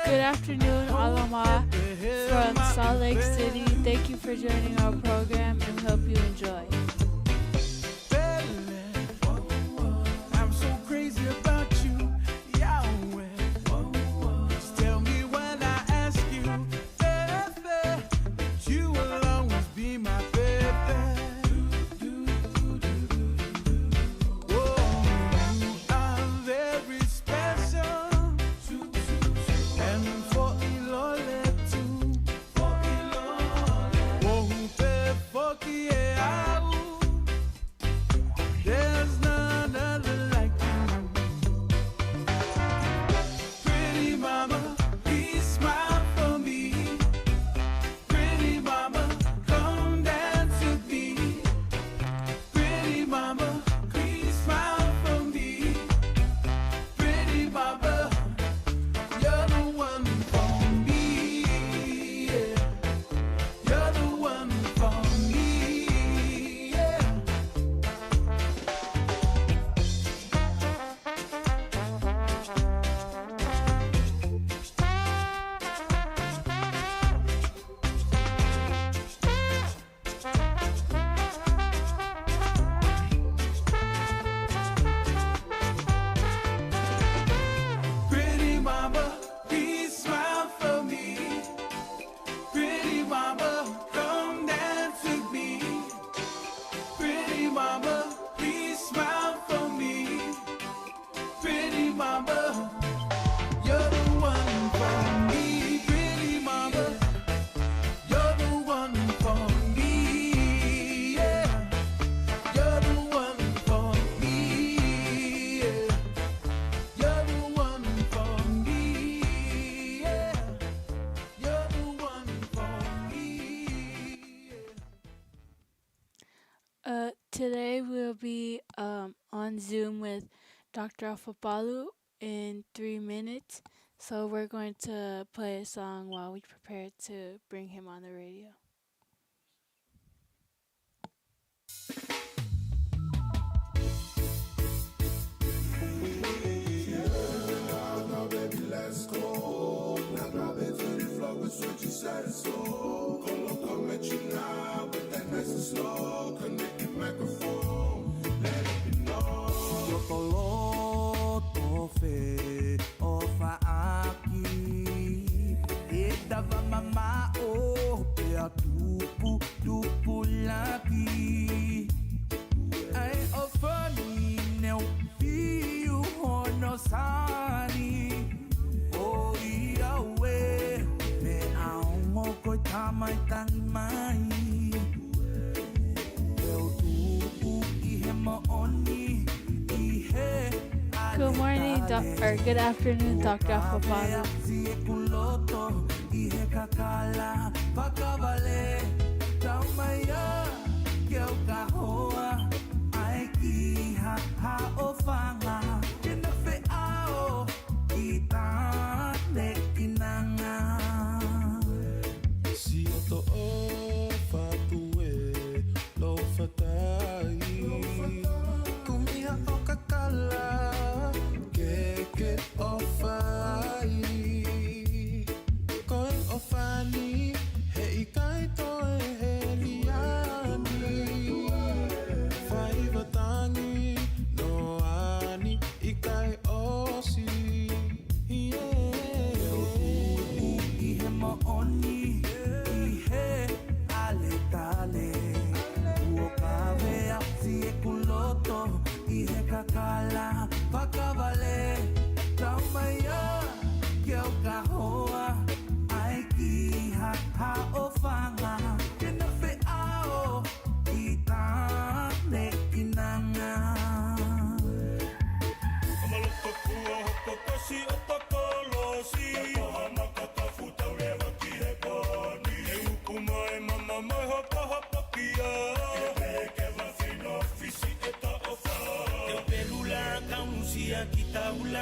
Good afternoon, Alama from Salt Lake City. Thank you for joining our program, and we hope you enjoy. I'm so crazy about you, Yahweh. Just tell me when I ask you, baby, that you will always be my baby. Oh, you are very special, and for Ilole too. Oh, for there's none other like you. Pretty mama, please smile for me. Pretty mama, come dance with me. Pretty mama, please smile for me. Pretty mama, you're the one for me. Yeah. You're the one for me. Yeah. Pretty mama, please smile for me. Pretty mama, come dance with me. Pretty mama, please smile for me. Pretty mama, you're the one for me. Pretty mama, you're the one for me. Yeah. You're the one for me. Yeah. You're the one for me. Yeah. You're the one for me. Today we'll be on Zoom with Dr. Afopalu in 3 minutes. So we're going to play a song while we prepare to bring him on the radio. Let's go. Now grab it to the floor with what you said so. Come at you now, but that nice and slow. Connect the microphone, let it be known. Yo coloto fe ofa aqui. E dava mama o pe a tupu laki. Ai ofani neu fio honosani. Oh Yahweh, me aongo ko tamai tani mai. Good morning, or good afternoon, Dr. Afopalu. Mama,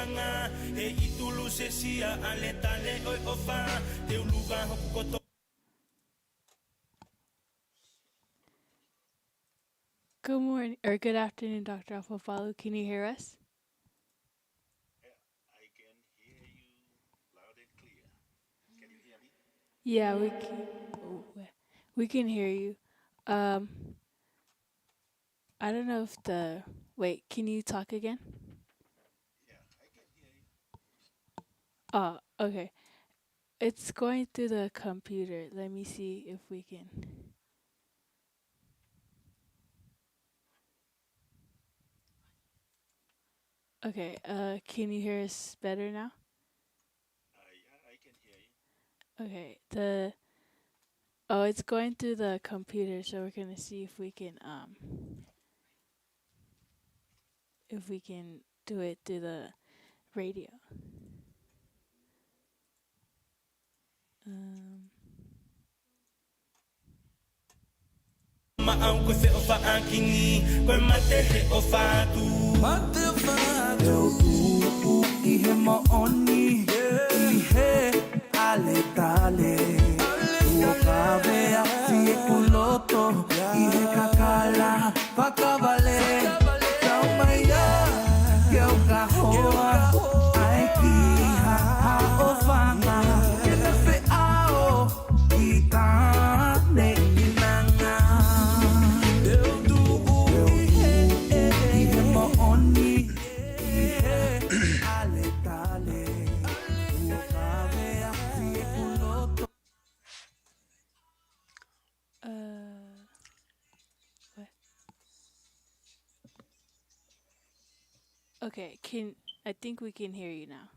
nanga e itulu se sia ale tale oi ofa te uluga hoku koto. Good morning or good afternoon, Dr. Afopalu. Can you hear us? I can hear you loud and clear. Can you hear me? Yeah, we can hear you. Um, I don't know if wait, can you talk again? Yeah, I can hear you. Oh, okay. It's going through the computer. Let me see if we can. Okay, can you hear us better now? Yeah, I can hear you. Okay, it's going through the computer, so we're gonna see if we can do it through the radio. Maau koe whe o whaakingi, koe mate he o whātu. Mate o whātu. Eo tūpu I he maoni, I he ale tale. Ua kawea fie kuloto, I he kakala, whakawale. Kau mai a, keu ka hoa, ai ki ha o whanga. Ke na whe ao, I tāne I nanga. Eo tūpu I he maoni, I he ale tale. Ua kawea fie kuloto. What? Okay, I think we can hear you now.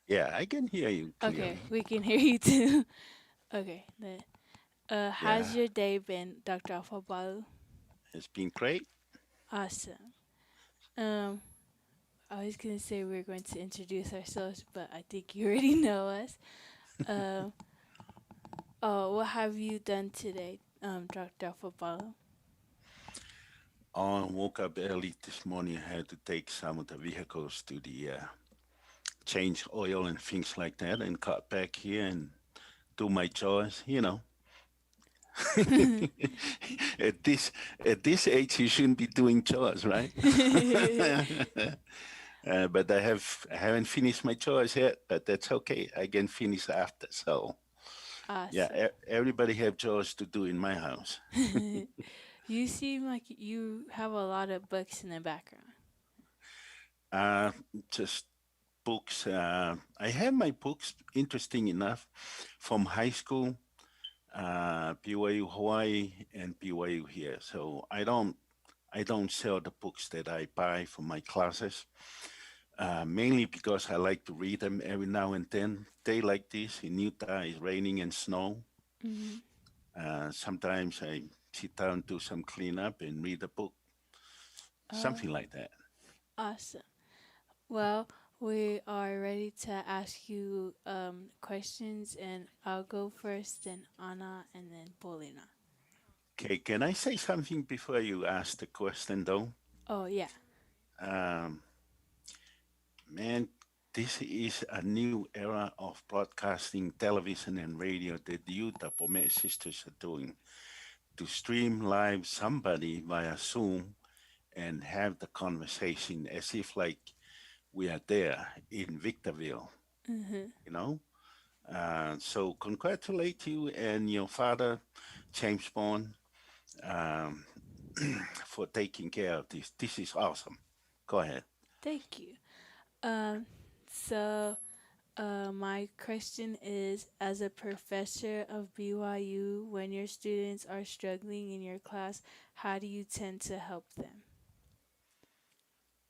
Yeah, I can hear you clearly. Okay, we can hear you too. Okay, how's your day been, Dr. Afopalu? It's been great. Awesome. I was gonna say we're going to introduce ourselves, but I think you already know us. What have you done today, Dr. Afopalu? I woke up early this morning. I had to take some of the vehicles to the change oil and things like that, and got back here and do my chores. You know, at this age, you shouldn't be doing chores, right? But I haven't finished my chores yet, but that's okay. I can finish after. So, Awesome. yeah, everybody have chores to do in my house. You seem like you have a lot of books in the background. Just books. I have my books, interesting enough, from high school, BYU Hawaii, and BYU here. So I don't sell the books that I buy for my classes, mainly because I like to read them every now and then. Day like this in Utah, it's raining and snow. Mm-hmm. Sometimes I sit down, do some cleanup, and read a book, something like that. Awesome. Well, we are ready to ask you questions, and I'll go first, then Anna, and then Paulina. Okay, can I say something before you ask the question, though? Oh, yeah. Man, this is a new era of broadcasting, television, and radio that you, the Pome sisters, are doing. To stream live somebody via Zoom and have the conversation as if like we are there in Victorville, you know? So congratulate you and your father, James Bond, for taking care of this. This is awesome. Go ahead. Thank you. So my question is, as a professor of BYU, when your students are struggling in your class, how do you tend to help them?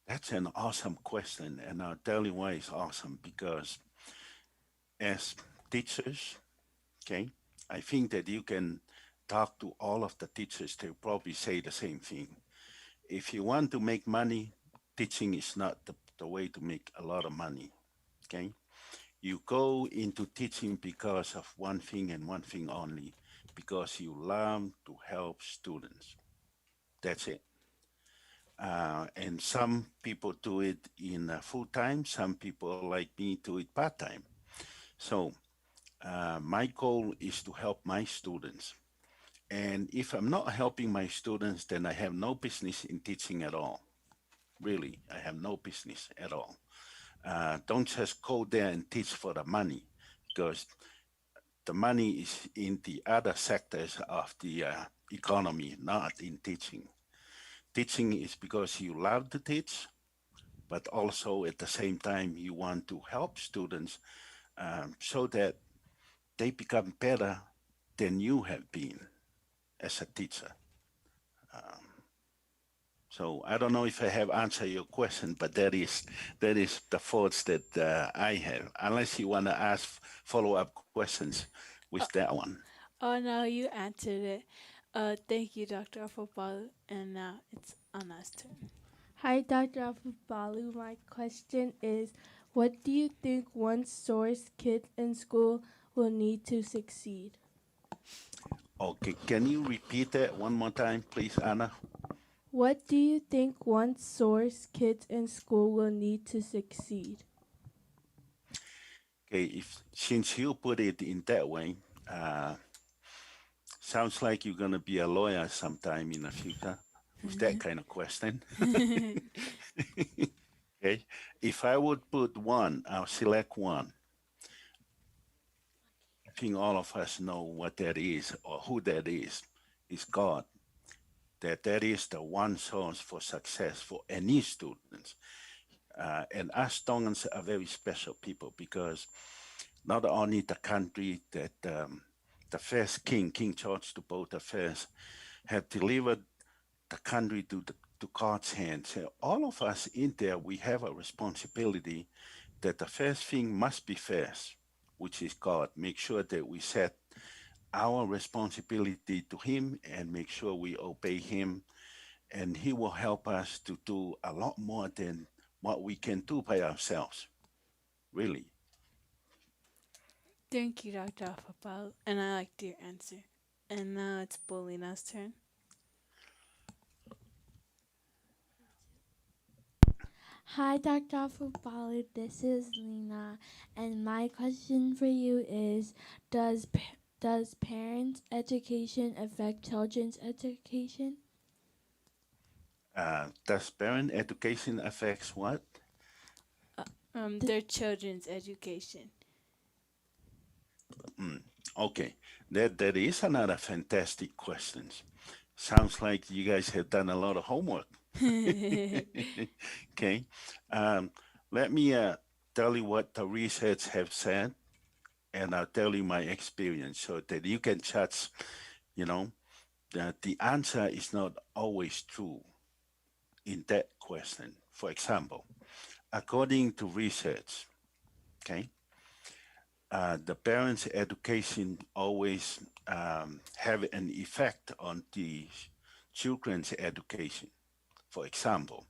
That's an awesome question, and I'll tell you why it's awesome. Because as teachers, okay, I think that you can talk to all of the teachers, they'll probably say the same thing. If you want to make money, teaching is not the way to make a lot of money, okay? You go into teaching because of one thing and one thing only, because you love to help students. That's it. And some people do it in full time. Some people like me do it part time. So my goal is to help my students. And if I'm not helping my students, then I have no business in teaching at all. Really, I have no business at all. Don't just go there and teach for the money, because the money is in the other sectors of the economy, not in teaching. Teaching is because you love to teach, but also at the same time you want to help students so that they become better than you have been as a teacher. So I don't know if I have answered your question, but that is the thoughts that I have. Unless you want to ask follow-up questions with that one. Oh no, you answered it. Thank you, Dr. Afopalu. And now it's Anna's turn. Hi, Dr. Afopalu. My question is, what do you think one source kids in school will need to succeed? Okay, can you repeat that one more time, please, Anna? What do you think one source kids in school will need to succeed? Okay, since you put it in that way, sounds like you're going to be a lawyer sometime in the future with that kind of question. Okay, if I would put one, I'll select one. I think all of us know what that is or who that is God. That is the one source for success for any students. And us Tongans are very special people, because not only the country that the first king, King George II, had delivered the country to God's hands. All of us in there, we have a responsibility that the first thing must be first, which is God. Make sure that we set our responsibility to him and make sure we obey him, and he will help us to do a lot more than what we can do by ourselves, really. Thank you, Dr. Afopalu. And I liked your answer. And now it's Paulina's turn. Hi, Dr. Afopalu. This is Lena, and my question for you is: Does parents' education affect children's education? Does parent education affects what? Their children's education. Okay, that is another fantastic question. Sounds like you guys have done a lot of homework. Okay, let me tell you what the research have said, and I'll tell you my experience so that you can judge, that the answer is not always true in that question. For example, according to research, okay, the parents' education always have an effect on the children's education. For example,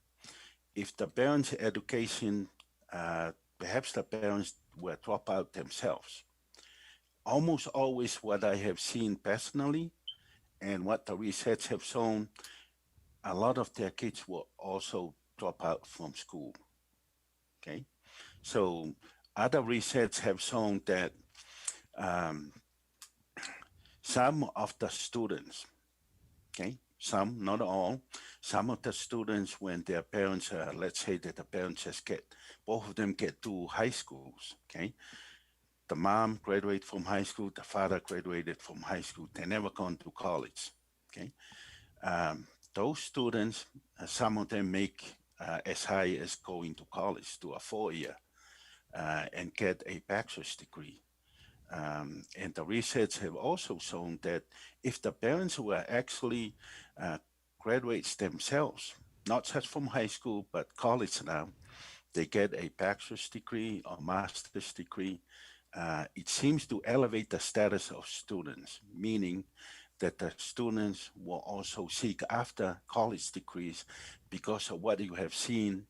if the parents' education, perhaps the parents will drop out themselves. Almost always what I have seen personally and what the research have shown, a lot of their kids will also drop out from school. Okay, so other research have shown that some of the students, okay, some, not all, some of the students, when their parents, let's say that the parents just both of them get to high schools, okay, the mom graduated from high school, the father graduated from high school, they never gone to college, okay. Those students, some of them make as high as going to college to a 4-year and get a bachelor's degree. And the research have also shown that if the parents were actually graduates themselves, not just from high school, but college now, they get a bachelor's degree or master's degree, it seems to elevate the status of students, meaning that the students will also seek after college degrees because of what you have seen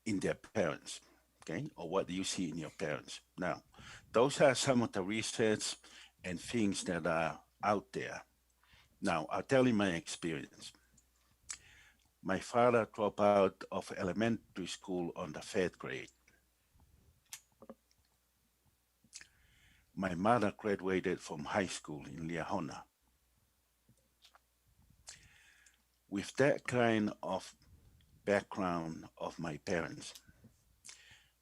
in their parents, okay, or what you see in your parents. Now, those are some of the research and things that are out there. Now, I'll tell you my experience. My father dropped out of elementary school on the 3rd grade. My mother graduated from high school in Liahona. With that kind of background of my parents,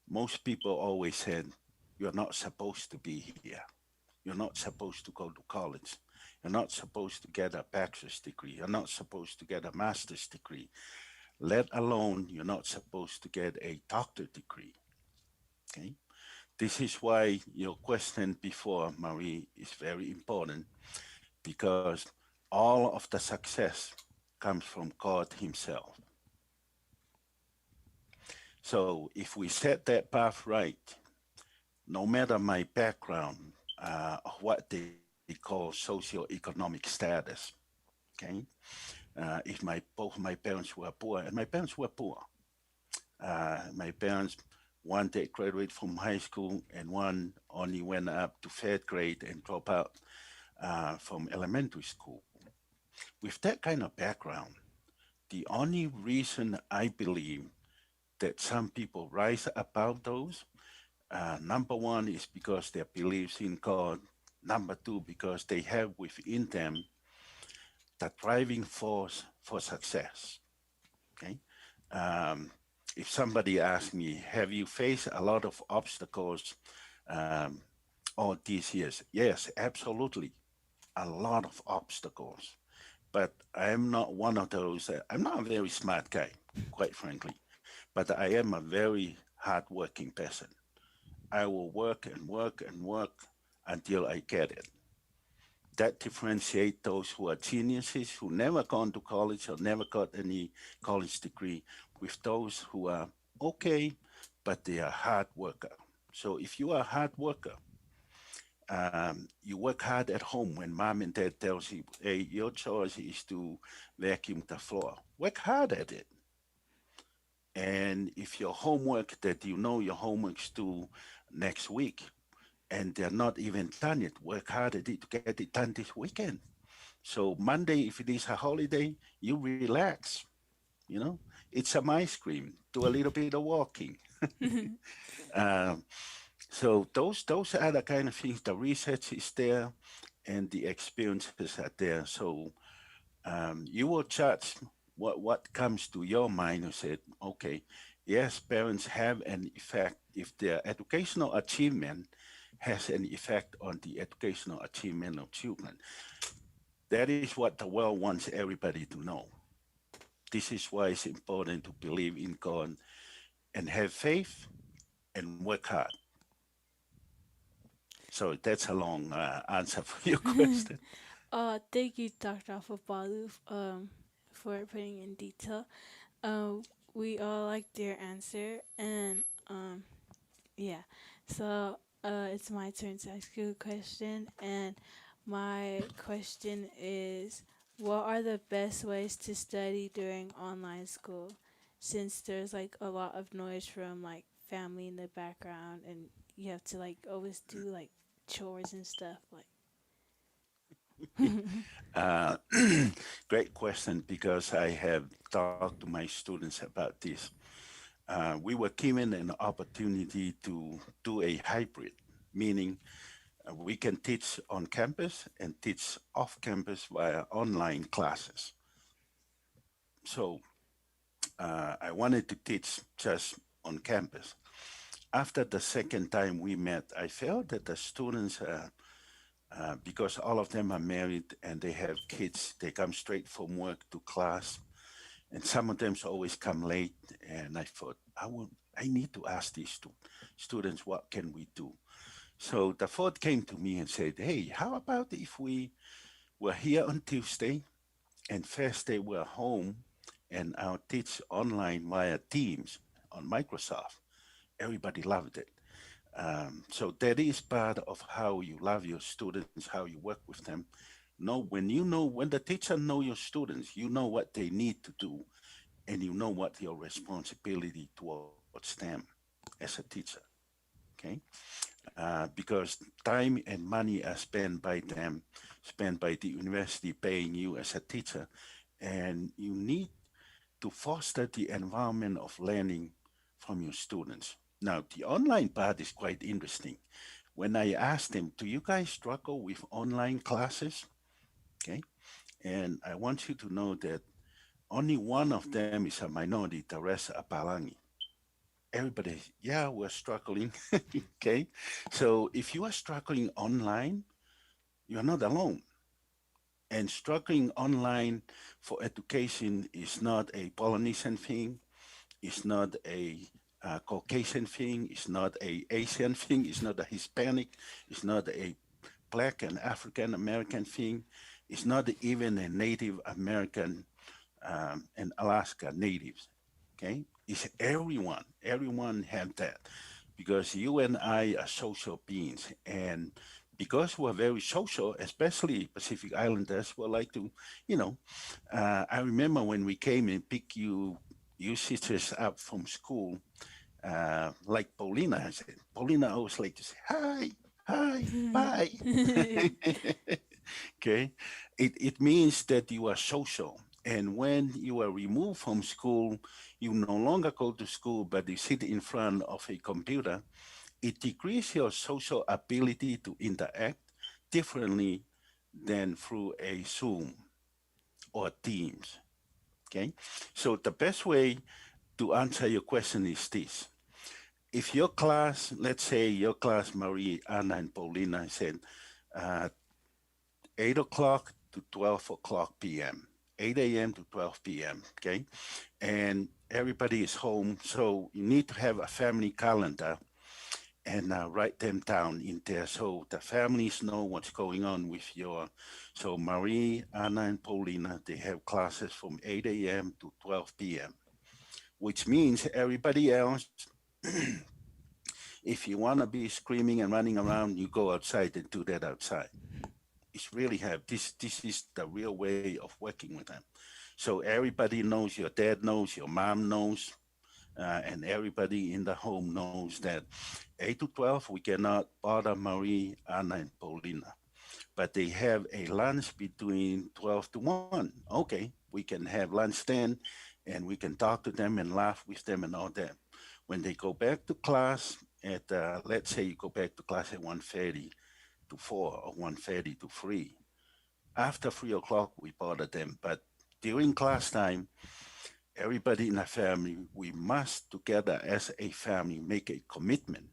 most people always said, you're not supposed to be here. You're not supposed to go to college. You're not supposed to get a bachelor's degree. You're not supposed to get a master's degree. Let alone, you're not supposed to get a doctorate degree. Okay? This is why your question before, Marie, is very important, because all of the success comes from God himself. So if we set that path right, no matter my background, what they call socioeconomic status, okay? If both my parents were poor, and my parents were poor. My parents, one they graduated from high school, and one only went up to 3rd grade and dropped out from elementary school. With that kind of background, the only reason I believe that some people rise above those, number one is because their beliefs in God. Number two, because they have within them the driving force for success. Okay. If somebody asks me, have you faced a lot of obstacles all these years? Yes, absolutely. A lot of obstacles. But I am not one of those. I'm not a very smart guy, quite frankly. But I am a very hardworking person. I will work and work and work until I get it. That differentiates those who are geniuses, who never gone to college or never got any college degree, with those who are okay, but they are hard worker. So if you are a hard worker, you work hard at home when mom and dad tells you, hey, your choice is to vacuum the floor. Work hard at it. And if your homework that you know your homework's due next week, and they're not even done yet, work hard at it to get it done this weekend. So Monday, if it is a holiday, you relax. You know, eat some ice cream, do a little bit of walking. So those are the kind of things. The research is there, and the experiences are there. So you will judge what comes to your mind and say, okay, yes, parents have an effect if their educational achievement has an effect on the educational achievement of children. That is what the world wants everybody to know. This is why it's important to believe in God and have faith and work hard. So that's a long answer for your question. Thank you, Dr. Folau, for putting in detail. We all liked your answer, and yeah. So it's my turn to ask you a question, and my question is, what are the best ways to study during online school, since there's like a lot of noise from like family in the background, and you have to like always do like chores and stuff like. Great question, because I have talked to my students about this. We were given an opportunity to do a hybrid, meaning we can teach on campus and teach off campus via online classes. So I wanted to teach just on campus. After the second time we met, I felt that the students, because all of them are married and they have kids, they come straight from work to class, and some of them always come late. And I thought, I need to ask these students, what can we do? So the thought came to me and said, hey, how about if we were here on Tuesday and Thursday we're home and I'll teach online via Teams on Microsoft? Everybody loved it. So that is part of how you love your students, how you work with them. When the teacher know your students, you know what they need to do, and you know what your responsibility towards them as a teacher. Okay, because time and money are spent by them, spent by the university paying you as a teacher, and you need to foster the environment of learning from your students. Now, the online part is quite interesting. When I asked them, do you guys struggle with online classes? Okay. And I want you to know that only one of them is a minority, the rest are Palangi. Everybody, yeah, we're struggling. Okay. So if you are struggling online, you're not alone. And struggling online for education is not a Polynesian thing. It's not a Caucasian thing. It's not a Asian thing. It's not a Hispanic. It's not a Black and African American thing. It's not even a Native American and Alaska natives. Okay, it's everyone. Everyone have that because you and I are social beings, and because we're very social, especially Pacific Islanders, we like to, I remember when we came and picked you sisters up from school, like Paulina said. Paulina always like to say, hi, bye. Okay. It means that you are social. And when you are removed from school, you no longer go to school, but you sit in front of a computer. It decreases your social ability to interact differently than through a Zoom or Teams. Okay. So the best way to answer your question is this. If your class, let's say your class, Marie, Anna, and Paulina said 8 o'clock to 12 o'clock p.m., 8 a.m. to 12 p.m., okay? And everybody is home, so you need to have a family calendar and write them down in there so the families know what's going on with so Marie, Anna, and Paulina, they have classes from 8 a.m. to 12 p.m., which means everybody else, if you want to be screaming and running around, you go outside and do that outside. It's really this is the real way of working with them. So everybody knows, your dad knows, your mom knows, and everybody in the home knows that 8 to 12, we cannot bother Marie, Anna, and Paulina. But they have a lunch between 12 to 1. Okay, we can have lunch then, and we can talk to them and laugh with them and all that. When they go back to class at, let's say you go back to class at 1:30 to 4 or 1:30 to 3. After 3 o'clock, we bother them. But during class time, everybody in the family, we must together as a family make a commitment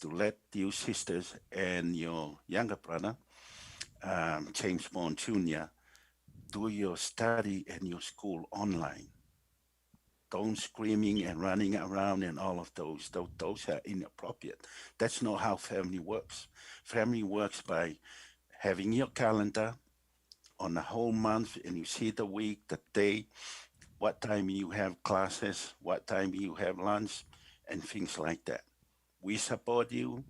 to let you sisters and your younger brother, James Bond Jr., do your study and your school online. Don't screaming and running around and all of those. Those are inappropriate. That's not how family works. Family works by having your calendar on the whole month, and you see the week, the day, what time you have classes, what time you have lunch, and things like that. We support you,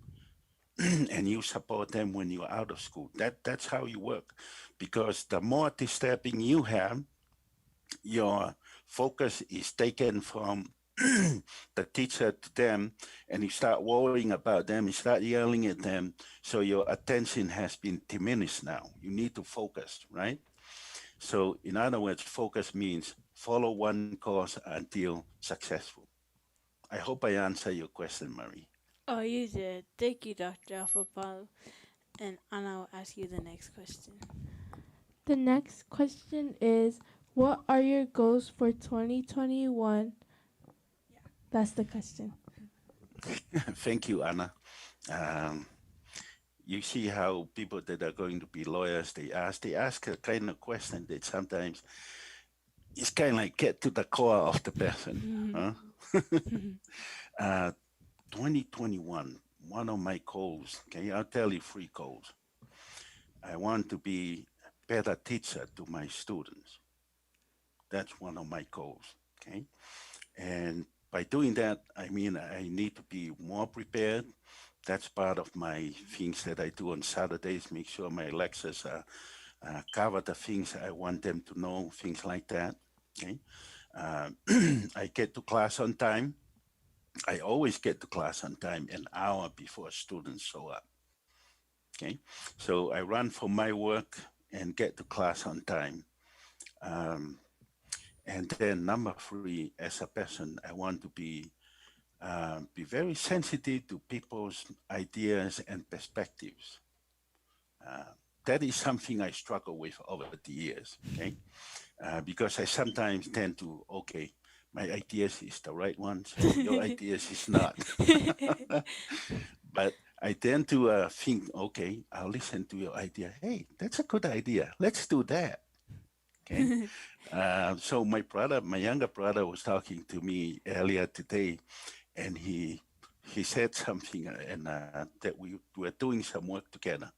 and you support them when you're out of school. That's how you work. Because the more disturbing you have, your focus is taken from the teacher to them, and you start worrying about them, you start yelling at them, so your attention has been diminished now. You need to focus, right? So in other words, focus means follow one course until successful. I hope I answer your question, Marie. Oh, you did. Thank you, Dr. Folau. And Anna will ask you the next question. The next question is, what are your goals for 2021? That's the question. Thank you, Anna. You see how people that are going to be lawyers, they ask a kind of question that sometimes it's kind of like get to the core of the person. Huh? 2021, one of my goals, okay, I'll tell you 3 goals. I want to be a better teacher to my students. That's one of my goals, okay? And by doing that, I mean, I need to be more prepared. That's part of my things that I do on Saturdays, make sure my lectures cover the things I want them to know, things like that, okay? I get to class on time. I always get to class on time, an hour before students show up, okay? So I run for my work and get to class on time. And then number 3, as a person, I want to be very sensitive to people's ideas and perspectives. That is something I struggle with over the years, okay? Because I sometimes tend to, okay, my ideas is the right one, so your ideas is not. But I tend to think, okay, I'll listen to your idea. Hey, that's a good idea. Let's do that. Okay. So my younger brother was talking to me earlier today, and he said something, and that we were doing some work together,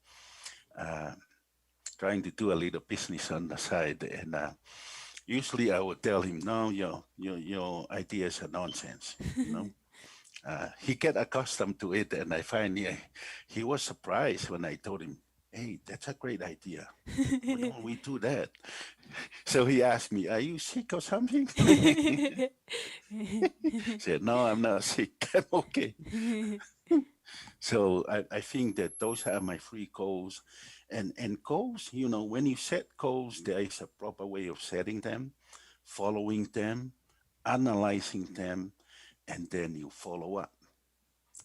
trying to do a little business on the side. And usually I would tell him, no, your ideas are nonsense, you know. He get accustomed to it, and I find he was surprised when I told him, hey, that's a great idea. Why don't we do that? So he asked me, are you sick or something? I said, no, I'm not sick. I'm okay. So I think that those are my 3 goals. And goals, you know, when you set goals, there is a proper way of setting them, following them, analyzing them, and then you follow up.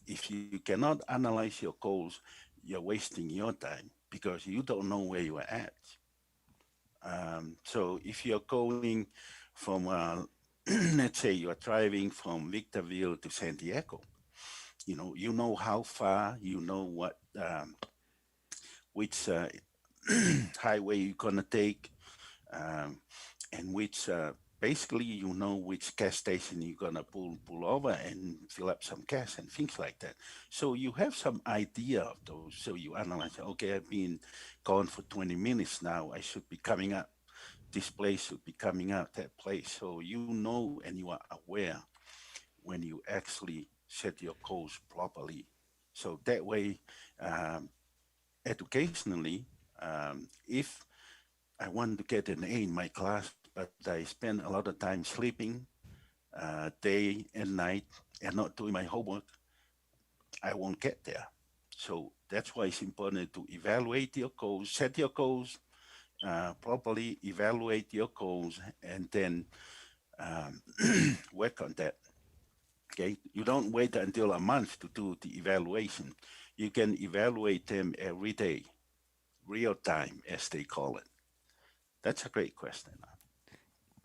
If you cannot analyze your goals, you're wasting your time because you don't know where you are at. So if you're going from, let's say you're driving from Victorville to San Diego, you know how far, you know what, which highway you're gonna take, and which basically you know which gas station you're gonna pull over and fill up some gas and things like that. So you have some idea of those. So you analyze, okay, I've been gone for 20 minutes now. I should be coming up. This place should be coming out, that place. So you know and you are aware when you actually set your goals properly. So that way, educationally, if I want to get an A in my class, but I spend a lot of time sleeping day and night and not doing my homework, I won't get there. So that's why it's important to evaluate your goals, set your goals, properly evaluate your goals, and then work on that. Okay, you don't wait until a month to do the evaluation. You can evaluate them every day, real time, as they call it. That's a great question.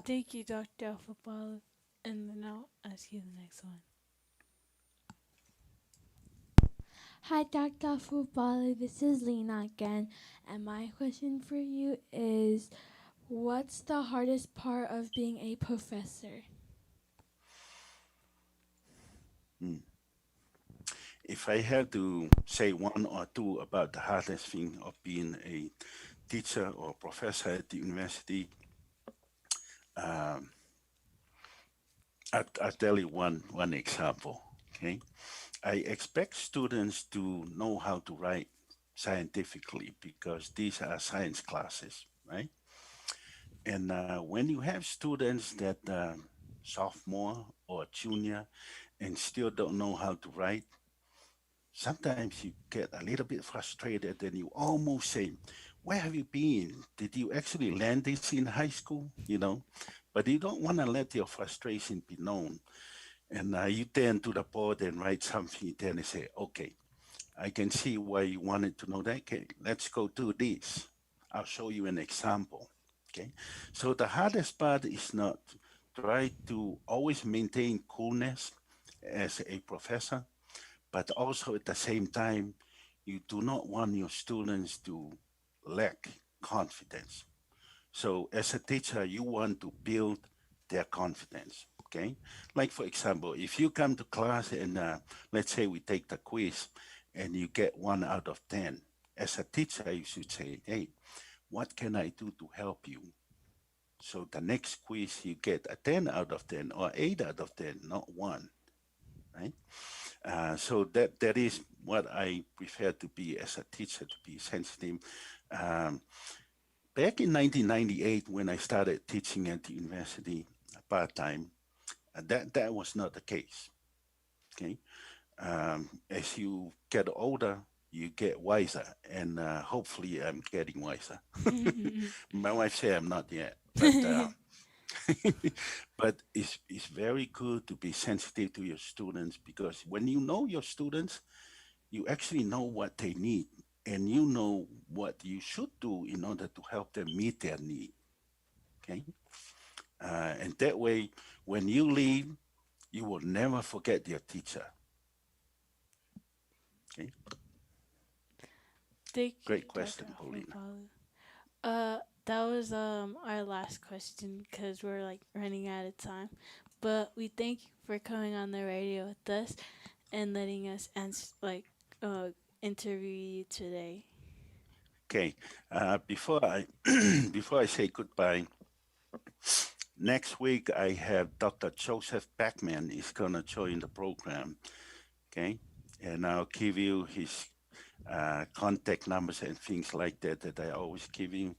Thank you, Dr. Folau. And then I'll ask you the next one. Hi, Dr. Folau. This is Lena again. And my question for you is, what's the hardest part of being a professor? If I had to say 1 or 2 about the hardest thing of being a teacher or professor at the university, I'll tell you one example. Okay, I expect students to know how to write scientifically because these are science classes, right? And when you have students that sophomore or junior and still don't know how to write, sometimes you get a little bit frustrated and you almost say, where have you been? Did you actually learn this in high school? But you don't want to let your frustration be known. And you turn to the board and write something, then and say, okay, I can see why you wanted to know that. Okay, let's go do this. I'll show you an example. Okay, so the hardest part is not try to always maintain coolness as a professor, but also at the same time, you do not want your students to lack confidence. So as a teacher, you want to build their confidence, okay? Like for example, if you come to class and let's say we take the quiz and you get 1 out of 10, as a teacher, you should say, hey, what can I do to help you? So the next quiz, you get a 10 out of 10 or 8 out of 10, not 1, right? So that is what I prefer to be as a teacher, to be sensitive. Back in 1998, when I started teaching at the university part-time, that was not the case, okay? As you get older, you get wiser, and hopefully I'm getting wiser. My wife said I'm not yet, but But it's very good to be sensitive to your students, because when you know your students, you actually know what they need, and you know what you should do in order to help them meet their need. Okay, and that way, when you leave, you will never forget your teacher. Okay. Great question, Paulina. That was our last question because we're like running out of time. But we thank you for coming on the radio with us and letting us interview you today. Okay. Before I before I say goodbye, next week I have Dr. Joseph Beckman is gonna join the program. Okay, and I'll give you his contact numbers and things like that that I always give you.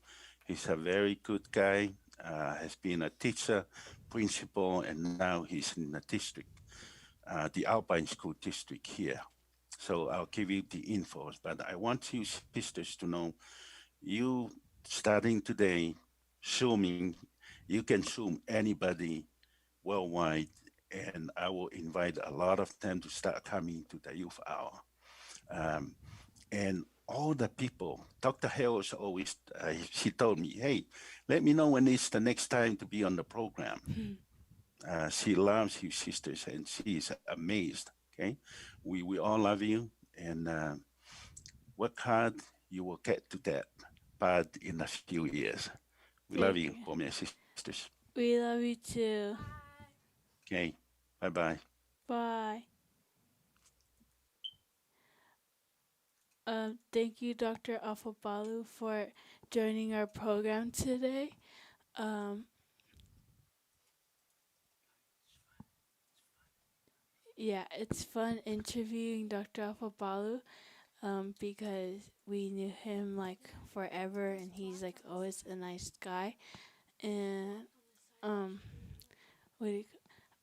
He's a very good guy, has been a teacher, principal, and now he's in the district, the Alpine School District here. So I'll give you the info, but I want you sisters to know, you starting today, Zooming, you can Zoom anybody worldwide, and I will invite a lot of them to start coming to the youth hour. And all the people, Dr. Harris always, she told me, hey, let me know when it's the next time to be on the program. She loves you sisters, and she's amazed, okay? We all love you, and work hard, you will get to that part in a few years. We love you, my sisters. We love you too. Okay, bye-bye. Bye. Thank you, Dr. Afopalu, for joining our program today. Yeah, it's fun interviewing Dr. Afopalu because we knew him like forever, and he's like always a nice guy. And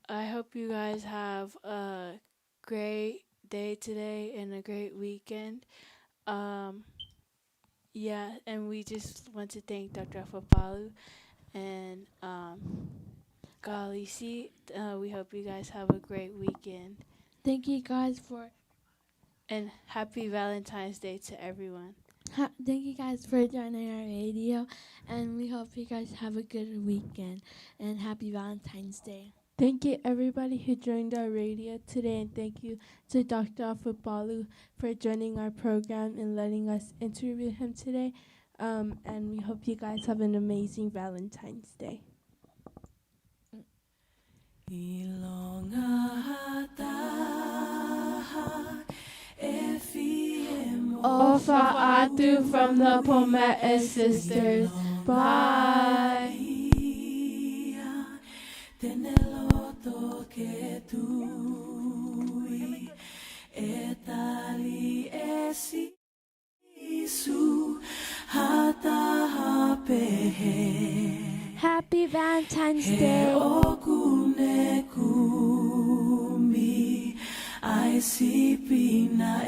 I hope you guys have a great day today and a great weekend. Yeah, and we just want to thank Dr. Afopalu and Galisi. We hope you guys have a great weekend. Thank you guys for... And happy Valentine's Day to everyone. Thank you guys for joining our radio, and we hope you guys have a good weekend, and happy Valentine's Day. Thank you everybody who joined our radio today, and thank you to Dr. Afopalu for joining our program and letting us interview him today. And we hope you guys have an amazing Valentine's Day. Ofa atu from the Pomete sisters. Bye. Ke tui e tali e sisu hata hapehe. Happy Valentine's Day. He okune kumi ai sipina